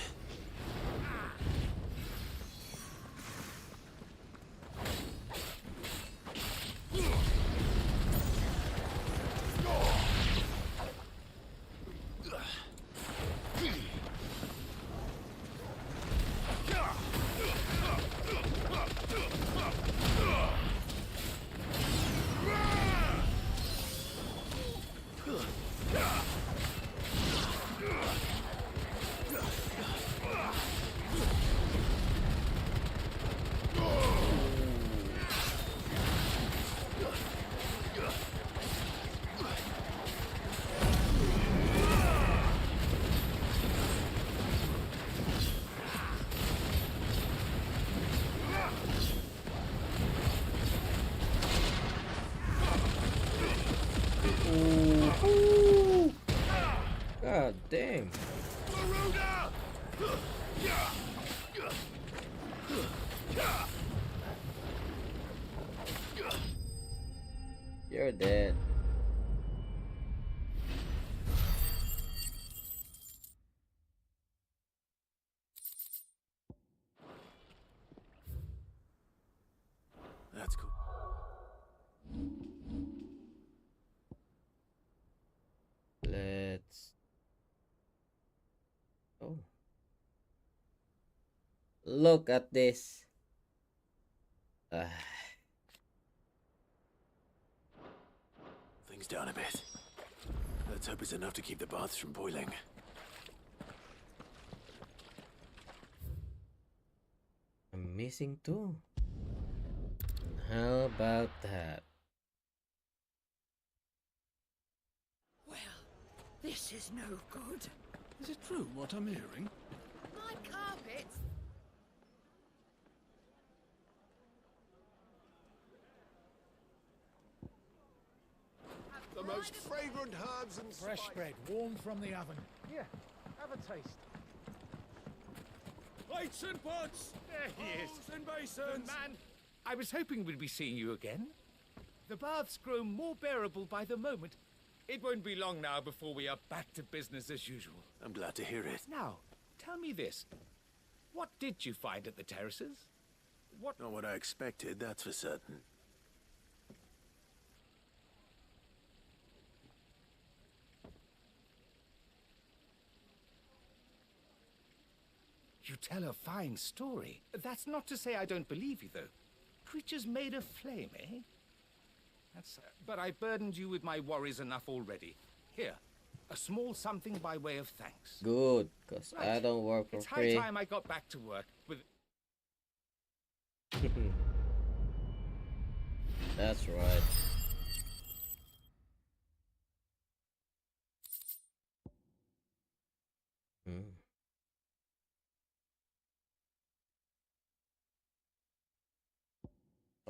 Ooh. God damn. You're dead. That's cool. Let's. Oh. Look at this. Things down a bit. Let's hope it's enough to keep the baths from boiling. I'm missing two. How about that? This is no good. Is it true what I'm hearing? My carpet. The most fragrant herbs and Fresh spices. bread, warm from the oven. Here, have a taste. Plates and pots! There he is. and Good basins. man. I was hoping we'd be seeing you again. The baths grow more bearable by the moment. It won't be long now before we are back to business as usual. I'm glad to hear it. Now, tell me this. What did you find at the terraces? What? Not what I expected, that's for certain. You tell a fine story. That's not to say I don't believe you, though. Creatures made of flame, eh? But I burdened you with my worries enough already. Here, a small something by way of thanks. Good, because I don't work for It's free. high time I got back to work with... That's right.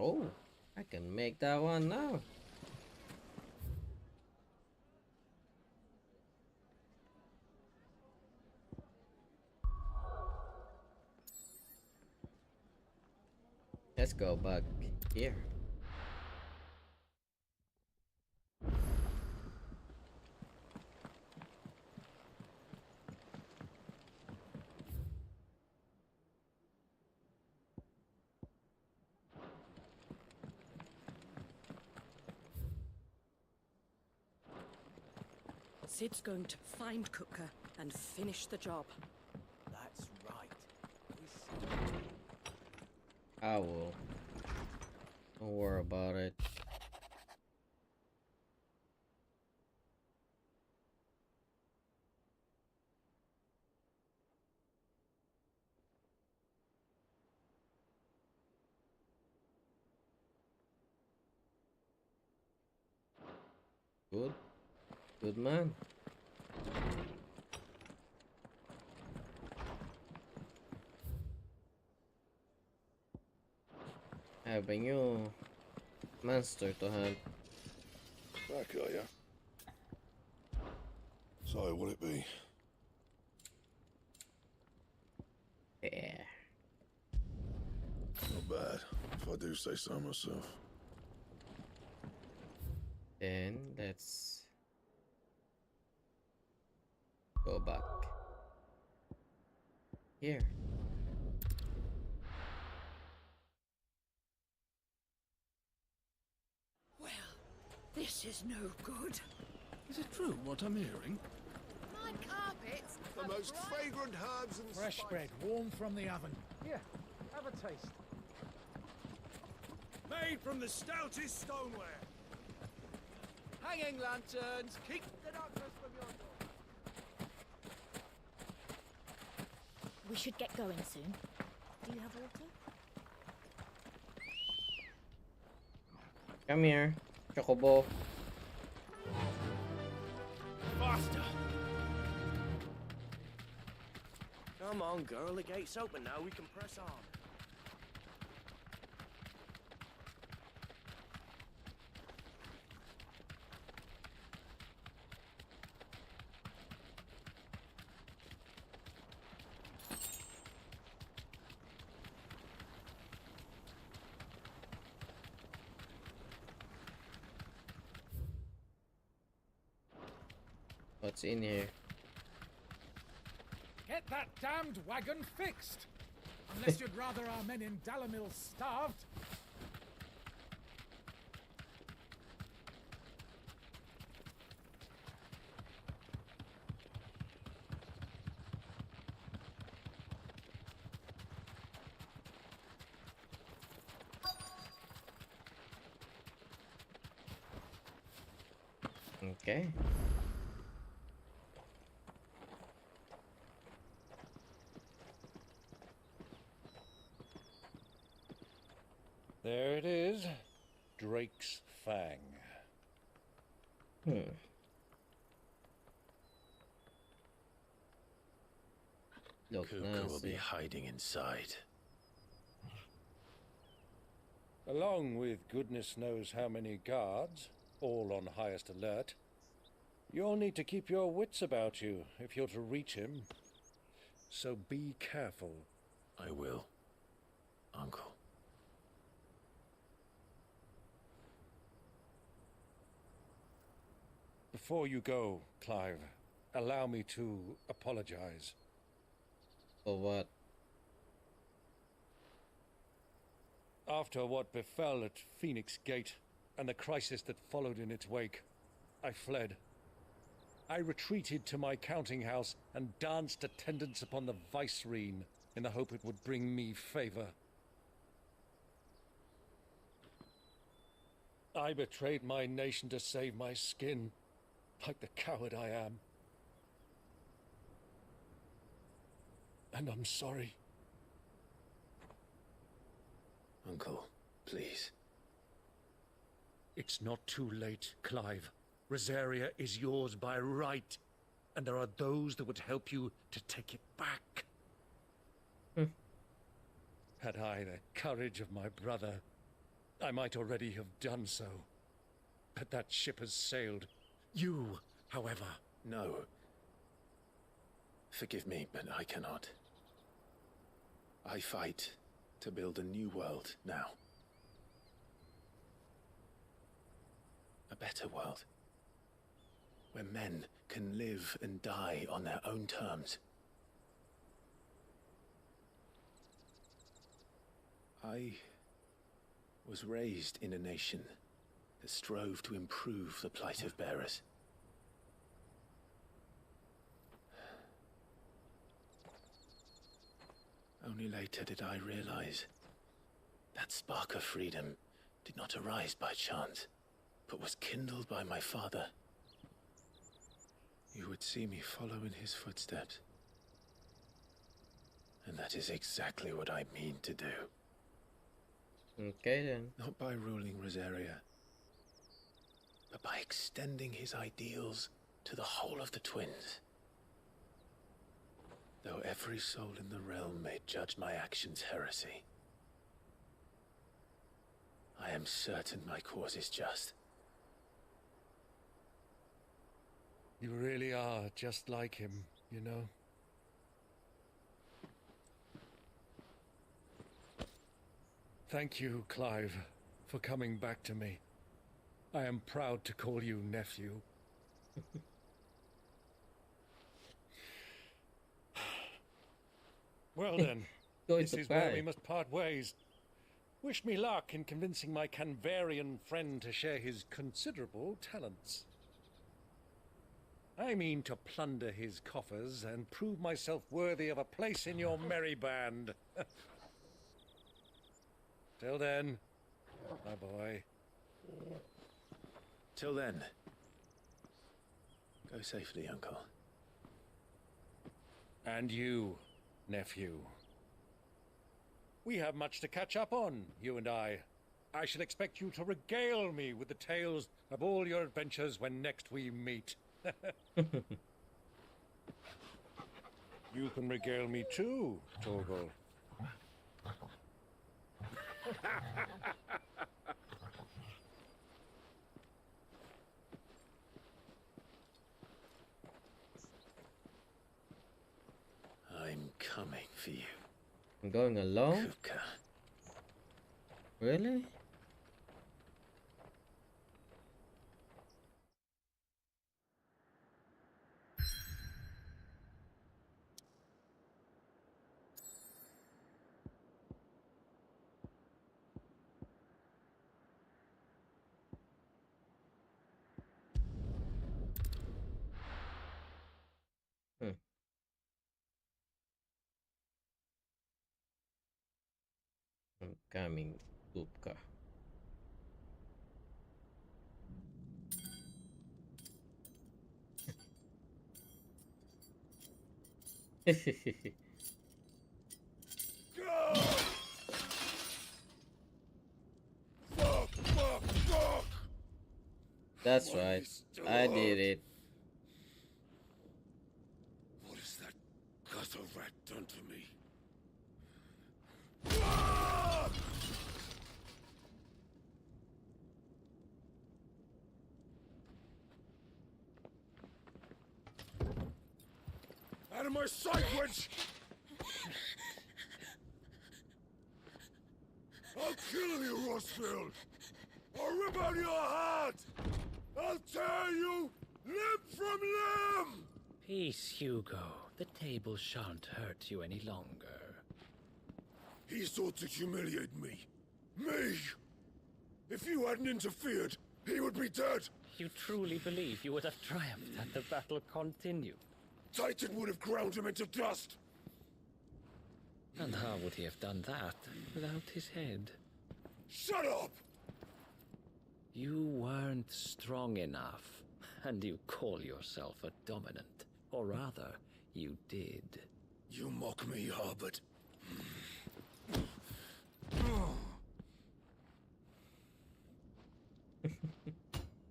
Oh, I can make that one now. Let's go back here. Sid's going to find Kupka and finish the job. That's right. I will. Don't worry about it. Good. Good man. I have a new monster to hunt. Back, are ya? So, what'll it be? Yeah. Not bad, if I do say so myself. Then let's go back here. Well, this is no good. Is it true what I'm hearing? My carpets. The most fragrant herbs and fresh bread, warm from the oven. Here, have a taste. Made from the stoutest stoneware. Hanging lanterns, keep the darkness from your door. We should get going soon. Do you have water? Come here, Chocobo. Faster! Come on, girl. The gate's open now. We can press on. What's in here? Get that damned wagon fixed! Unless you'd rather our men in Dalamil starved. Okay. There it is. Drake's Fang. Look, Kupka will be hiding inside. Along with goodness knows how many guards, all on highest alert. You'll need to keep your wits about you if you're to reach him. So be careful. I will, Uncle. Before you go, Clive, allow me to apologize. For what? After what befell at Phoenix Gate and the crisis that followed in its wake, I fled. I retreated to my counting house and danced attendance upon the vicereine in the hope it would bring me favor. I betrayed my nation to save my skin, like the coward I am. And I'm sorry. Uncle, please. It's not too late, Clive. Rosaria is yours by right, and there are those that would help you to take it back. Had I the courage of my brother, I might already have done so. But that ship has sailed. You, however... No. Forgive me, but I cannot. I fight to build a new world now. A better world. Where men can live and die on their own terms. I was raised in a nation that strove to improve the plight of bearers. Only later did I realize that spark of freedom did not arise by chance, but was kindled by my father. You would see me follow in his footsteps. And that is exactly what I mean to do. Okay then. Not by ruling Rosaria, but by extending his ideals to the whole of the twins. Though every soul in the realm may judge my actions heresy, I am certain my cause is just. You really are just like him, you know. Thank you, Clive, for coming back to me. I am proud to call you nephew. Well then, this is where we must part ways. Wish me luck in convincing my Canvarian friend to share his considerable talents. I mean to plunder his coffers and prove myself worthy of a place in your merry band. Till then, my boy. Till then, go safely, Uncle. And you, nephew. We have much to catch up on, you and I. I shall expect you to regale me with the tales of all your adventures when next we meet. You can regale me too, Torgal. I'm coming for you. I'm going alone? Kupka. Really? I'm coming, Kupka. That's right. I did it. What has that gutter rat done to me? Out of my sight, wench! I'll kill you, Rossfield! I'll rip out your heart! I'll tear you limb from limb! Peace, Hugo. The table shan't hurt you any longer. He sought to humiliate me. Me! If you hadn't interfered, he would be dead! You truly believe you would have triumphed had the battle continued? Titan would have ground him into dust! And how would he have done that without his head? Shut up! You weren't strong enough, and you call yourself a dominant. Or rather, you did. You mock me, Harbert.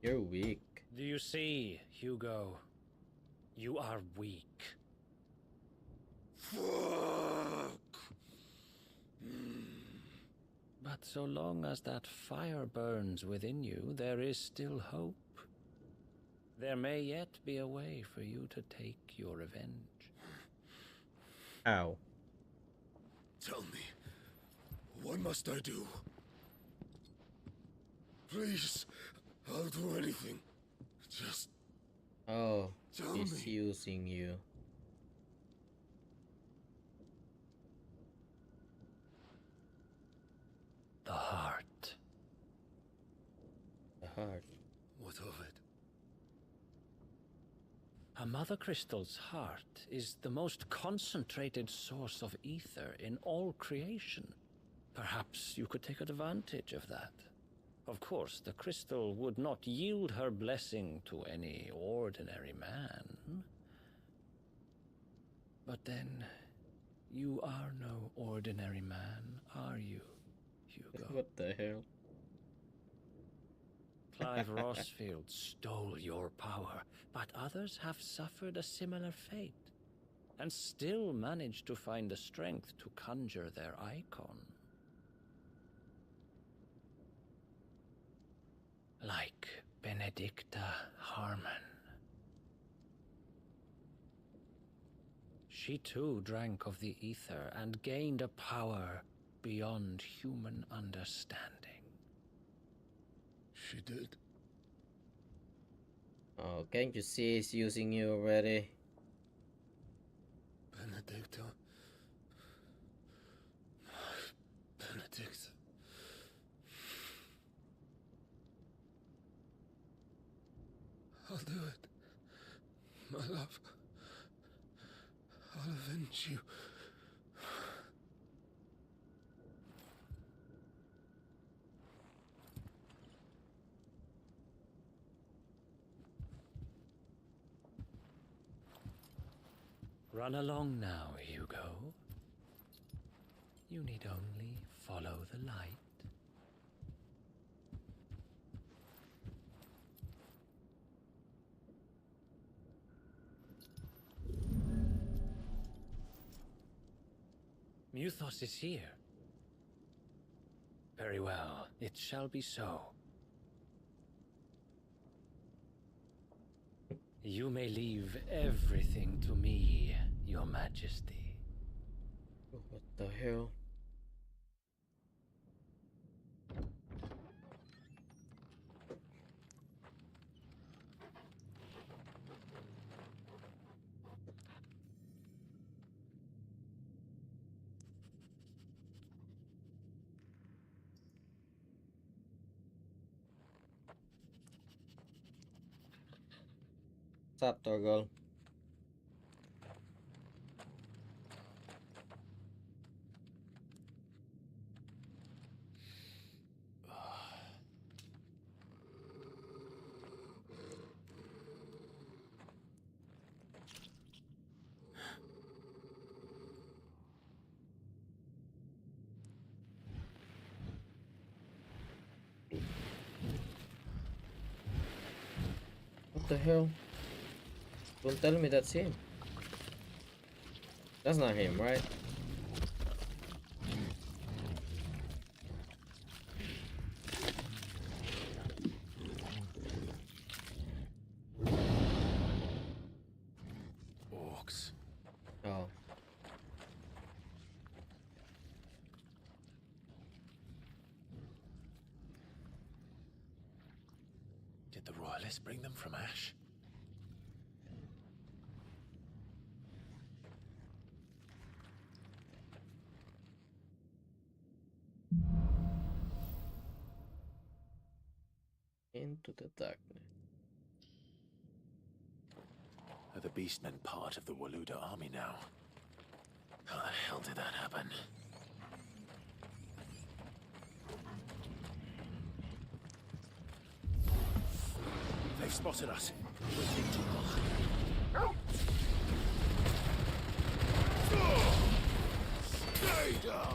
You're weak. Do you see, Hugo? You are weak. Fuck! But so long as that fire burns within you, there is still hope. There may yet be a way for you to take your revenge. Ow. Tell me, what must I do? Please, I'll do anything. Just Oh, tell he's me. using you. The heart. The heart. What of it? A mother crystal's heart is the most concentrated source of ether in all creation. Perhaps you could take advantage of that. Of course, the crystal would not yield her blessing to any ordinary man. But then, you are no ordinary man, are you, Hugo? What the hell? Clive Rossfield stole your power, but others have suffered a similar fate, and still managed to find the strength to conjure their icon. Like Benedicta Harmon. She too drank of the ether and gained a power beyond human understanding. She did. Oh, can't you see he's using you already? Benedicta. Benedicta. I'll do it. My love. I'll avenge you. Run along now, Hugo. You need only follow the light. Muthos is here. Very well, it shall be so. You may leave everything to me, Your Majesty. What the hell? What's up, Torgal? What the hell? Don't tell me that's him. That's not him, right? Orcs. Oh. Did the royalists bring them from Ash? Into the darkness. Are the beastmen part of the Waluda army now? How the hell did that happen? They've spotted us. We need to Stay down!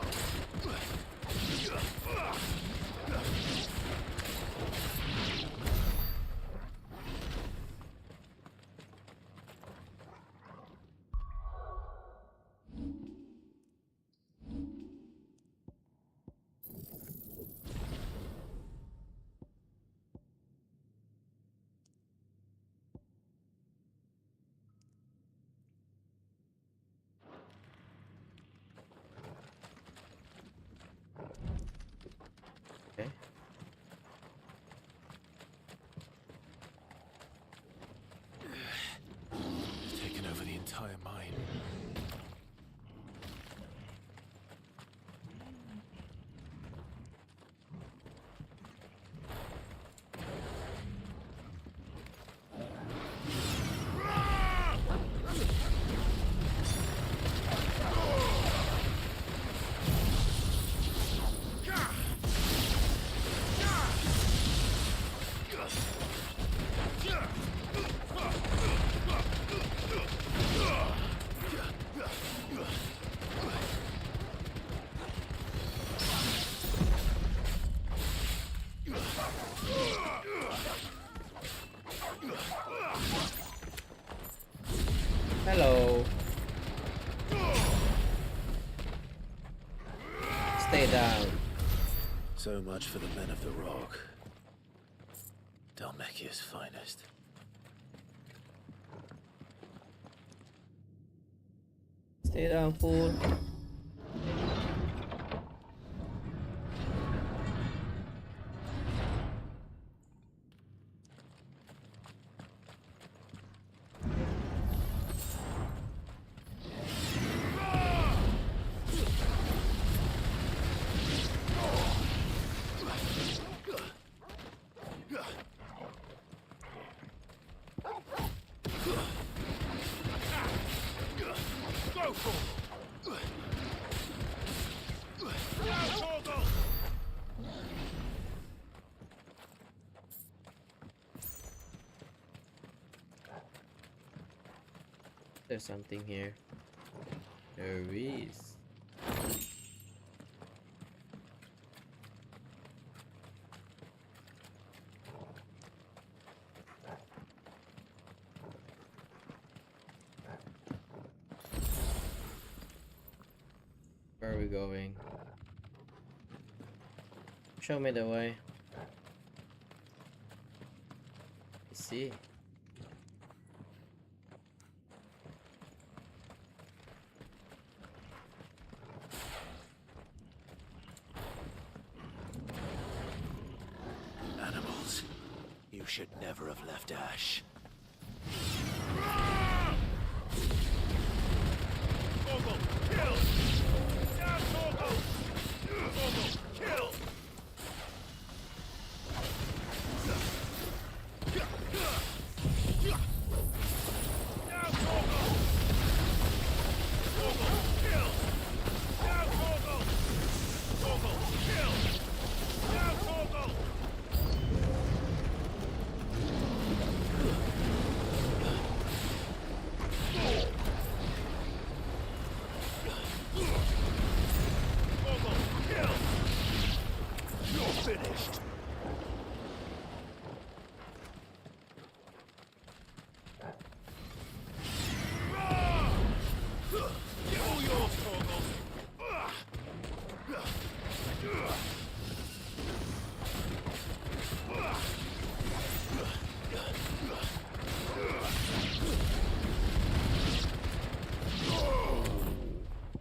So much for the men of the rock. Dalmekia's finest. Stay down, fool. There's something here. There is. Where are we going? Show me the way. Let's see. Animals. You should never have left Ash. Torgal, kill! Down, Torgal! Torgal, kill! Down, Torgal! Torgal, kill! Down, Torgal! Torgal, kill! Down, Torgal! Finished. Get all yours, Torgal.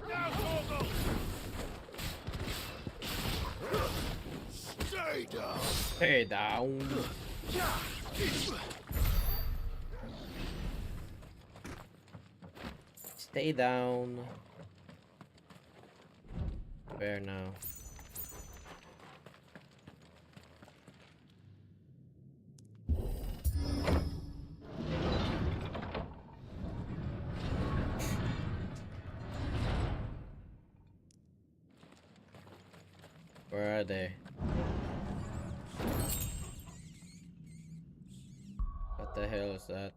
Now, Torgal. Stay down. Stay down. Stay down. Where now? Where are they? What the hell is that?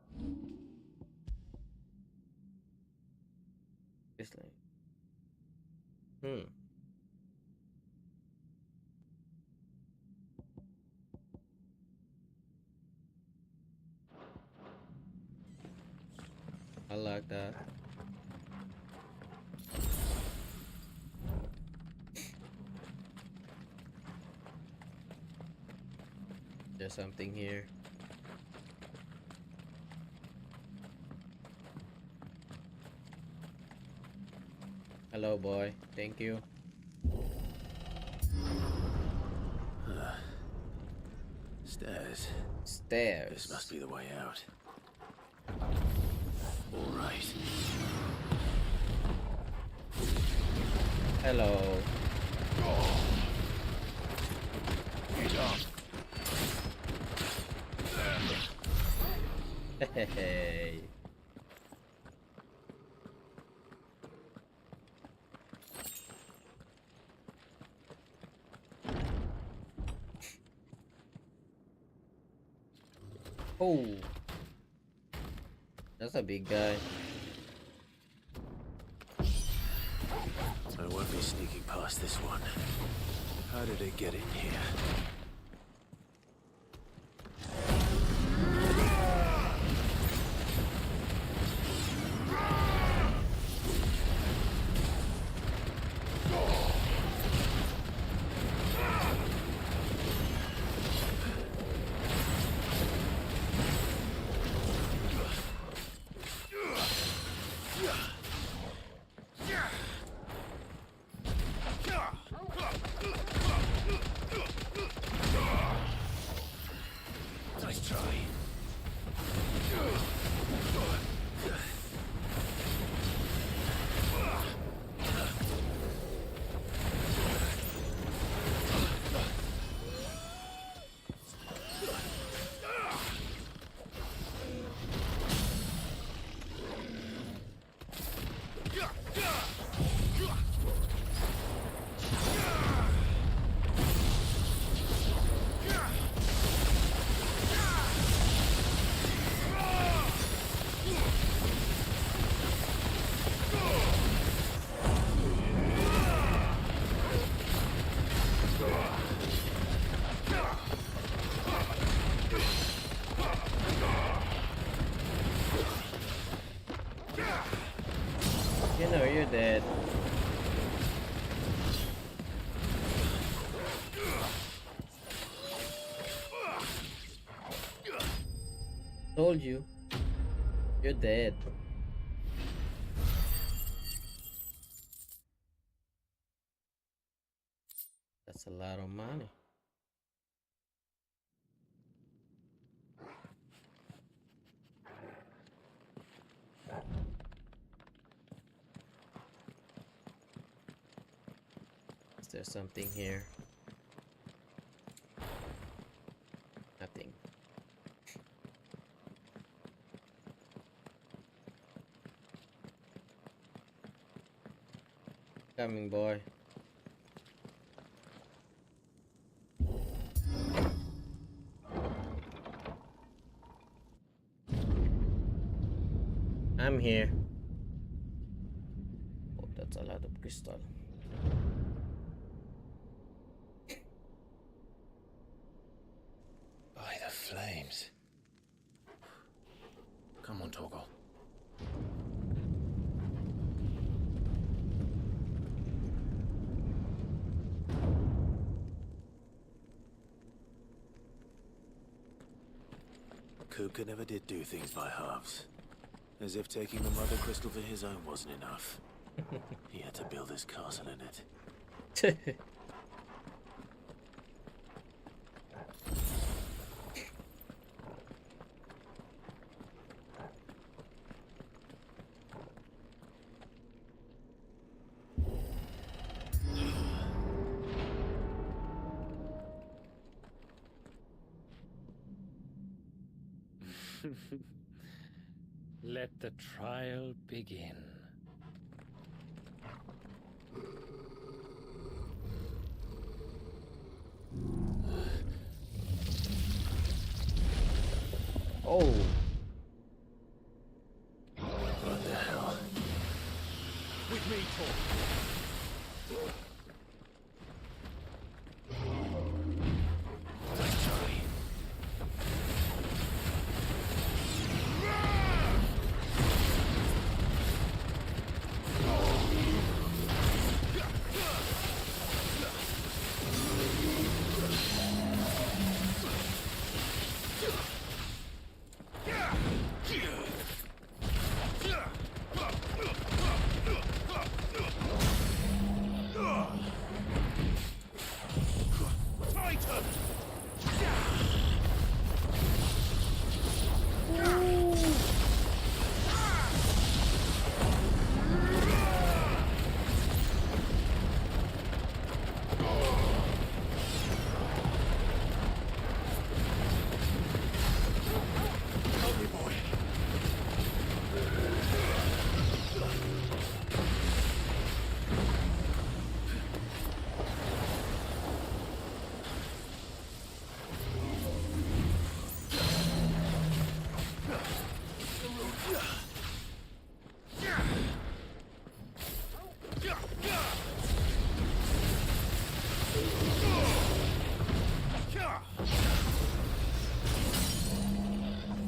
It's like, I like that. There's something here. Hello, boy. Thank you. Stairs. Stairs. This must be the way out. All right. Hello. Get up. Hey. Oh, that's a big guy. I won't be sneaking past this one. How did it get in here? You know you're dead. Told you. You're dead. That's a lot of money. Is there something here? Nothing. Coming, boy. I'm here. Oh, that's a lot of crystal. By the flames. Come on, Torgal. Kupka never did do things by halves. As if taking the mother crystal for his own wasn't enough. He had to build his castle in it. Let the trial begin. Oh. What the hell? With me, Tor. Nice Charlie.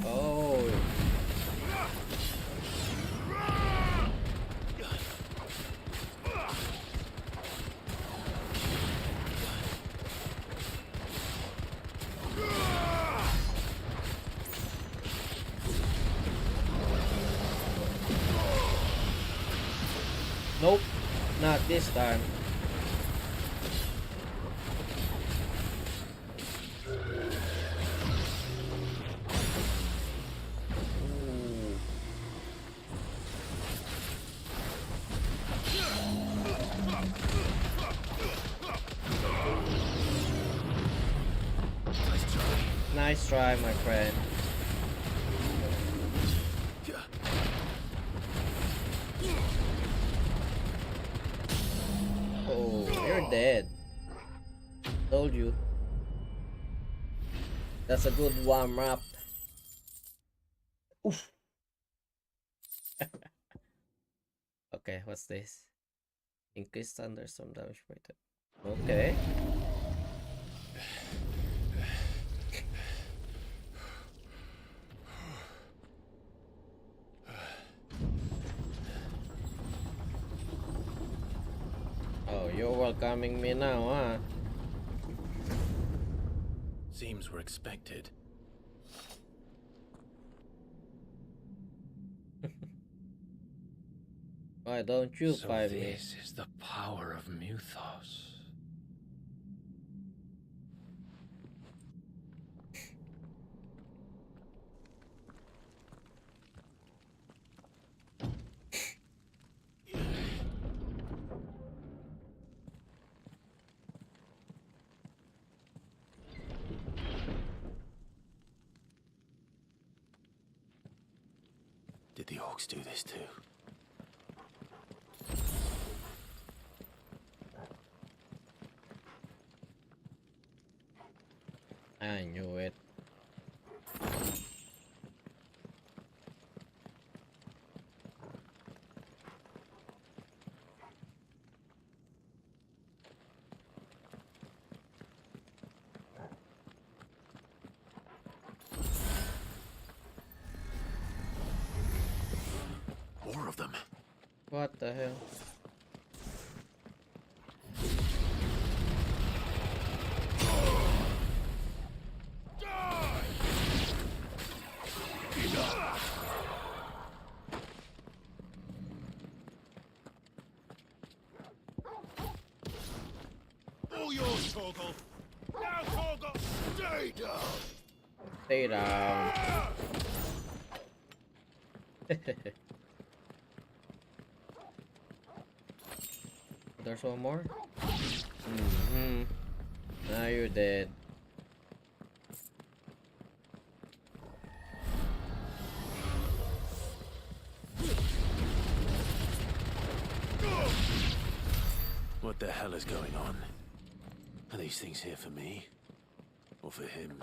Oh. Nope, not this time. Nice try, my friend. Oh, you're dead. Told you. That's a good warm up. Oof. Okay, what's this? Increased thunderstorm damage rated. Okay. you're welcoming me now, huh? Seems we're expected. Why don't you So fight me? this is the power of Mythos. Did the orcs do this too? I knew it. More of them. What the hell? All yours, Torgal. Now, Torgal, stay down. Stay down. There's one more? Now you're dead. What the hell is going on? Are these things here for me? Or for him?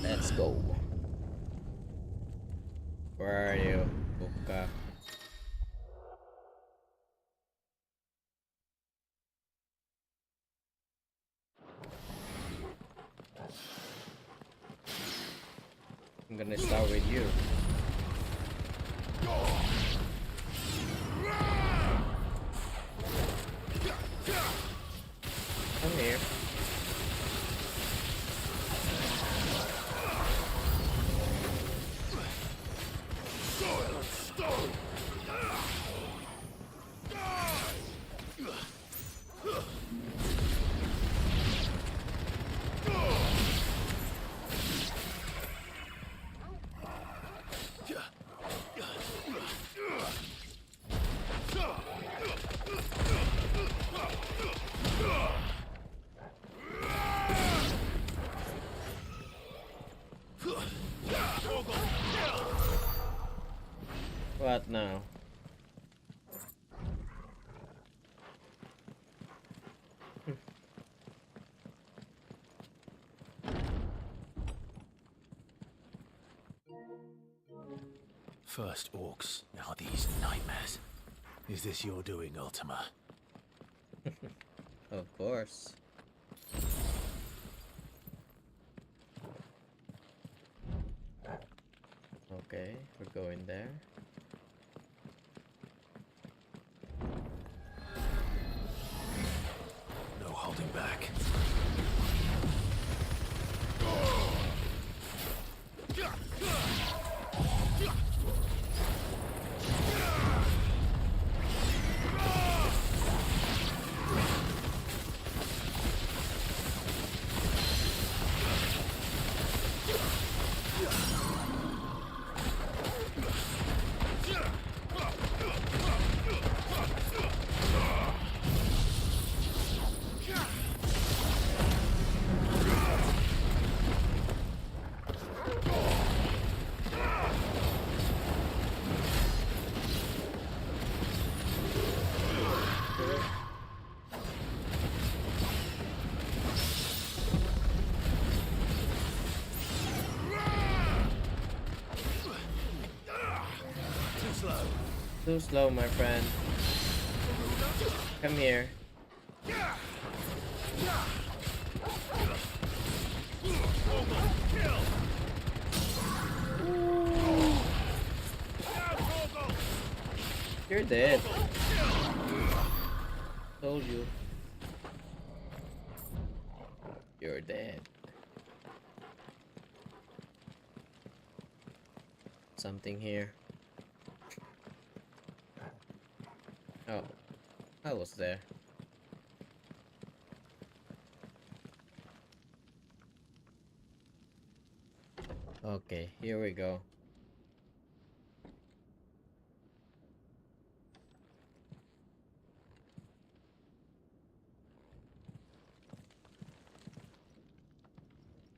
Let's go. Where are you, Buka? I'm gonna start with you. Come here. What now? First orcs, now these nightmares. Is this your doing, Ultima? Of course. Okay, we're going there. No holding back. Too slow, my friend. Come here. You're dead. Told you. You're dead. Something here. Oh, I was there. Okay, here we go.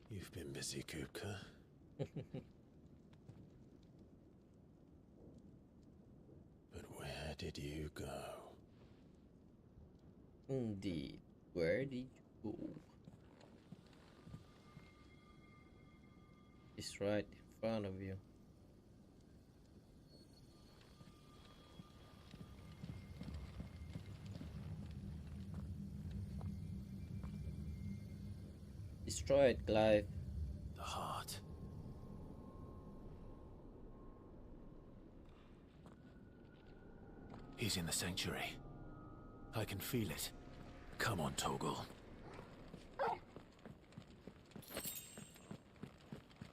You've been busy, Kupka. But where did you go? Indeed, where did you go? It's right in front of you. Destroy it, Clive. The heart. He's in the sanctuary. I can feel it. Come on, Toggle.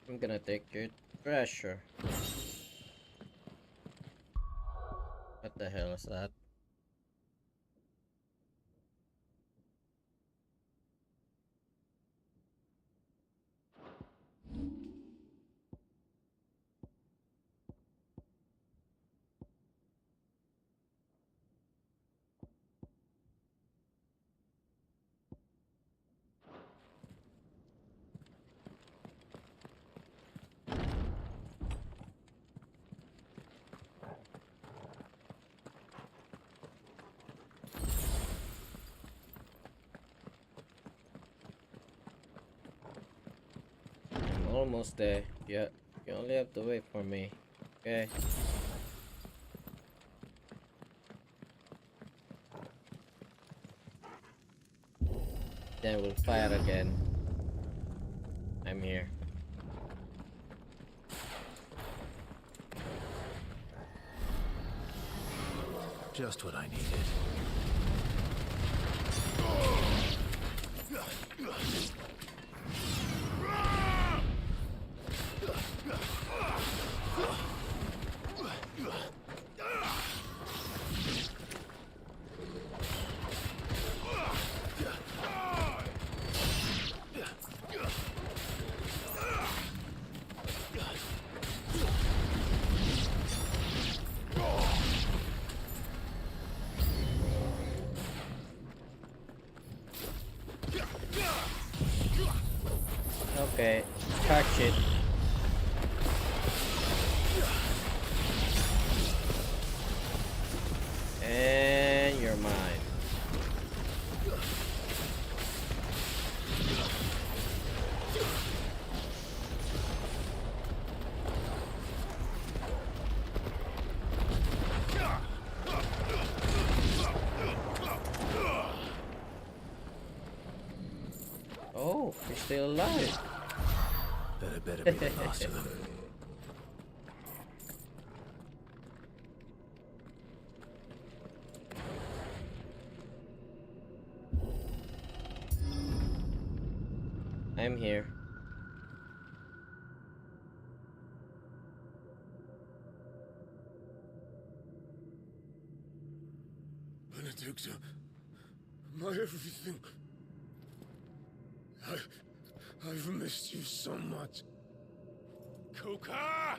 I'm gonna take your treasure. What the hell is that? I'm almost there. Yeah, you only have to wait for me. Okay. Then we'll fire again. I'm here. Just what I needed. Okay, catch it. And you're mine. Oh, you're still alive. That better be the last of them. I'm here. Benedicta, my everything. I've missed you so much. Kuka!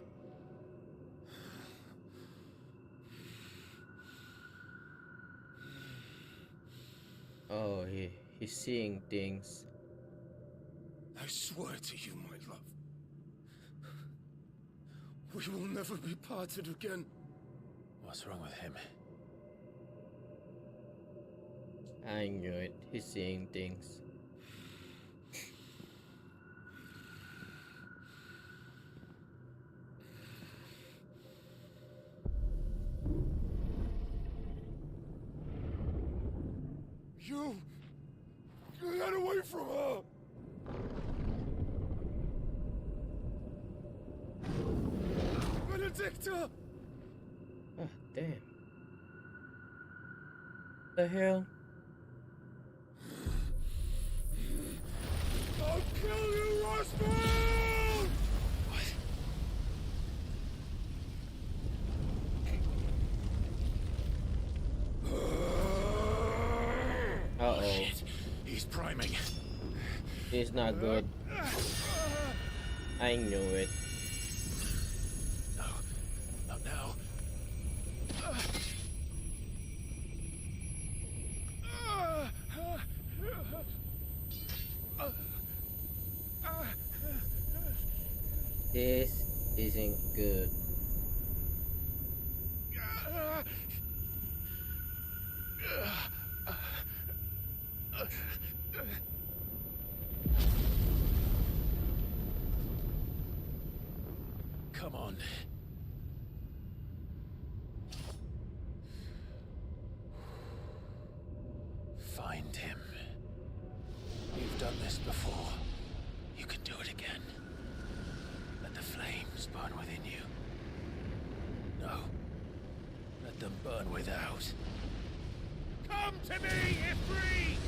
Oh, he's seeing things. I swear to you, my love. We will never be parted again. What's wrong with him? I knew it. He's seeing things. You get away from her! Benedicta! Ah, damn. The hell? I'll kill you, Roswell! Uh-oh. Shit. He's priming. It's not good. I knew it. No, not now. This isn't good. Come on. Find him. You've done this before. You can do it again. Let the flames burn within you. No. Let them burn without. Come to me, Ifrit!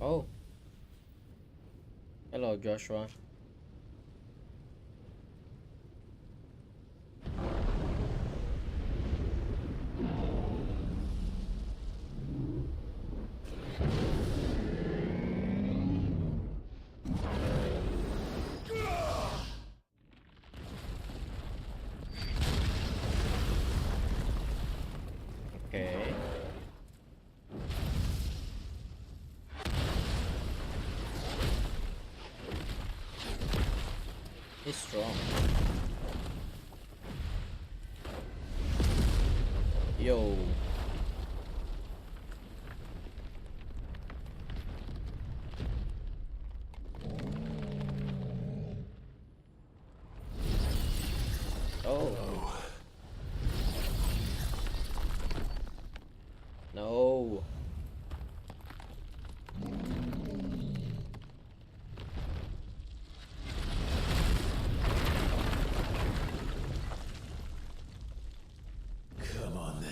Oh. Hello, Joshua. Okay. He's strong. Yo. Oh. No. Come on then.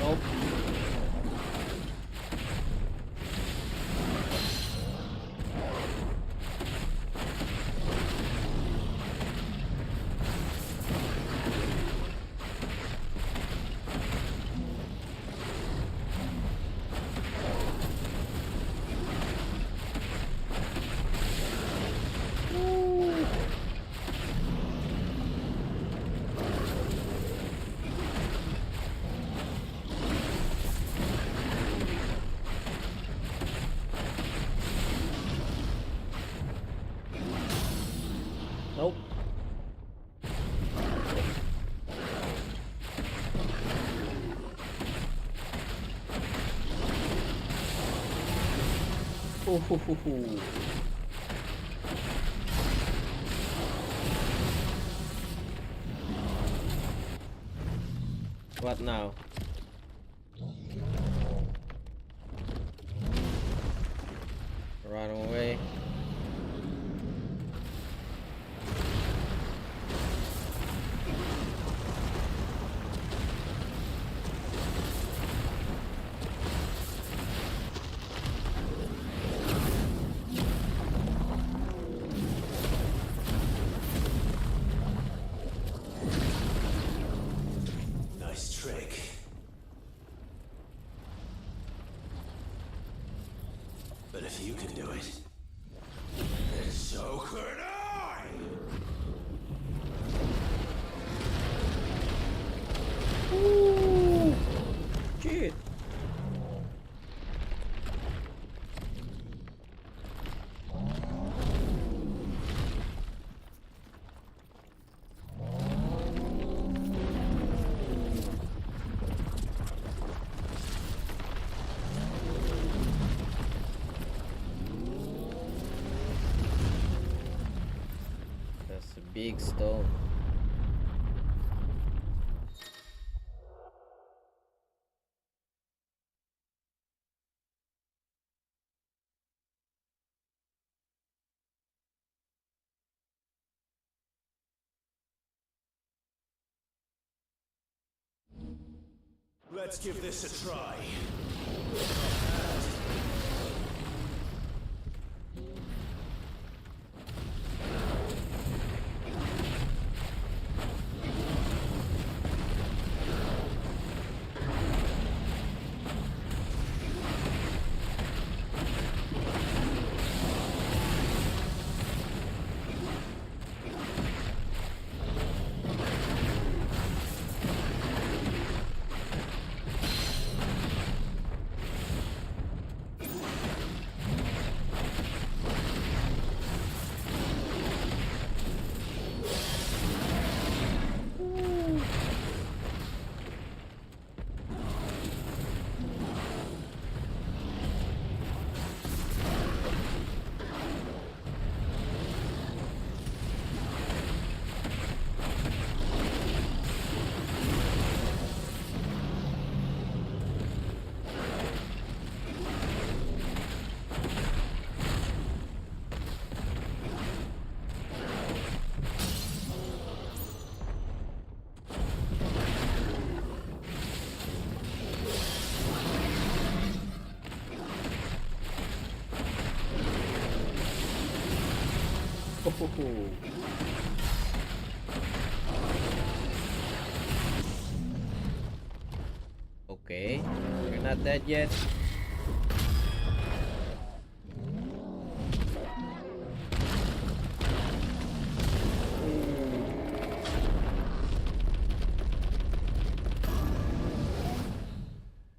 Nope. Nope. Ooh, hoo, hoo, hoo. What now? Run away. Nice trick. But if you can do it, then so could I! Ooh, shit. That's a big stone. Let's give this a try. Okay, you're not dead yet.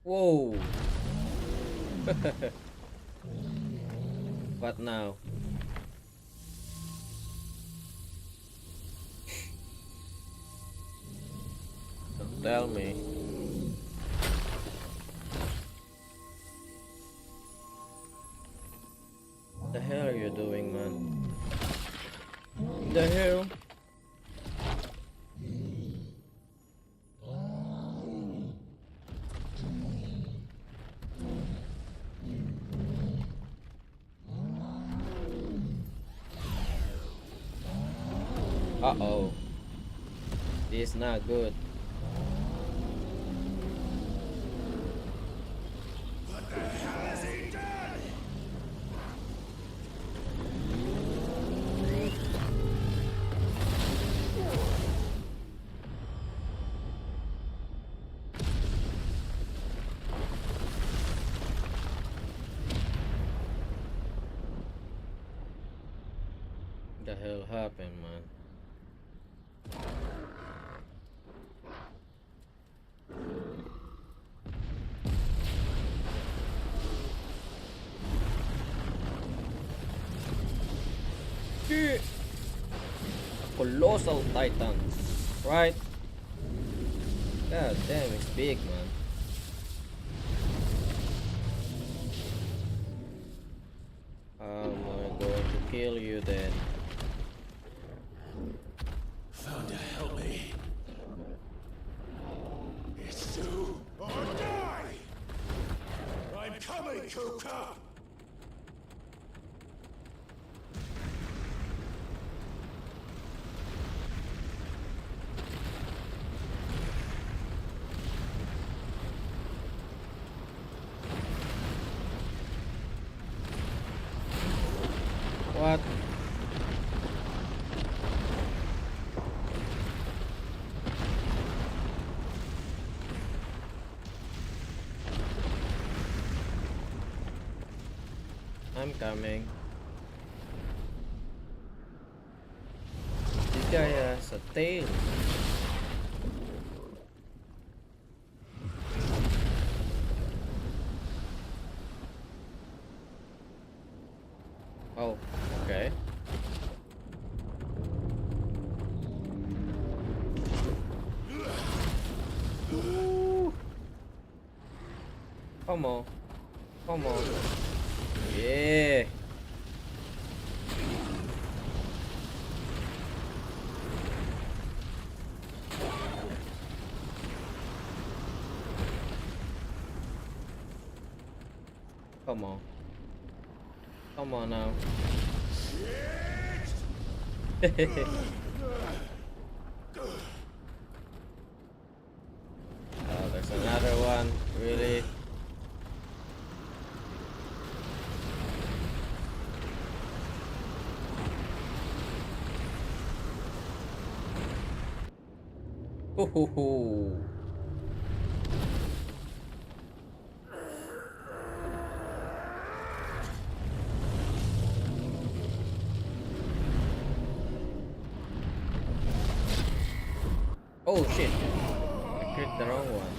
Whoa. What now? Don't tell me. What the hell are you doing, man? What the hell? Uh-oh. This is not good. What the hell has he done? What the hell happened, man? Shit. Colossal Titans, right? God damn, it's big, man. How am I going to kill you then? Found to help me. It's do or die! I'm coming, Kuka! What? I'm coming. This guy has a tail. Oh, okay. Ooh. Come on. Come on. Yeah. Come on. Come on now. Oh, there's another one. Really? Hoo. Oh shit! I clicked the wrong one.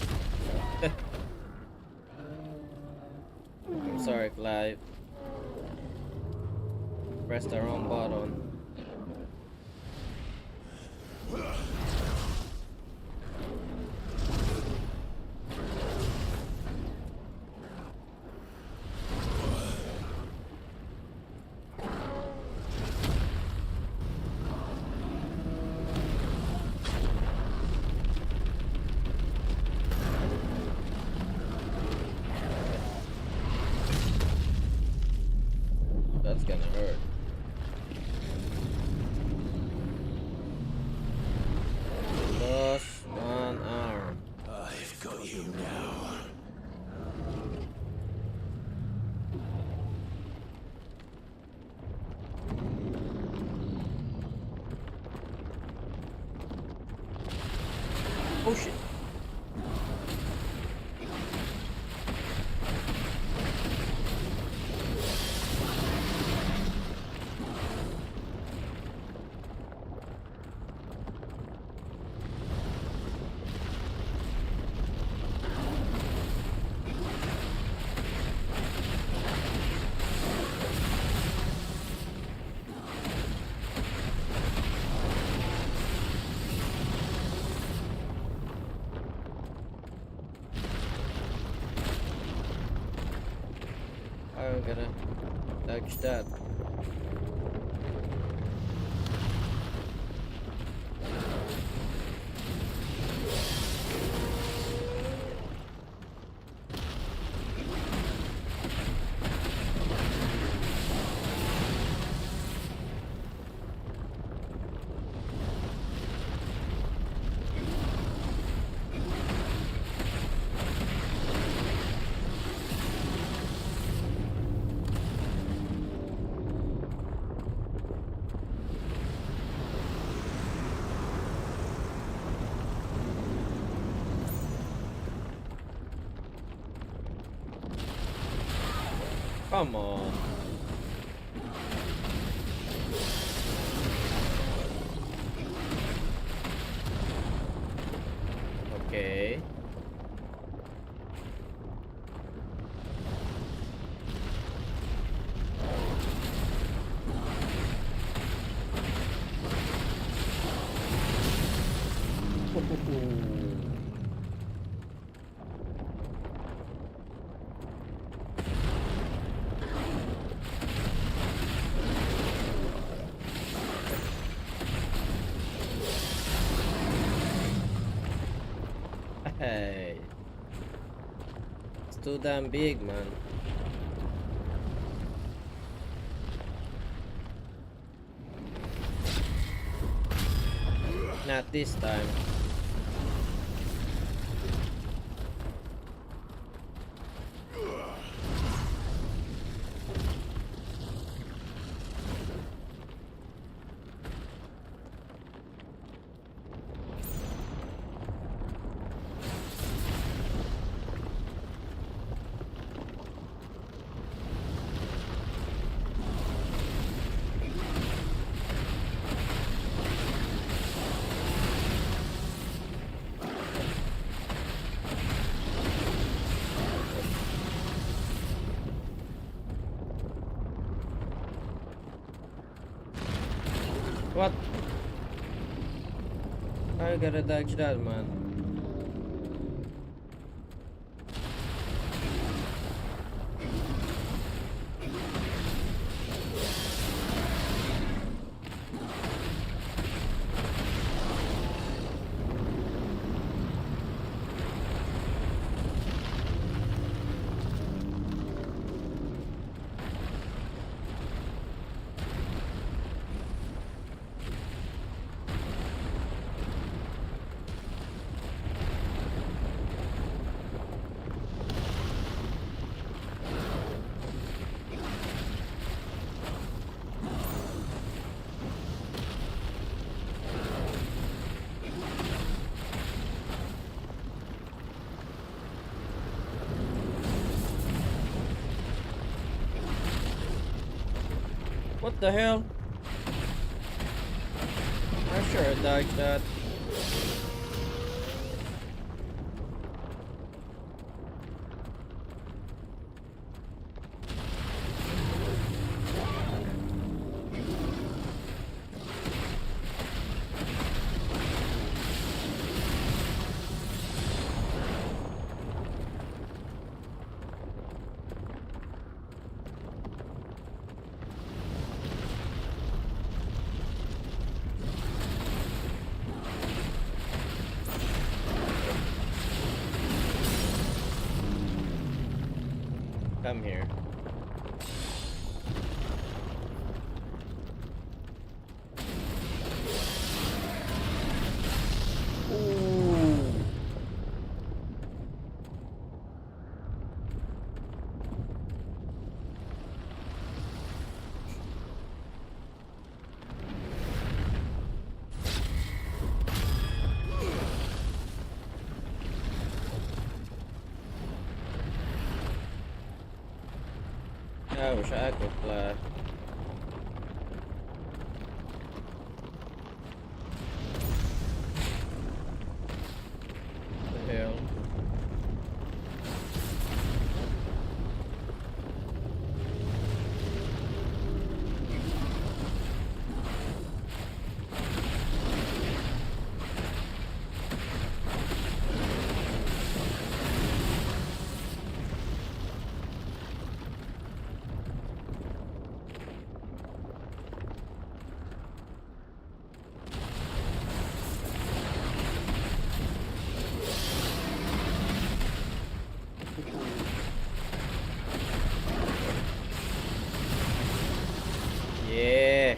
I'm sorry, Clive. Pressed the wrong button. That's gonna hurt. Lost one arm. I've got you now. Oh shit. I'm gonna dodge that. Come on. Okay. Hey, it's too damn big, man. Not this time. What? I gotta dodge that, man. What the hell? I sure I dodged that. Come here. Ooh. I wish I could fly. The hell? Yeah.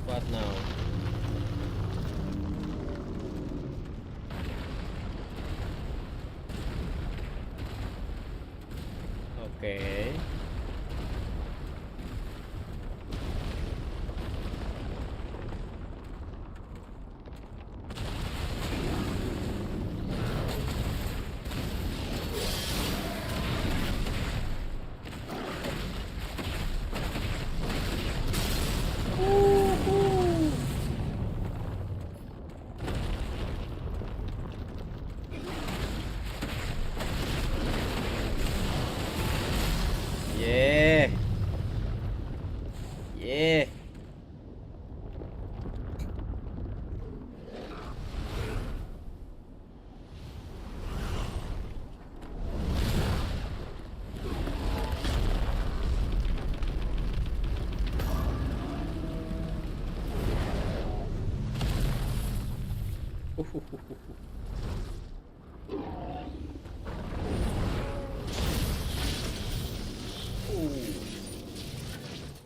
What now? Okay. Yeah. Yeah.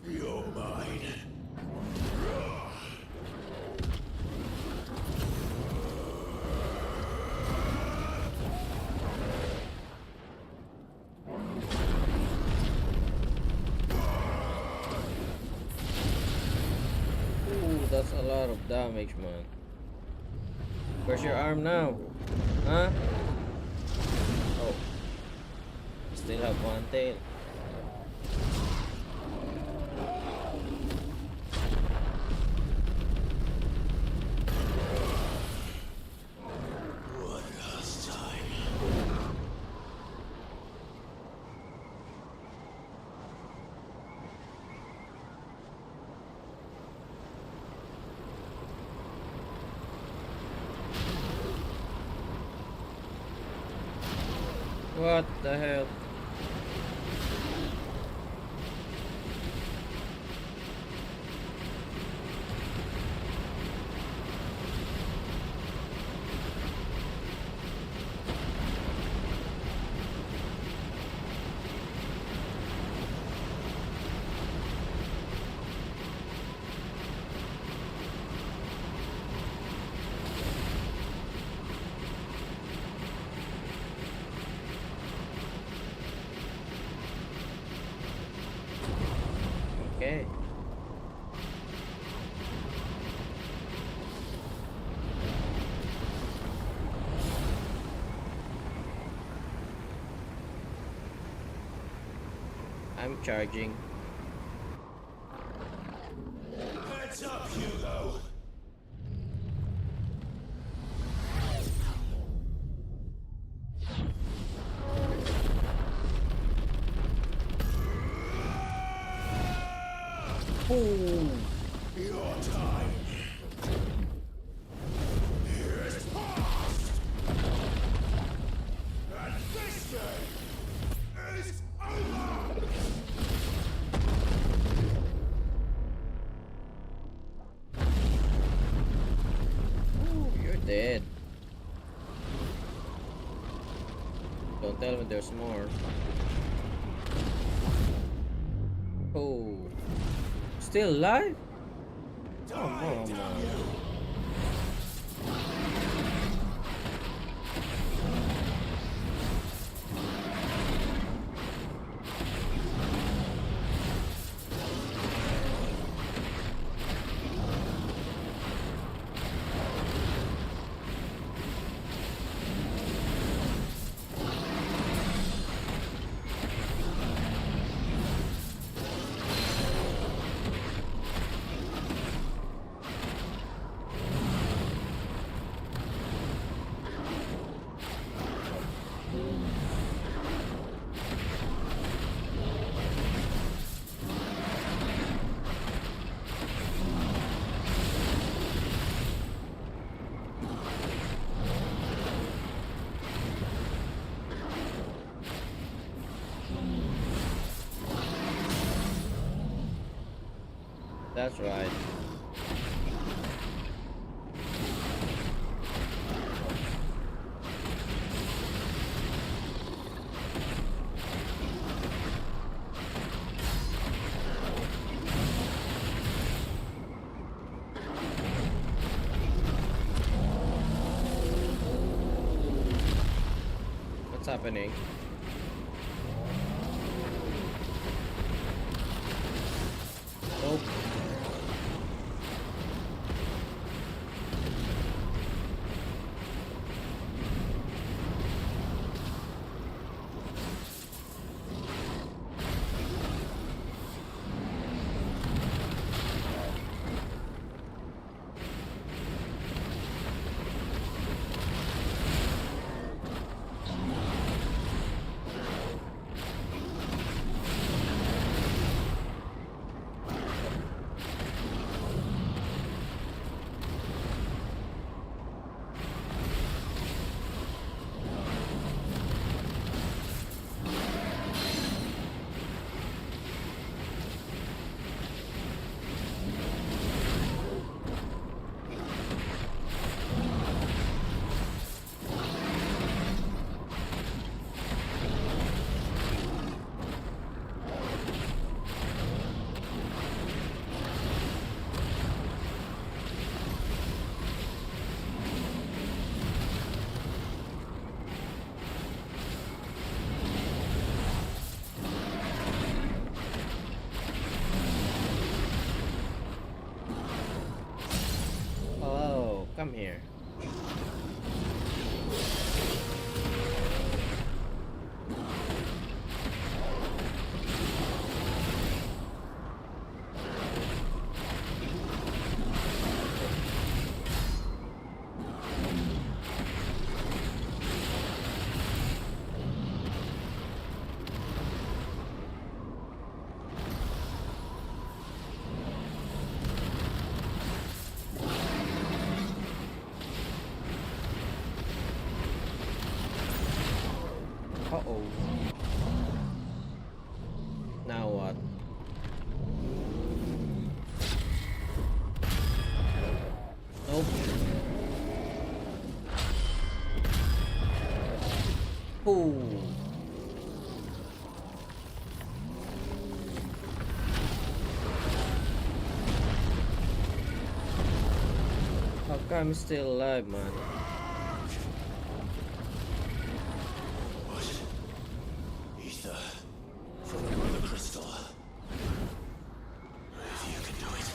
You're mine. that's a lot of damage, man. Where's your arm now? Huh? Oh. Still have one tail. What the hell? Okay. I'm charging. Heads up, Hugo! Ooh. Your time is past! And this day is over! Ooh, you're dead. Don't tell me there's more. Oh. Still alive? Come on, man. That's right. What's happening? Nope. come here. Uh-oh. Now what? Nope. Ooh. How come I'm still alive, man? Ether from the crystal. If you can do it.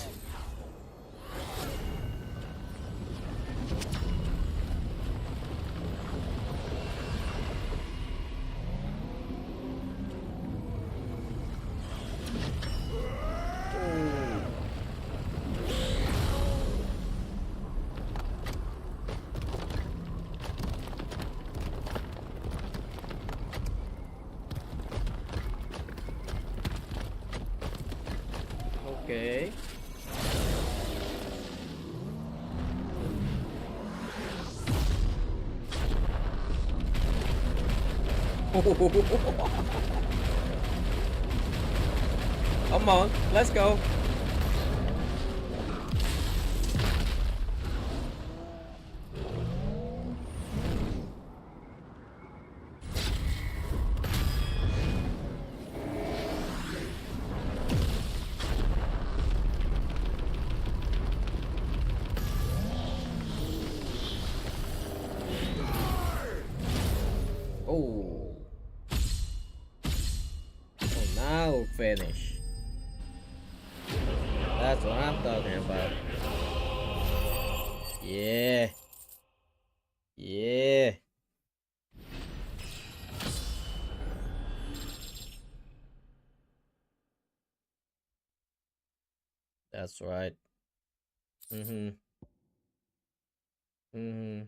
Okay. Come on, let's go. Oh. Oh, now finish. That's what I'm talking about. Yeah. Yeah. That's right. Mm-hmm. Mm-hmm.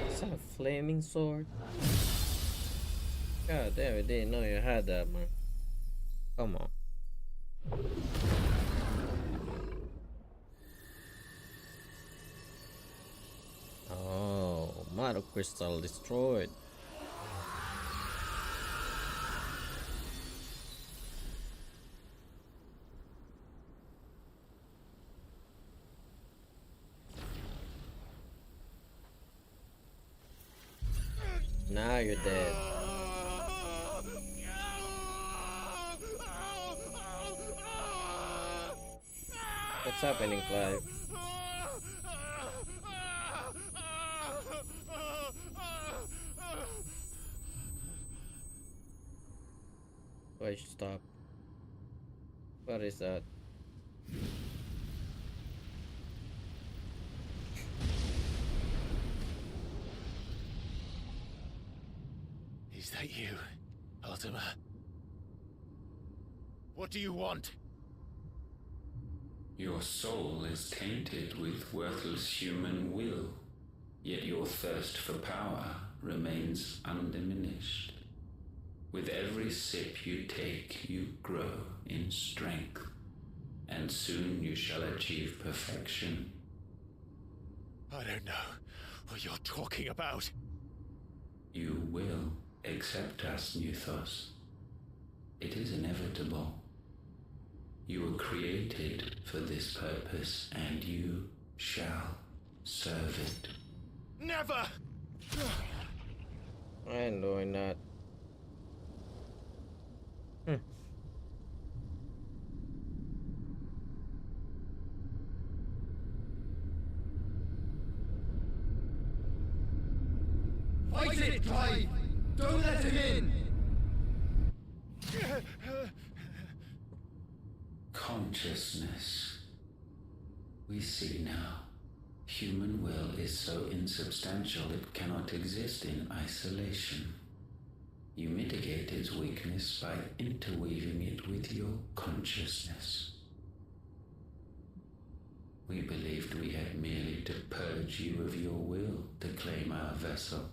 Is that a flaming sword? God damn, I didn't know you had that, man. Come on. Oh, Mother Crystal destroyed. Now you're dead. What's happening, Clive? Why stop? What is that? Is that you, Ultima? What do you want? Your soul is tainted with worthless human will, yet your thirst for power remains undiminished. With every sip you take, you grow in strength, and soon you shall achieve perfection. I don't know what you're talking about. You will accept us, Yhatsz. It is inevitable. You were created for this purpose, and you shall serve it. Never! I ain't doing that. Fight it, Clive! Don't let him in! Consciousness. We see now. Human will is so insubstantial it cannot exist in isolation. You mitigate its weakness by interweaving it with your consciousness. We believed we had merely to purge you of your will to claim our vessel.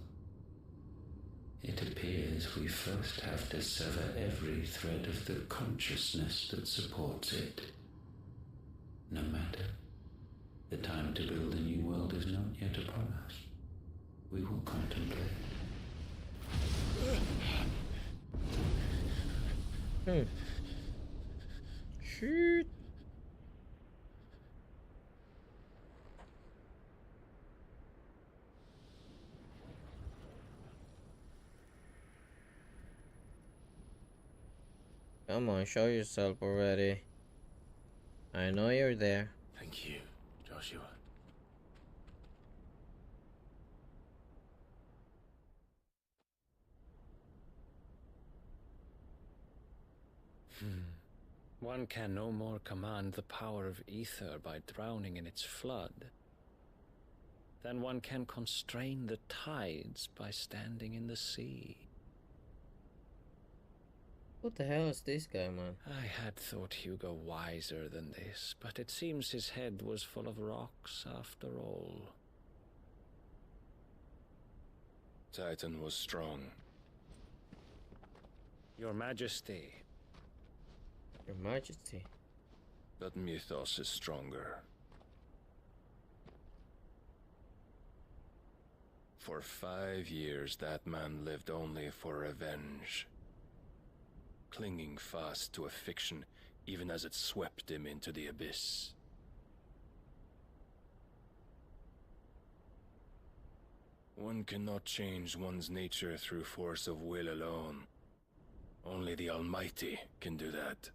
It appears we first have to sever every thread of the consciousness that supports it. No matter. The time to build a new world is not yet upon us. We will contemplate. Shoot. Come on, show yourself already. I know you're there. Thank you, Joshua. One can no more command the power of ether by drowning in its flood than one can constrain the tides by standing in the sea. What the hell is this guy, man? I had thought Hugo wiser than this, but it seems his head was full of rocks after all. Titan was strong. Your Majesty. Your Majesty. But Mythos is stronger. For 5 years, that man lived only for revenge. Clinging fast to a fiction, even as it swept him into the abyss. One cannot change one's nature through force of will alone. Only the Almighty can do that.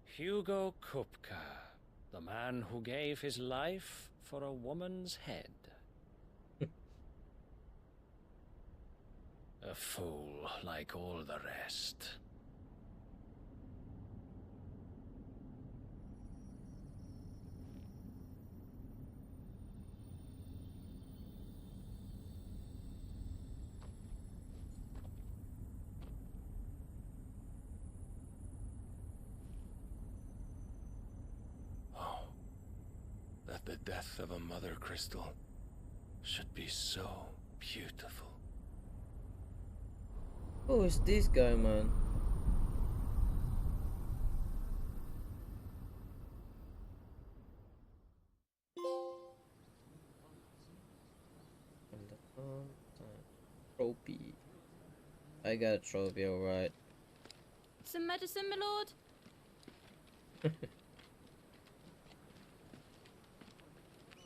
Hugo Kupka, the man who gave his life for a woman's head. A fool like all the rest. That the death of a mother crystal should be so beautiful. Who is this guy, man? Trophy. I got a trophy, alright. Some medicine, my lord?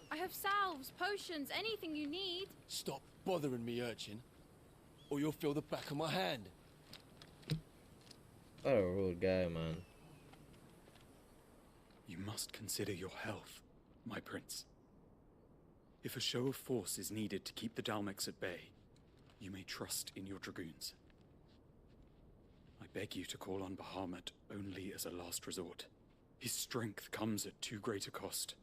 I have salves, potions, anything you need. Stop bothering me, urchin, or you'll feel the back of my hand. What a rude guy, man. You must consider your health, my prince. If a show of force is needed to keep the Dalmex at bay, you may trust in your dragoons. I beg you to call on Bahamut only as a last resort. His strength comes at too great a cost.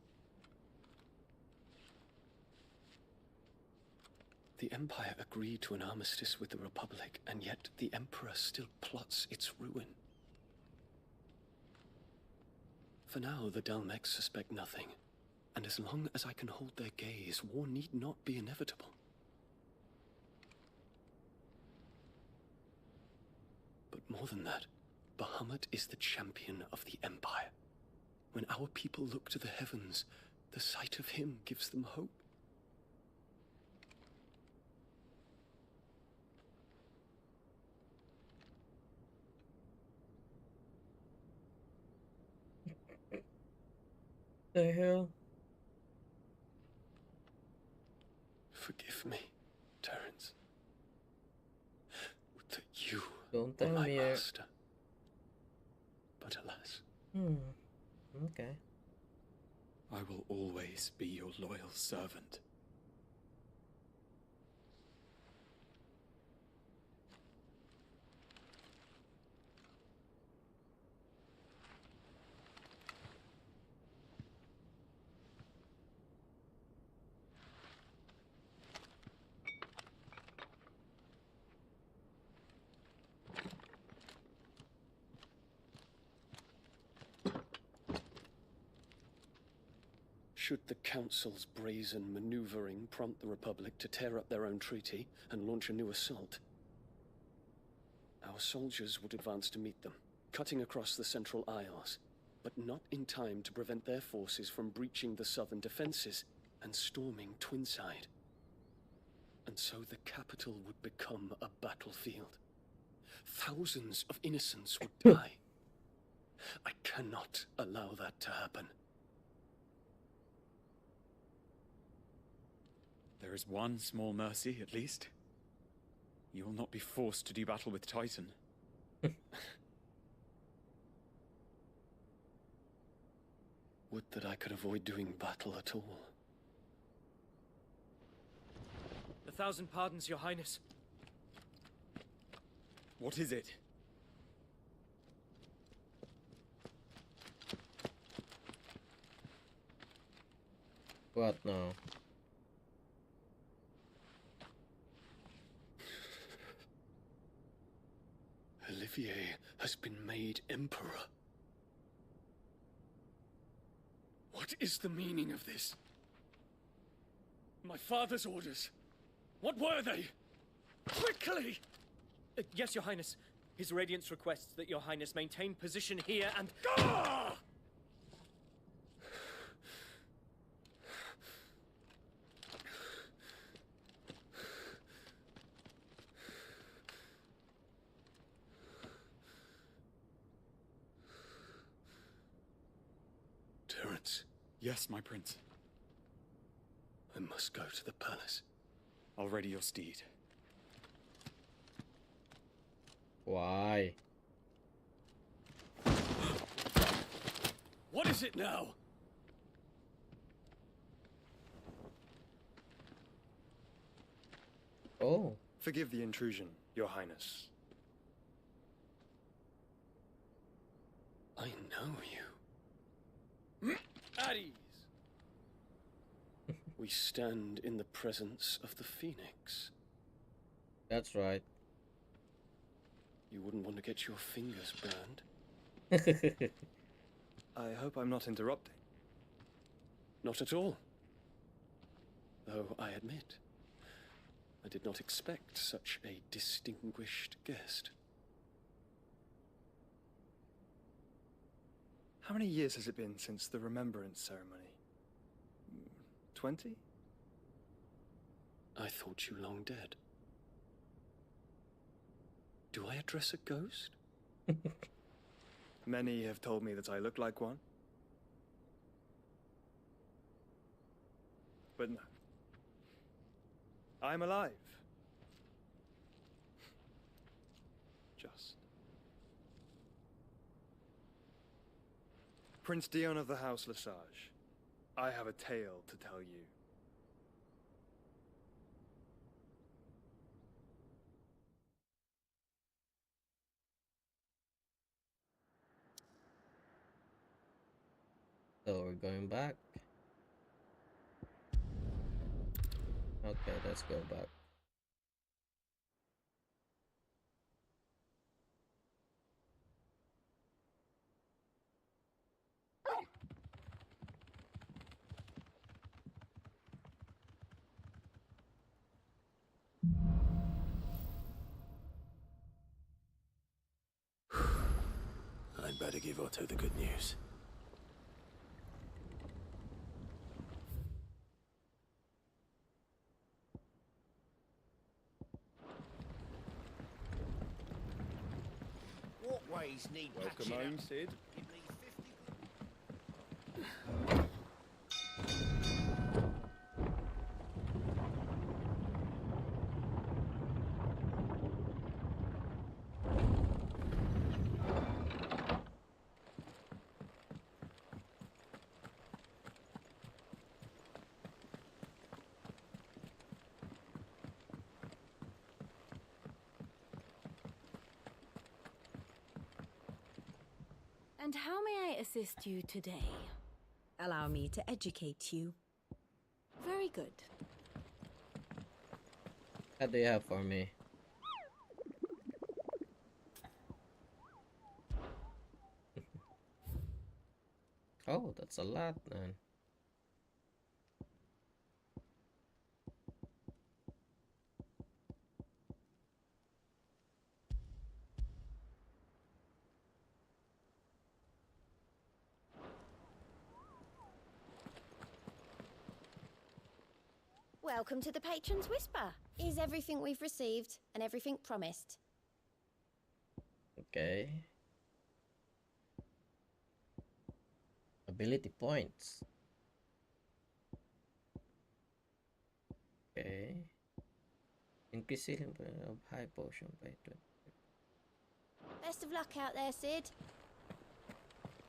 The Empire agreed to an armistice with the Republic, and yet the Emperor still plots its ruin. For now, the Dalmex suspect nothing, and as long as I can hold their gaze, war need not be inevitable. But more than that, Bahamut is the champion of the Empire. When our people look to the heavens, the sight of him gives them hope. The hell? Forgive me, Terence. Would that you Don't were tell my me. master. But alas, Okay. I will always be your loyal servant. should the Council's brazen maneuvering prompt the Republic to tear up their own treaty and launch a new assault, our soldiers would advance to meet them, cutting across the Central Isles, but not in time to prevent their forces from breaching the southern defenses and storming Twinside. And so the capital would become a battlefield. Thousands of innocents would die. I cannot allow that to happen. There is one small mercy, at least. You will not be forced to do battle with Titan. Would that I could avoid doing battle at all. 1,000 pardons, Your Highness. What is it? What now? Olivier has been made Emperor. What is the meaning of this? My father's orders. What were they? Quickly! Yes, Your Highness. His Radiance requests that Your Highness maintain position here and... Ah! Terence. Yes, my prince. I must go to the palace. I'll ready your steed. Why? What is it now? Oh. Forgive the intrusion, Your Highness. I know you. At ease. We stand in the presence of the Phoenix. That's right. You wouldn't want to get your fingers burned. I hope I'm not interrupting. Not at all. Though I admit, I did not expect such a distinguished guest. How many years has it been since the Remembrance ceremony? 20? I thought you long dead. Do I address a ghost? Many have told me that I look like one. But no. I'm alive. Just. Prince Dion of the House Lesage, I have a tale to tell you. So we're going back. Okay, let's go back. I'd better give Otto the good news. Walkways need Welcome patching home, up. Sid. And how may I assist you today? Allow me to educate you. Very good. What do you have for me? Oh, that's a lot, man. Welcome to the Patron's Whisper. Is everything we've received and everything promised? Okay. Ability points. Okay. Increase healing of high potion by 20. Best of luck out there, Sid.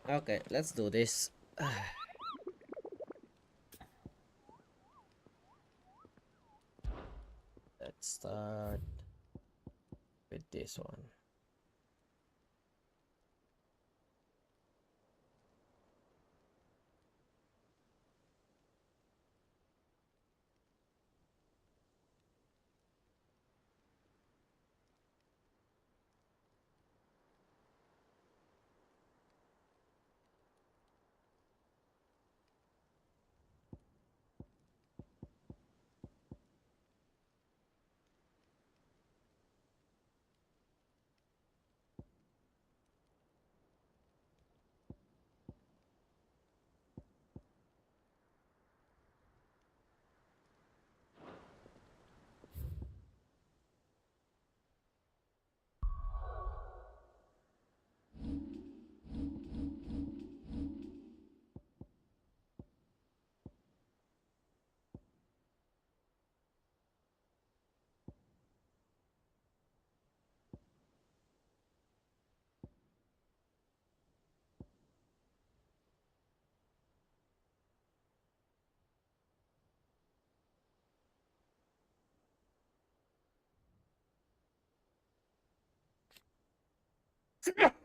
Okay, let's do this. Let's start with this one.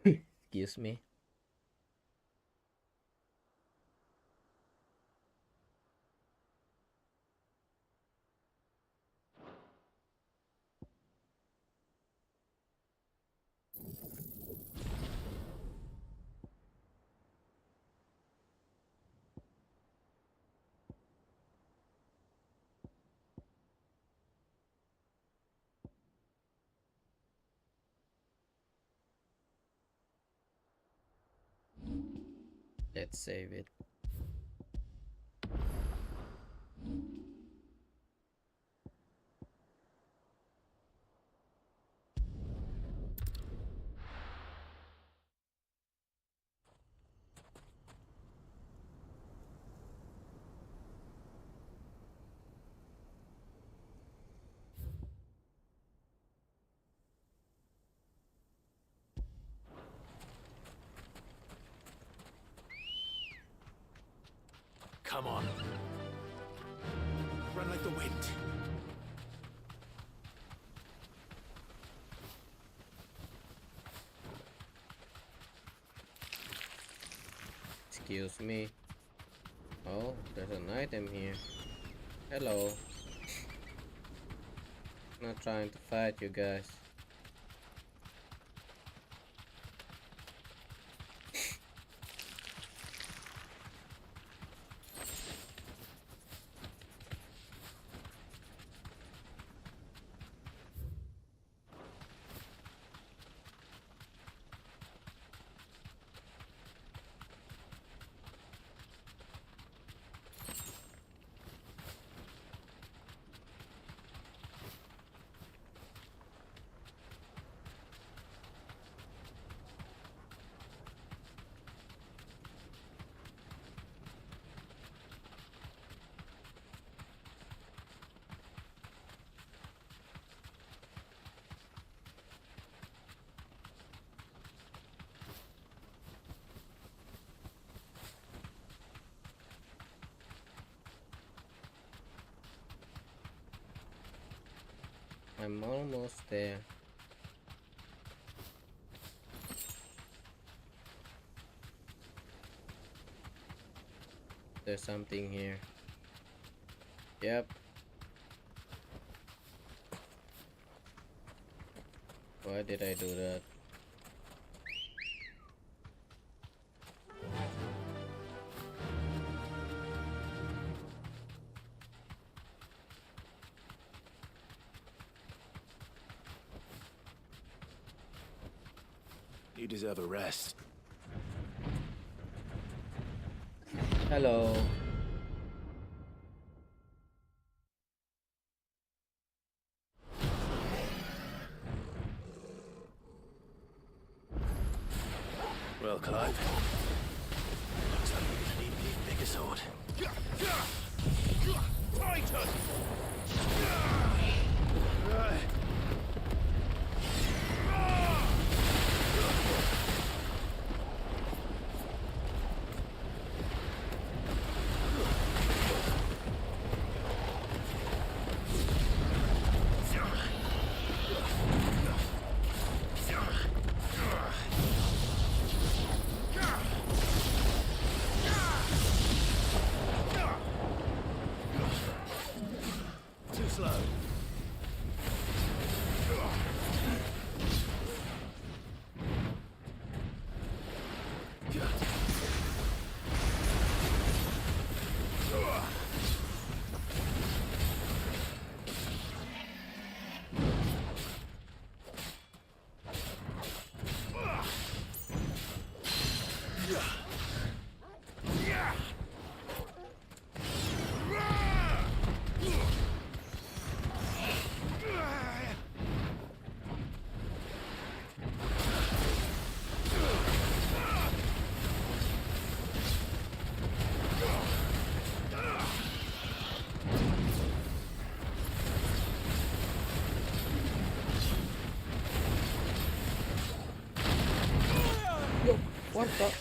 Excuse me. Let's save it. Come on. Run like the wind. Excuse me. Oh, there's an item here. Hello. Not trying to fight you guys. I'm almost there. there's something here. Yep. Why did I do that? You deserve a rest. Hello. Well, Clive. Looks like we're gonna need an even bigger sword. Titan! Too slow. What the?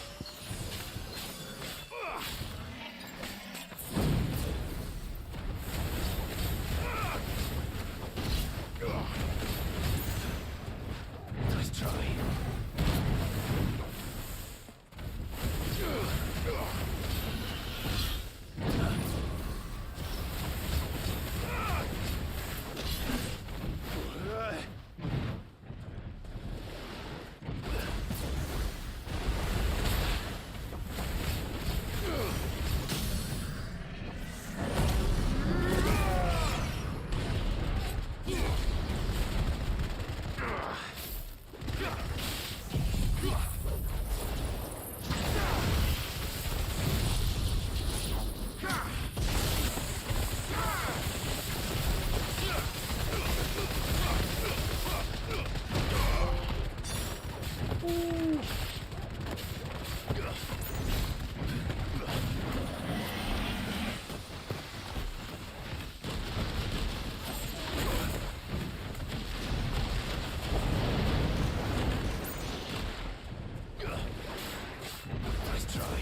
Nice try.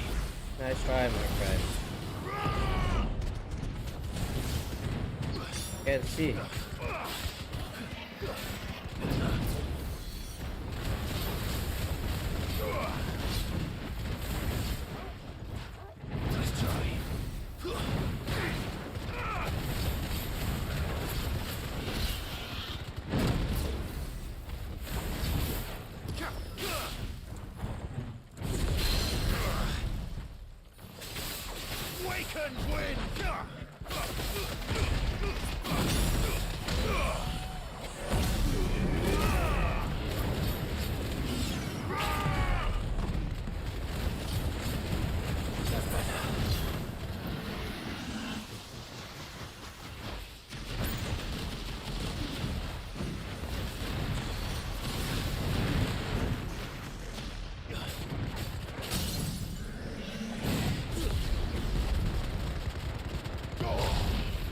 Nice try, my friend. Can't see.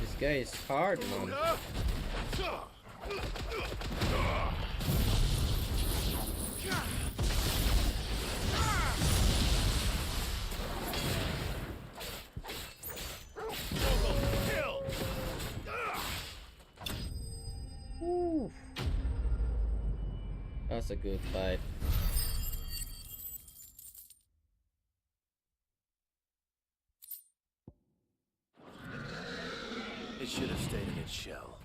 This guy is hard, man. Woo. That's a good fight. shell.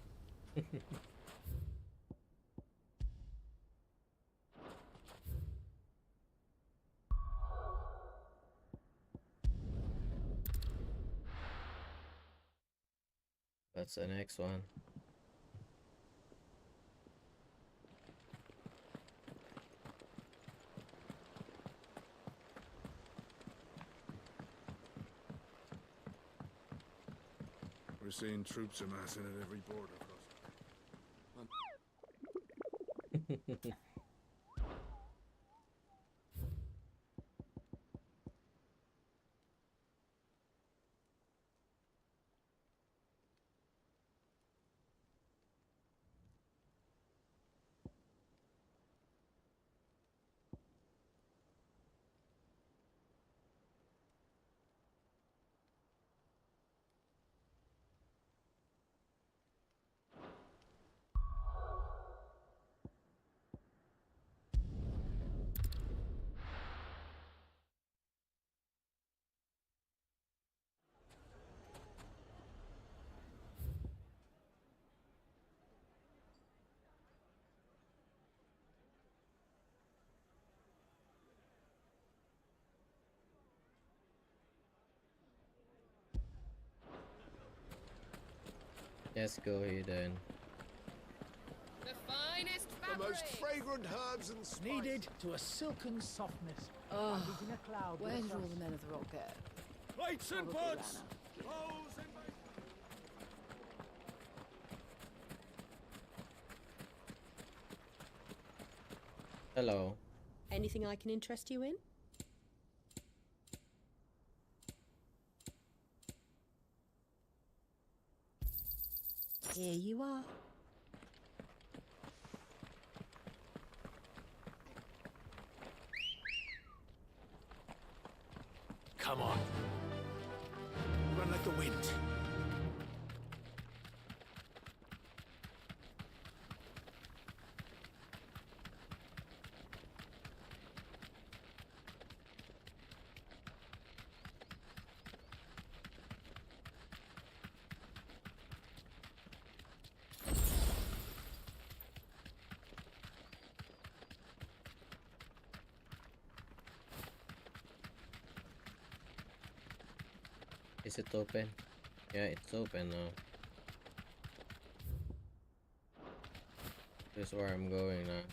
That's the next one. We're seeing troops amassing at every border crossing. Let's go here then. The finest The most fabric. fragrant herbs and spices. Kneaded to a silken softness. Oh, like eating a cloud with where a did all crust. the men of the rock go? Plates and Probably pots! ran Bowls and Hello. Anything I can interest you in? Here you are. Come on. Run like the wind. Is it open? Yeah, it's open now. This is where I'm going now.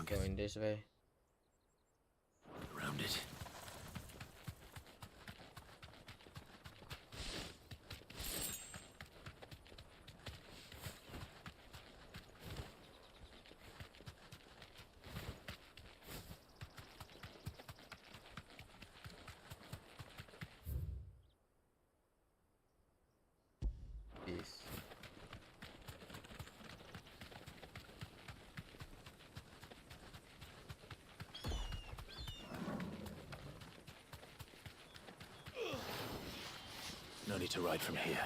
Going this way. Around it. Peace. No need to ride from here.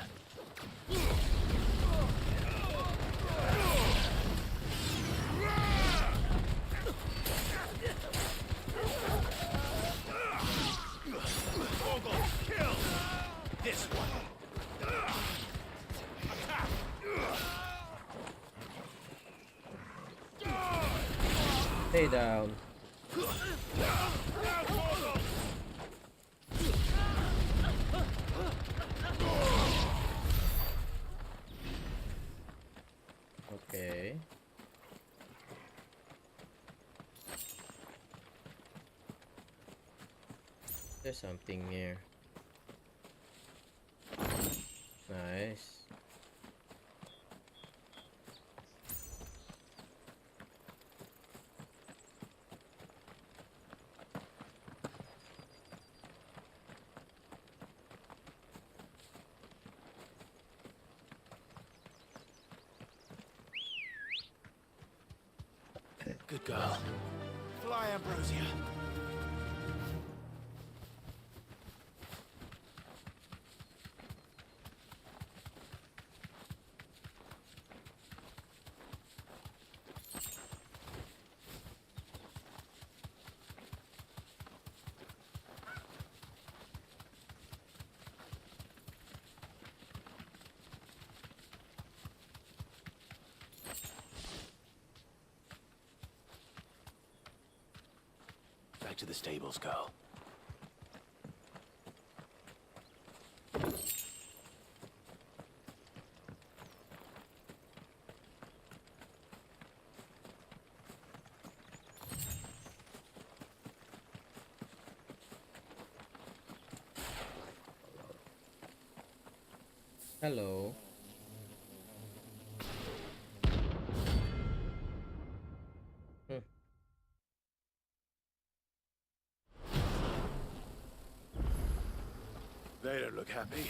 Kill! This one. Stay down. Okay. There's something here. Nice. Good girl. Fly, Ambrosia. back to the stables, girl. Hello. They don't look happy.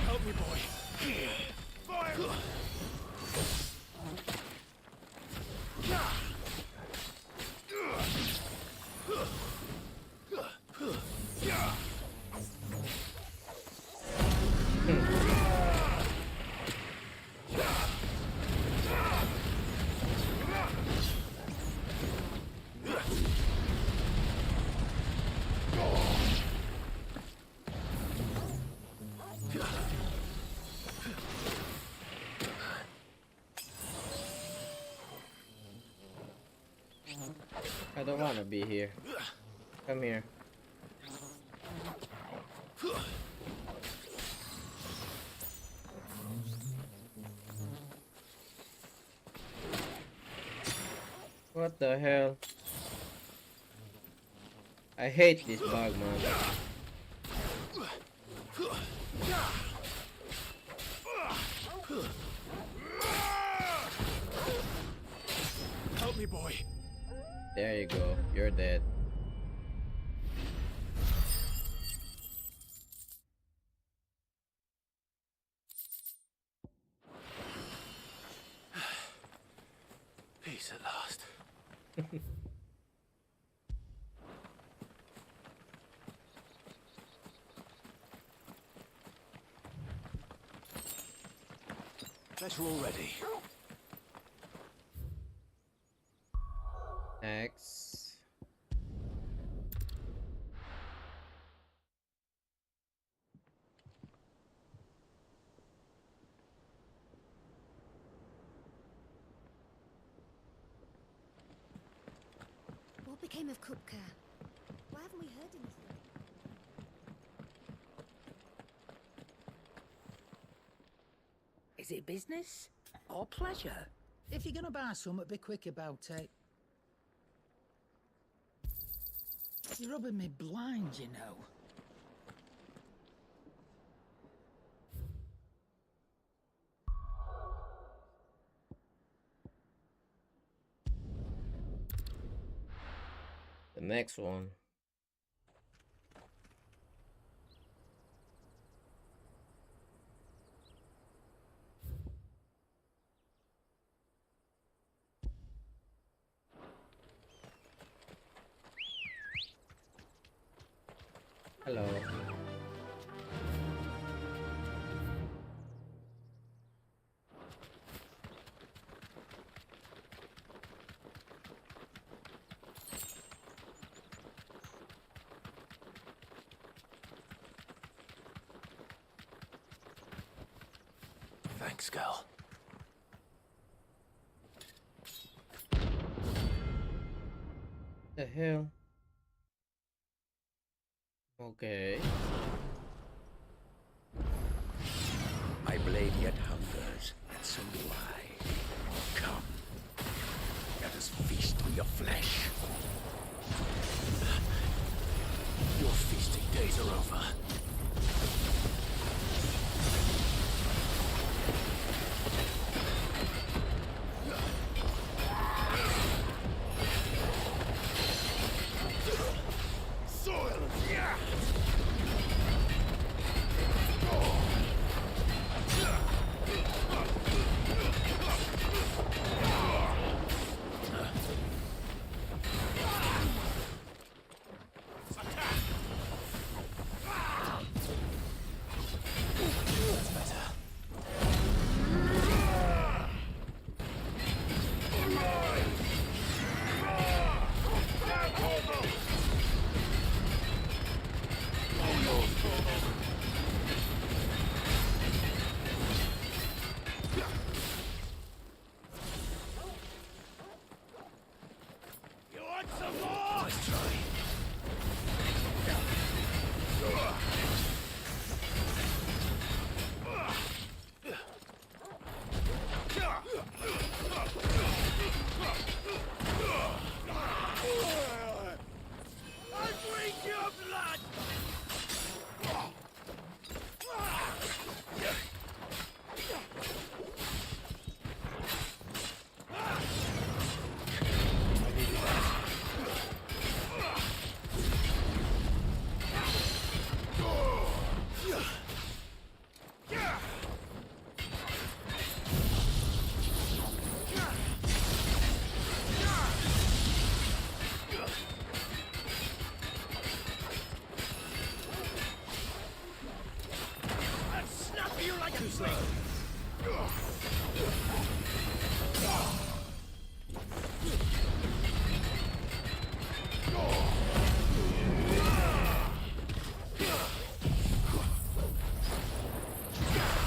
Help me, boy. Fire! I don't want to be here. Come here. What the hell? I hate this bug, man. Help me, boy. There you go. You're dead. Peace at last. Better already. X. What became of Kupka? Why haven't we heard anything? Is it business or pleasure? If you're gonna buy something, be quick about it. You're rubbing me blind, you know. The next one. Hello. Thanks, girl. The hell? Okay. My blade yet hungers, and so do I. Come, let us feast on your flesh. Your feasting days are over.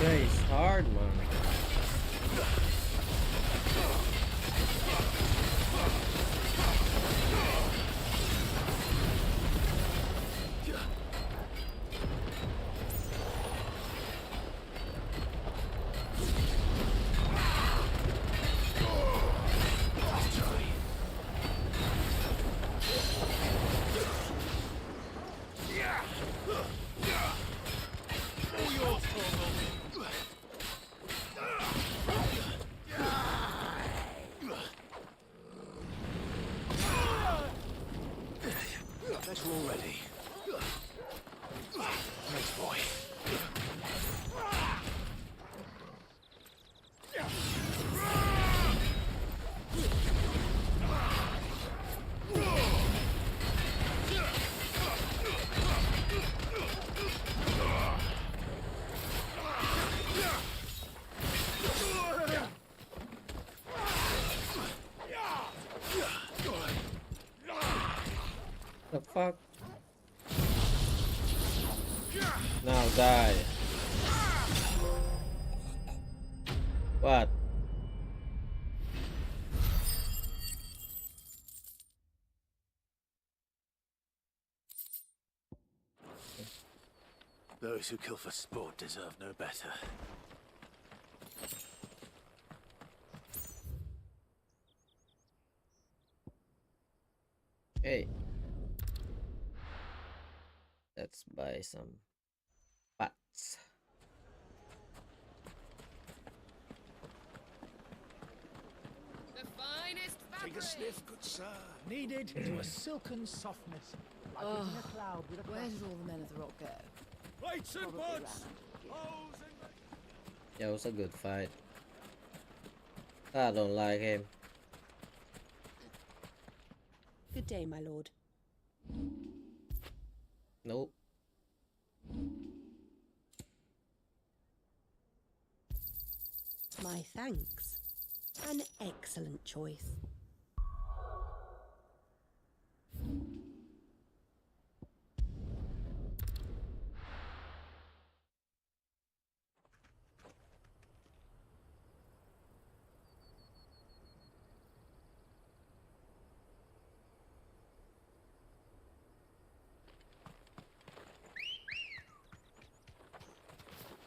Yeah, it's hard, man. Bet we're all ready. Nice boy. The fuck? Now die. What? Those who kill for sport deserve no better. Hey. Let's buy some pots. The finest fabric. Take a sniff, good sir. Kneaded to a silken softness, like Oh, eating a cloud with a where crust. did all the men of the rock go? Plates and Probably pots. Yeah, it was a good fight. I don't like him. Good day, my lord. Nope. My thanks. An excellent choice.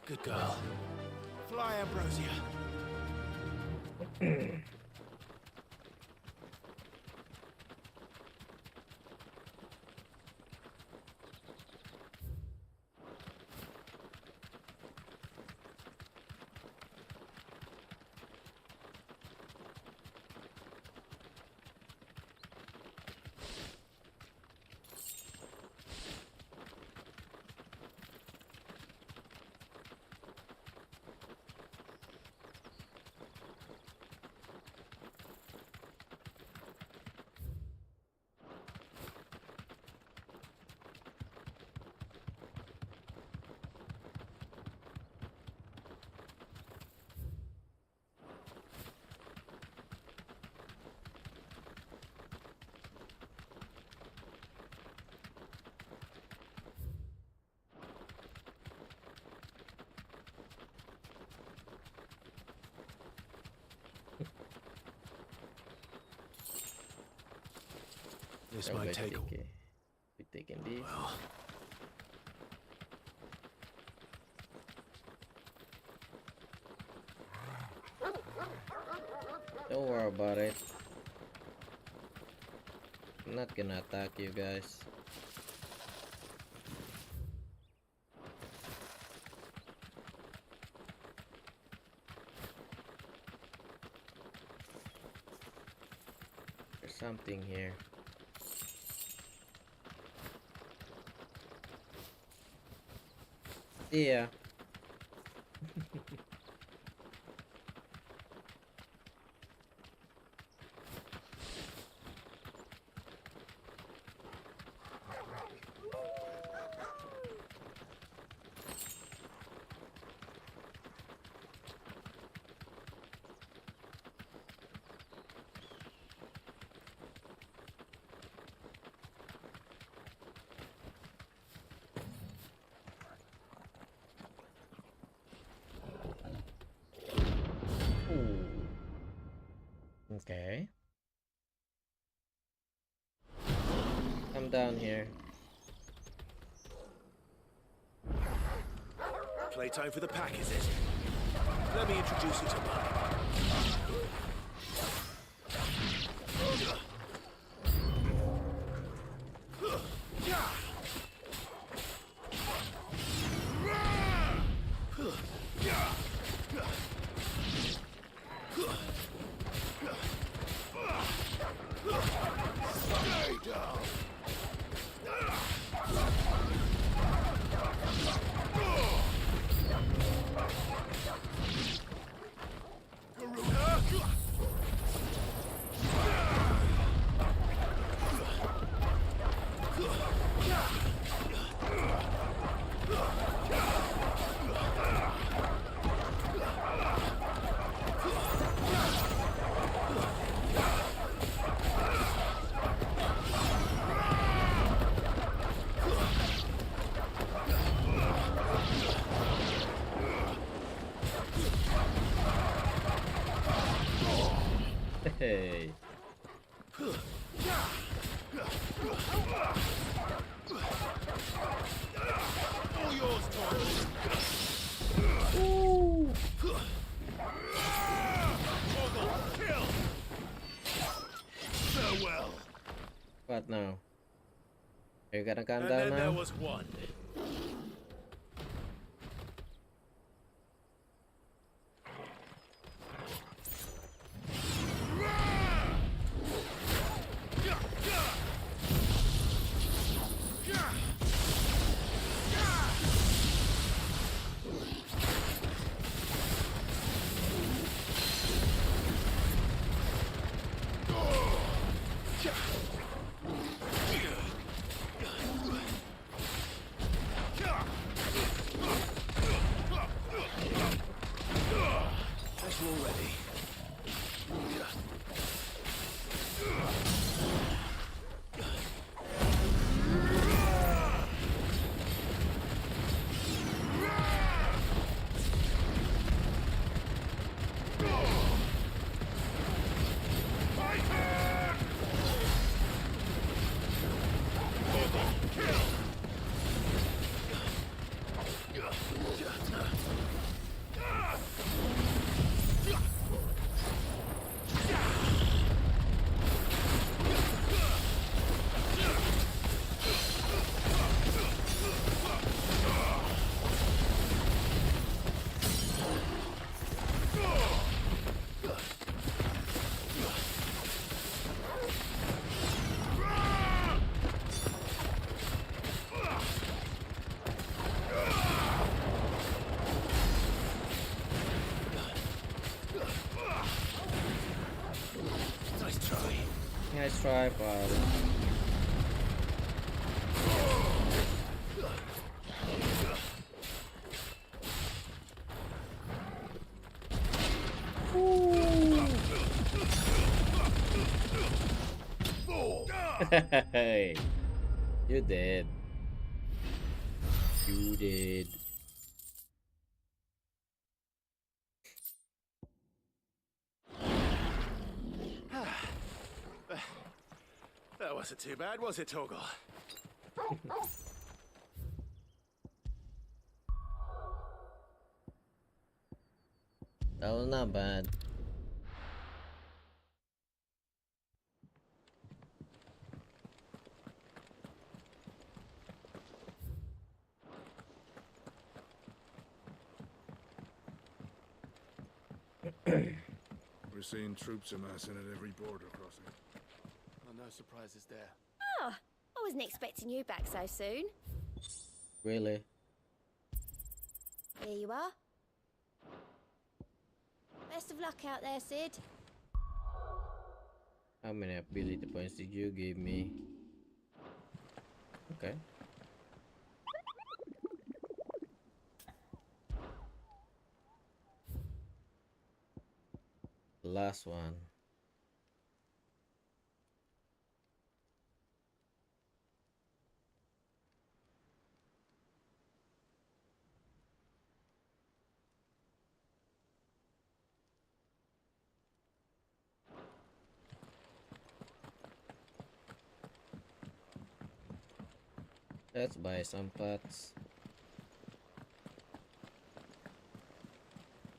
Good girl. Fly, Ambrosia. This Coba might take. take we taking this. Well. Don't worry about it. I'm not gonna attack you guys. There's something here. Yeah. Okay. I'm down here. Playtime for the pack, is it? Let me introduce you to mine. Hey. All yours, Tom. Kill. Farewell. What now? Are you gonna calm And down then now? there was one. Nice try, pal. Hey, you did. You did. That wasn't too bad, was it, Torgal? That was not bad. We're seeing troops amassing at every border crossing. Well, no surprises there. Oh, I wasn't expecting you back so soon. Really? Here you are. Best of luck out there, Sid. How many ability points did you give me? Okay. Last one. Let's buy some pots.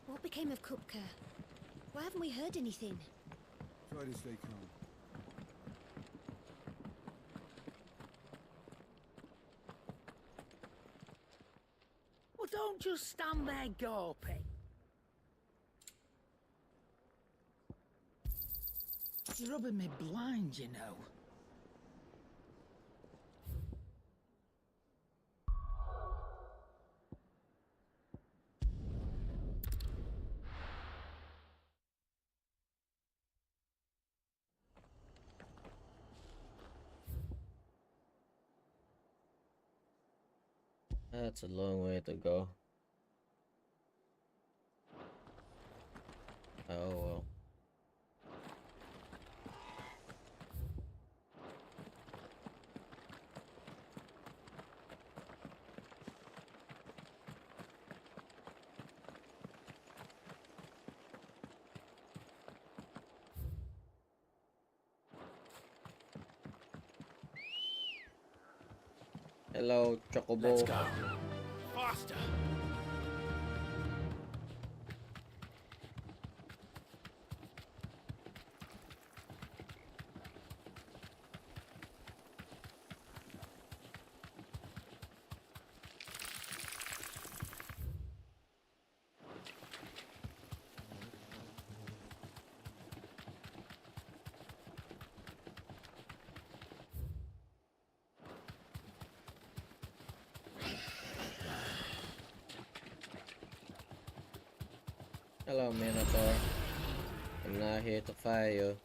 What became of Kupka? Why haven't we heard anything? Try to stay calm. Well, don't just stand there gawping. You're rubbing me blind, you know. That's a long way to go. Oh well. Hello, Chocobo. Let's go. Faster. Hello, Minotaur. I'm not here to fight you.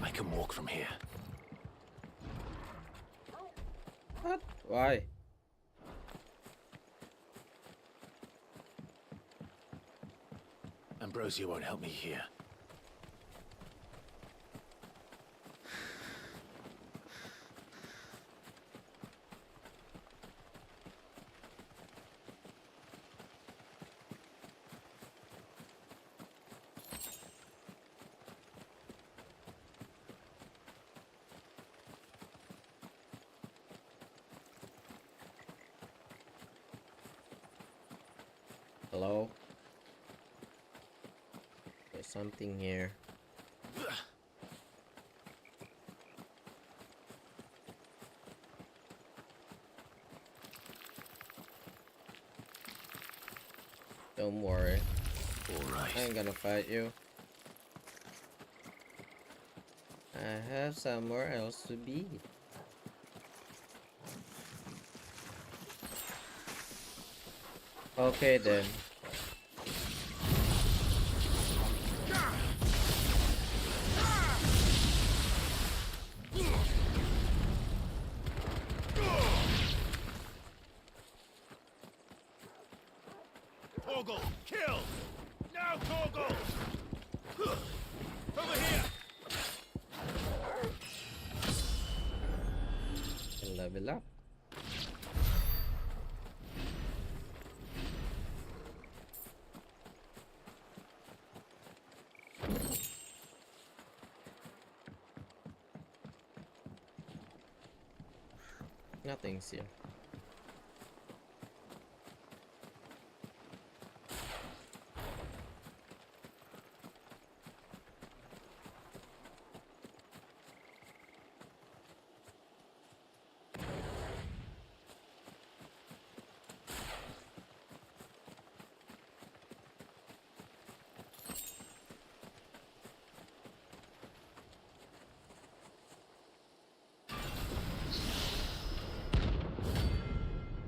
I can walk from here. What? Why? Ambrosia won't help me here. Hello? There's something here. Don't worry. Alright. I ain't gonna fight you. I have somewhere else to be. Okay then. Torgal! Kill! Now, Torgal! Over here! Level up. Nothing's here.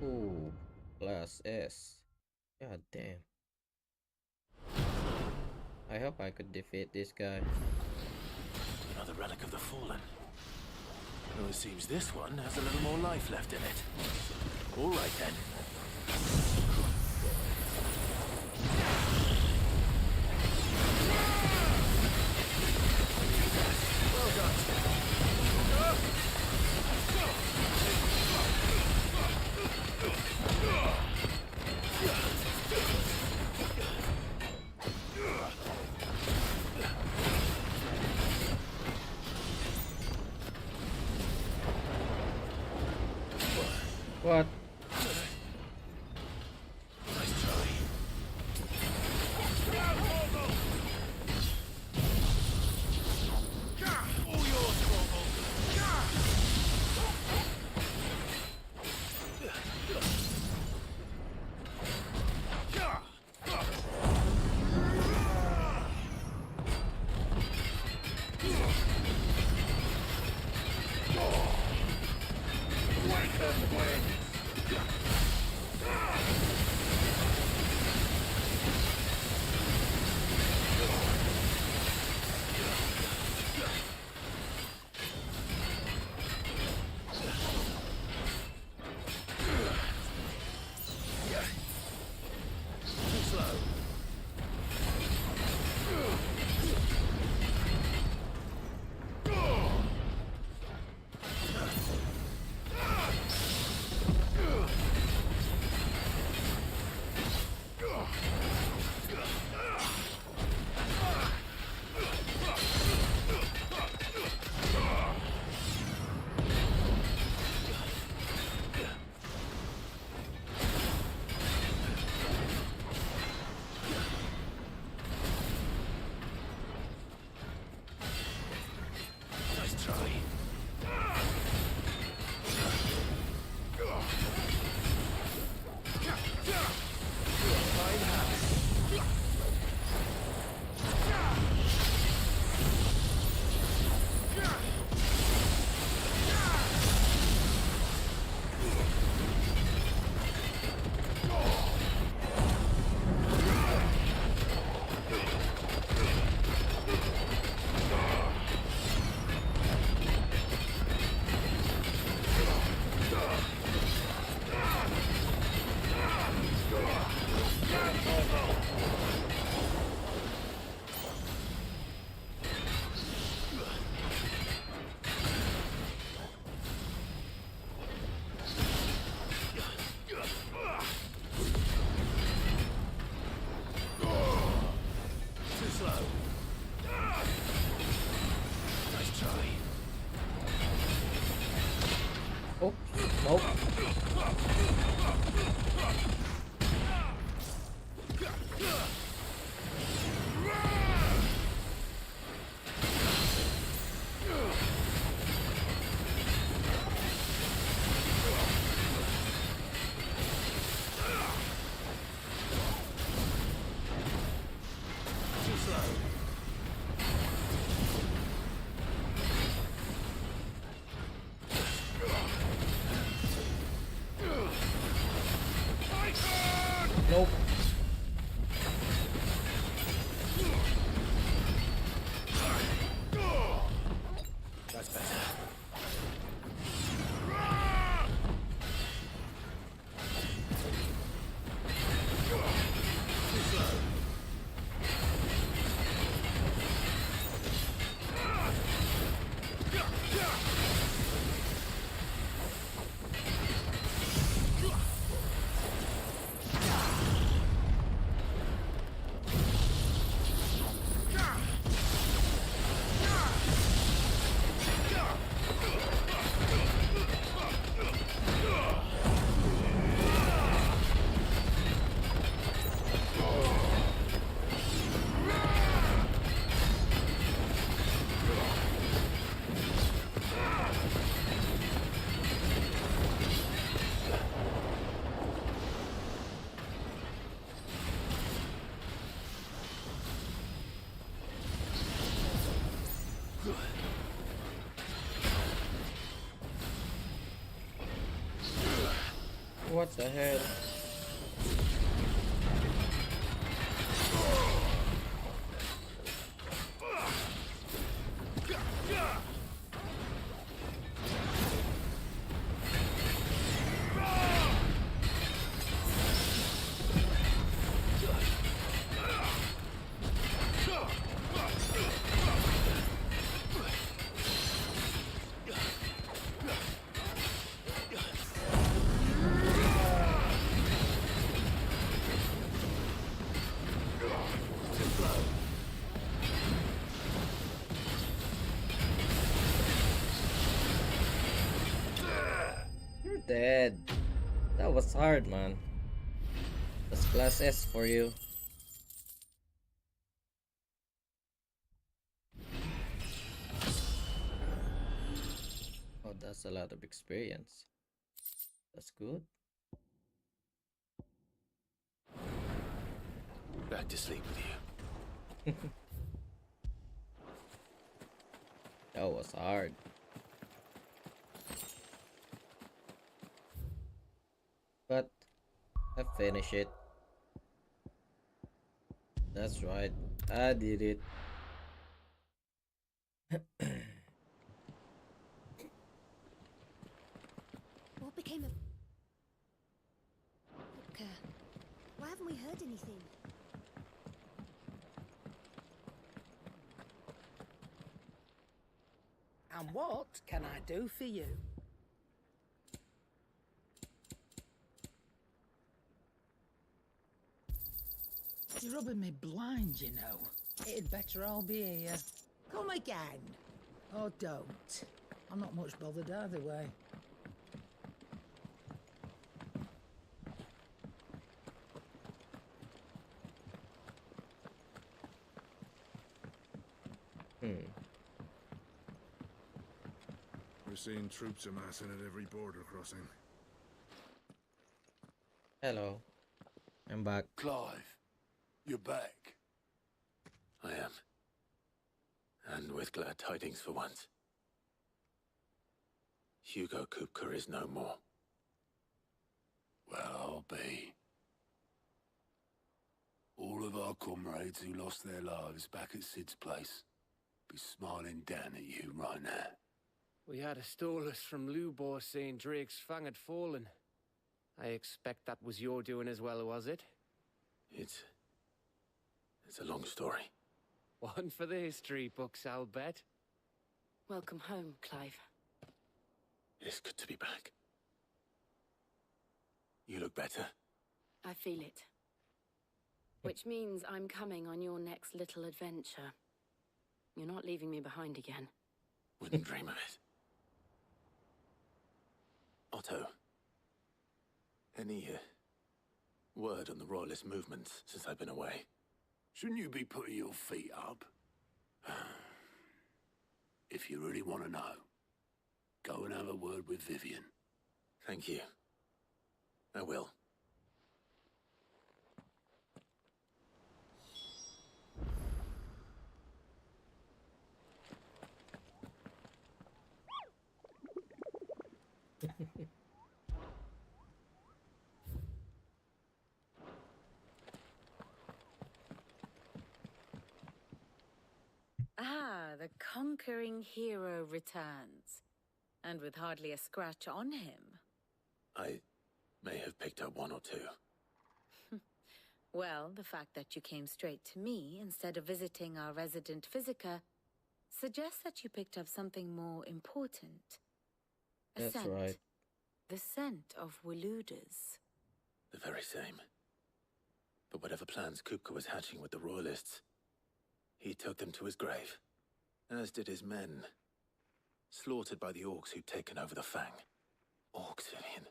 Ooh, class S. God damn. I hope I could defeat this guy. Another relic of the fallen. Well, it seems this one has a little more life left in it. All right then. Well done. What? Nice try. All yours, Torgal. Oh, nope. Nope. That's better. Too What the hell? You're dead. That was hard, man. That's class S for you. Oh, that's a lot of experience. That's good. Back to sleep with you. That was hard. But I finished it. That's right. I did it. What became of... Okay. Why haven't we heard anything? And what can I do for you? You're rubbing me blind, you know. It'd better all be here. Come again. Or don't. I'm not much bothered either way. We're seeing troops amassing at every border crossing. Hello. I'm back. Clive, you're back. I am. And with glad tidings for once. Hugo Kupka is no more. Well, I'll be. All of our comrades who lost their lives back at Sid's place be smiling down at you right now. We had a stolus from Lubor saying Drake's Fang had fallen. I expect that was your doing as well, was it? It's a long story. One for the history books, I'll bet. Welcome home, Clive. It's good to be back. You look better. I feel it. Which means I'm coming on your next little adventure. You're not leaving me behind again. Wouldn't dream of it. Otto, any word on the Royalist movements since I've been away? Shouldn't you be putting your feet up? If you really want to know, go and have a word with Vivian. Thank you. I will. The conquering hero returns. And with hardly a scratch on him. I may have picked up one or two. Well, the fact that you came straight to me instead of visiting our resident physiker suggests that you picked up something more important. A scent. Right. The scent of Waludas. The very same. But whatever plans Kupka was hatching with the Royalists, he took them to his grave. As did his men. Slaughtered by the orcs who'd taken over the Fang. Orcs, Vivian.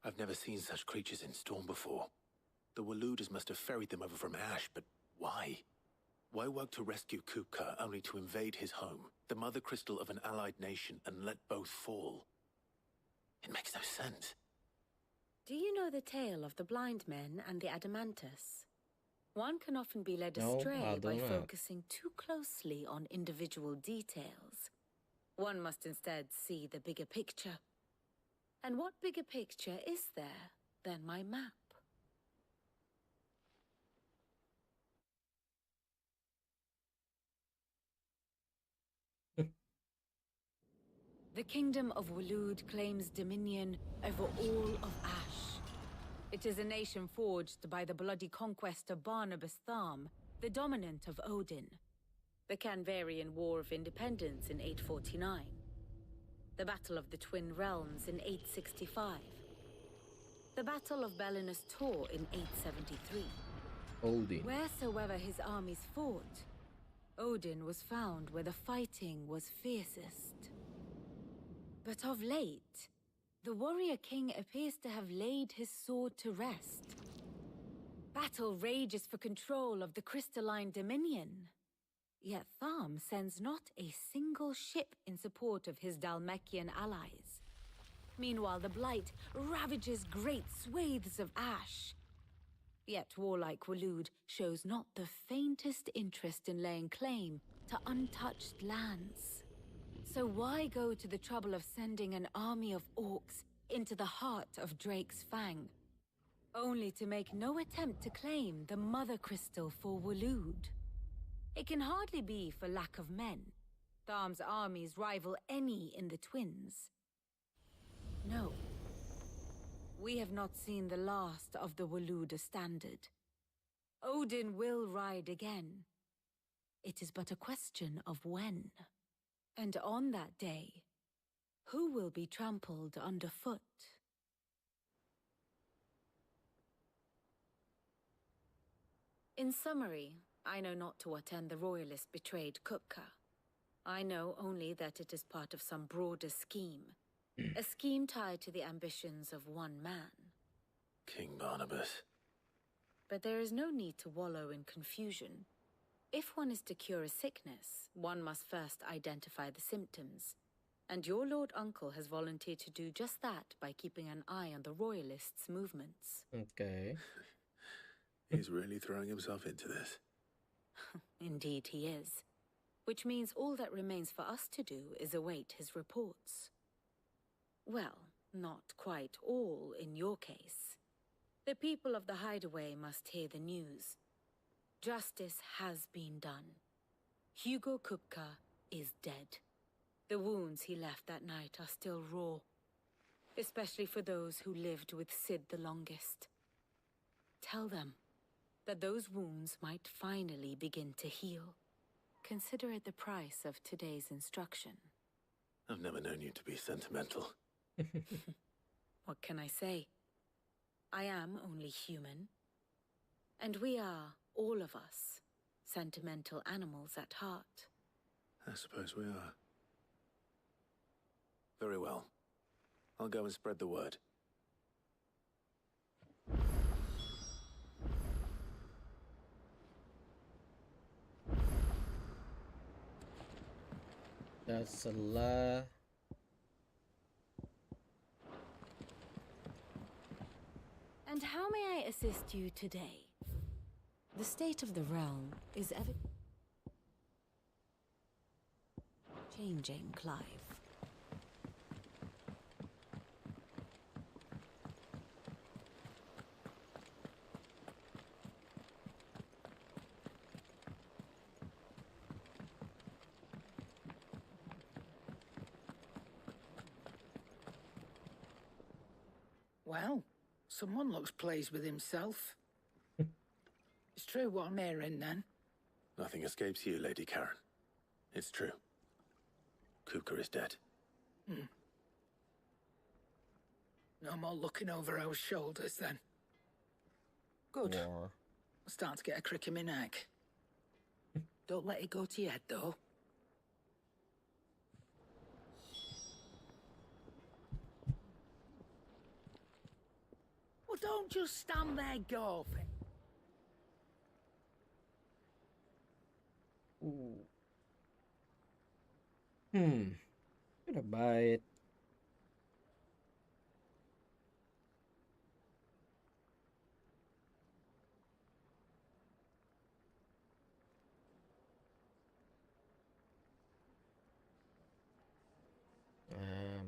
I've never seen such creatures in Storm before. The Waludas must have ferried them over from Ash, but why? Why work to rescue Kupka only to invade his home, the mother crystal of an allied nation, and let both fall? It makes no sense. Do you know the tale of the blind men and the Adamantus? One can often be led astray by focusing too closely on individual details. One must instead see the bigger picture. And what bigger picture is there than my map? The kingdom of Waloed claims dominion over all of Ash. It is a nation forged by the bloody conquest of Barnabas Tharm, the dominant of Odin. The Canvarian War of Independence in 849. The Battle of the Twin Realms in 865. The Battle of Belinus Tor in 873. Odin. Wheresoever his armies fought, Odin was found where the fighting was fiercest. But of late, the warrior king appears to have laid his sword to rest. Battle rages for control of the crystalline dominion. Yet Tharm sends not a single ship in support of his Dhalmekian allies. Meanwhile, the Blight ravages great swathes of Ash. Yet warlike Waloed shows not the faintest interest in laying claim to untouched lands. So why go to the trouble of sending an army of orcs into the heart of Drake's Fang, only to make no attempt to claim the Mother Crystal for Waloed? It can hardly be for lack of men. Tharm's armies rival any in the Twins. No. We have not seen the last of the Waloed standard. Odin will ride again. It is but a question of when. And on that day, who will be trampled underfoot? In summary, I know not to what end the royalists betrayed Kupka. I know only that it is part of some broader scheme. A scheme tied to the ambitions of one man. King Barnabas. But there is no need to wallow in confusion. If one is to cure a sickness, one must first identify the symptoms. And your Lord Uncle has volunteered to do just that by keeping an eye on the royalists' movements. Okay. He's really throwing himself into this. Indeed he is. Which means all that remains for us to do is await his reports. Well, not quite all in your case. The people of the Hideaway must hear the news. Justice has been done. Hugo Kupka is dead. The wounds he left that night are still raw, especially for those who lived with Sid the longest. Tell them that those wounds might finally begin to heal. Consider it the price of today's instruction. I've never known you to be sentimental. What can I say? I am only human. And we are, all of us, sentimental animals at heart. I suppose we are. Very well. I'll go and spread the word. That's a lot. And how may I assist you today? The state of the realm is ever changing, Clive. Well, someone looks pleased with himself. It's true what I'm hearing, then. Nothing escapes you, Lady Karen. It's true. Kupka is dead. No more looking over our shoulders, then. Good. War. I'm starting to get a crick in my neck. Don't let it go to your head, though. Well, don't just stand there gawping. Ooh. Gonna buy it.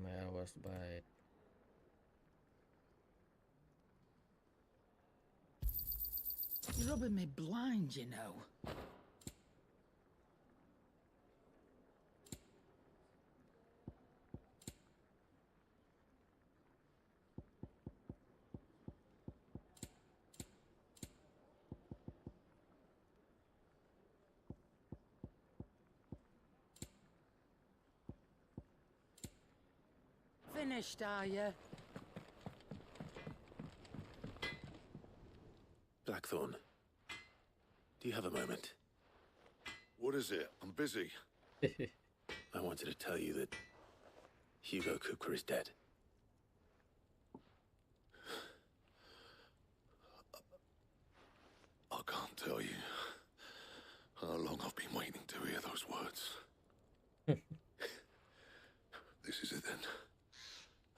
May I was buy it. You're rubbing me blind, you know. Finished, are you? Blackthorn, do you have a moment? What is it? I'm busy. I wanted to tell you that Hugo Kupka is dead. I can't tell you how long I've been waiting to hear those words. This is it then.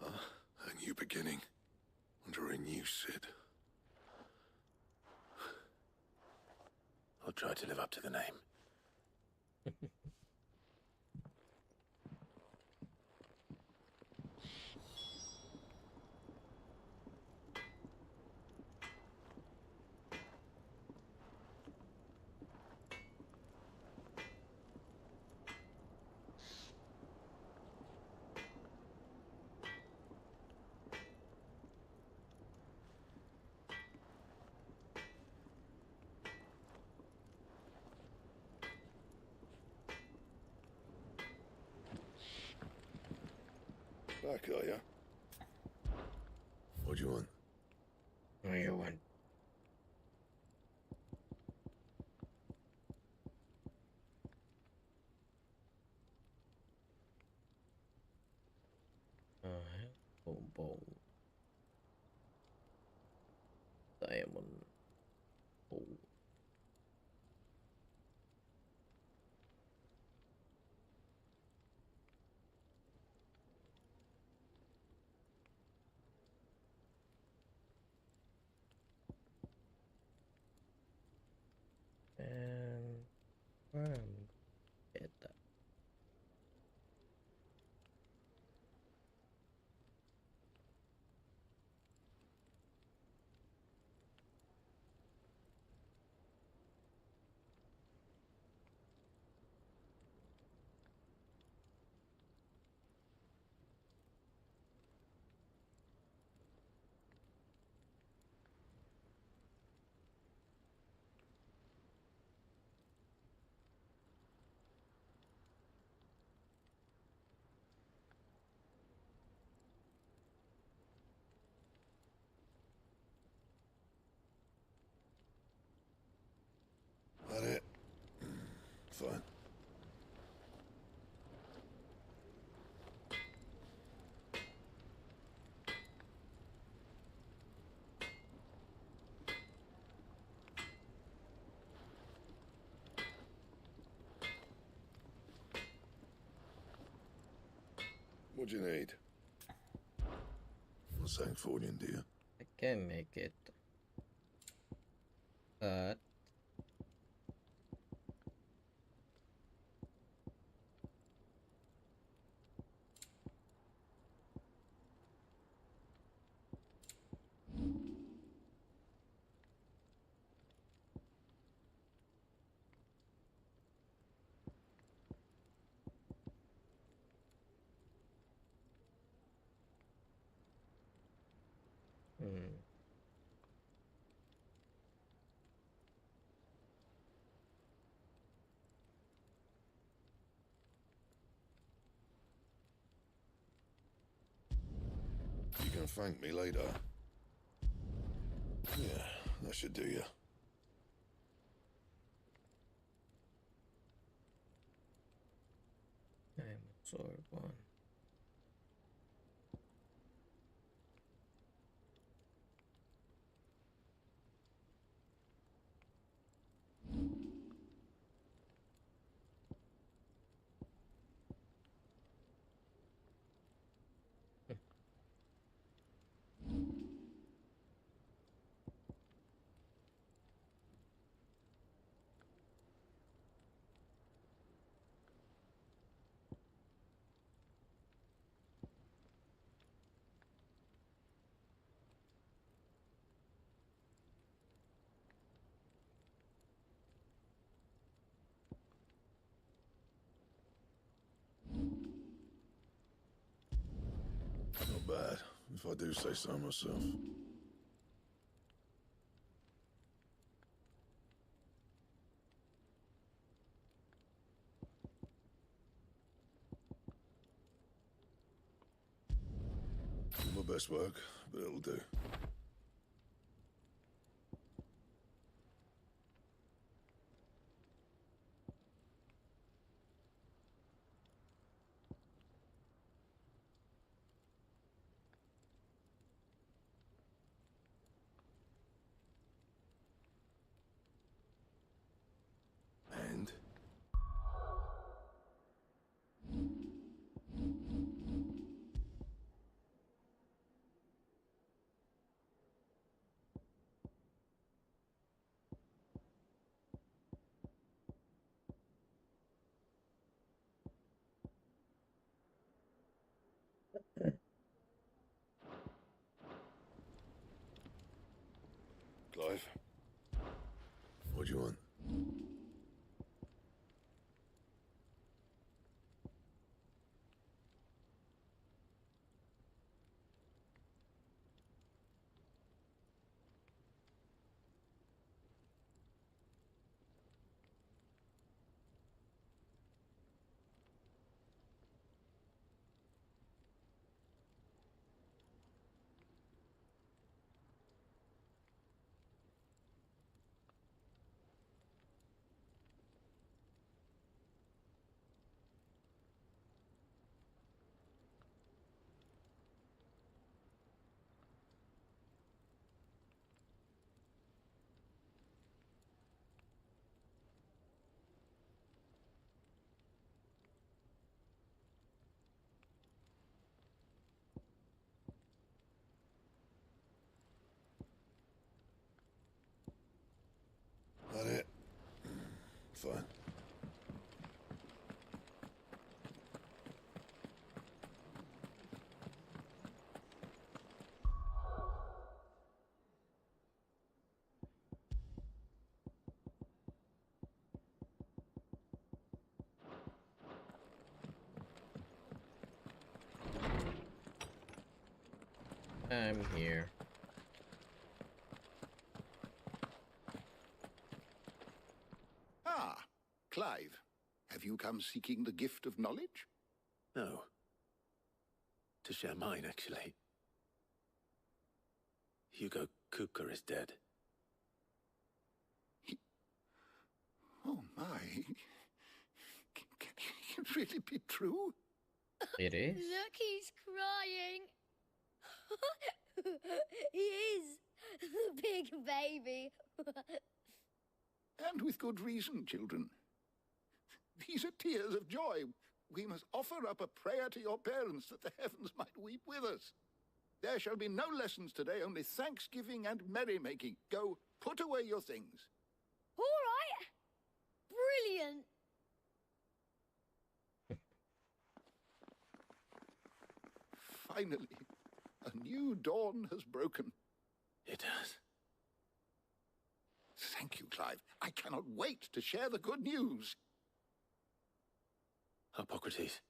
A new beginning under a new Sid. I'll try to live up to the name. Back, are ya? What do you want? What do you want? Boom. Diamond. Oh. And get that. That it? Fine. What do you need? I'm saying fortune, do you? I can make it. But You can thank me later. Yeah, that should do you. sword one. bad, if I do say so myself. My best work, but it'll do. And? Clive? What do you want? That it? Fine. I'm here. Ah, Clive. Have you come seeking the gift of knowledge? No. To share mine, actually. Hugo Kupka is dead. Oh, my. Can it really be true? It is. Look, he's crying. He is. The big baby. And with good reason, children. These are tears of joy. We must offer up a prayer to your parents that the heavens might weep with us. There shall be no lessons today, only thanksgiving and merrymaking. Go, put away your things. All right. Brilliant. Finally, a new dawn has broken. It has. Thank you, Clive. I cannot wait to share the good news. Hippocrates.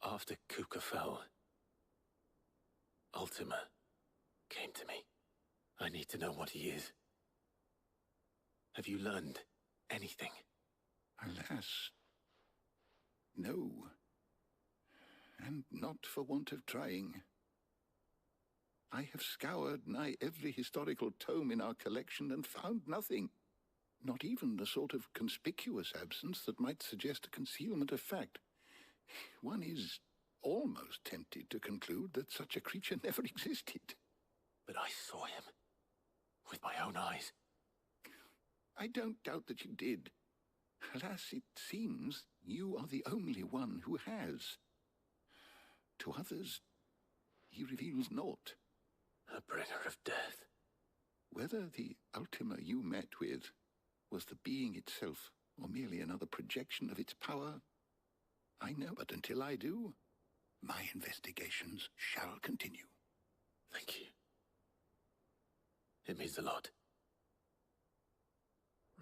After Kupka fell, Ultima came to me. I need to know what he is. Have you learned anything? Alas, no. And not for want of trying. I have scoured nigh every historical tome in our collection and found nothing. Not even the sort of conspicuous absence that might suggest a concealment of fact. One is almost tempted to conclude that such a creature never existed. But I saw him. With my own eyes. I don't doubt that you did. Alas, it seems you are the only one who has. To others, he reveals naught. A bringer of death. Whether the Ultima you met with was the being itself, or merely another projection of its power, I know. But until I do, my investigations shall continue. Thank you. It means a lot.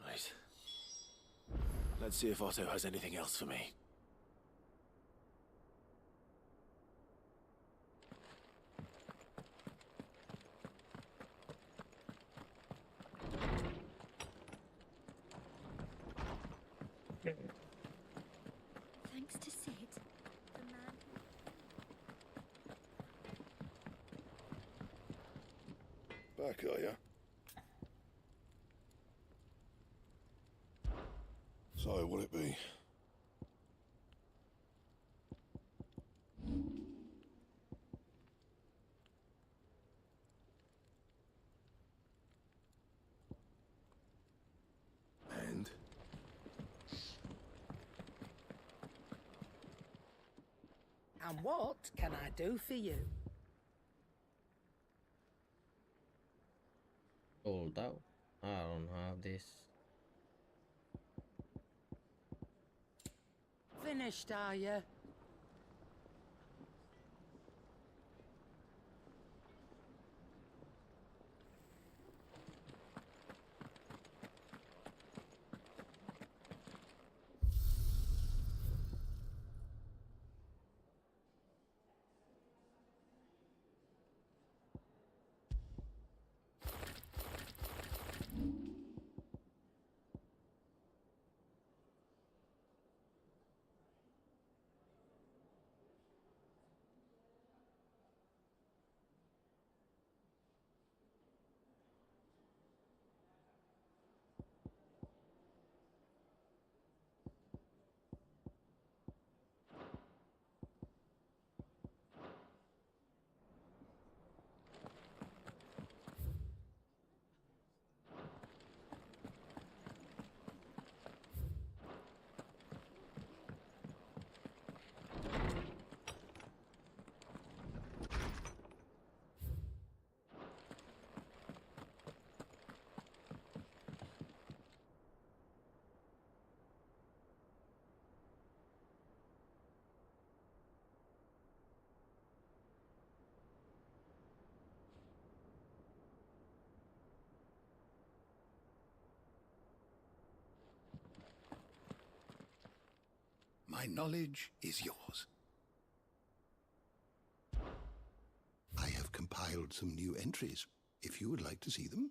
Right. Let's see if Otto has anything else for me. Thanks to Sid, the man. Back, are ya? So, what'll it be? And? And what can I do for you? Sold out. I don't have this. Finished, are you? My knowledge is yours. I have compiled some new entries, if you would like to see them.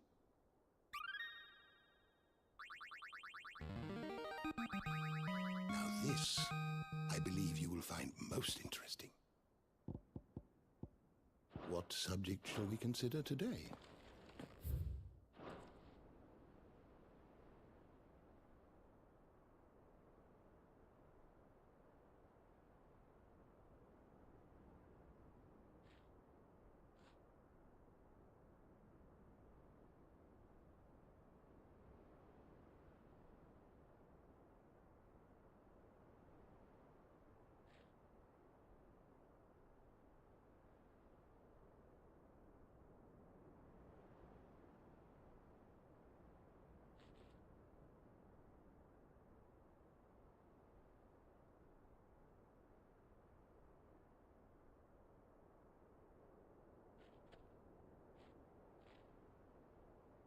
Now this, I believe you will find most interesting. What subject shall we consider today?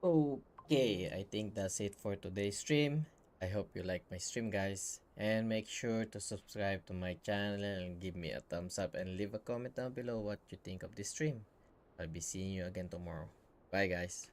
Okay, I think that's it for today's stream. I hope you like my stream, guys, and make sure to subscribe to my channel and give me a thumbs up and leave a comment down below what you think of this stream. I'll be seeing you again tomorrow. Bye, guys.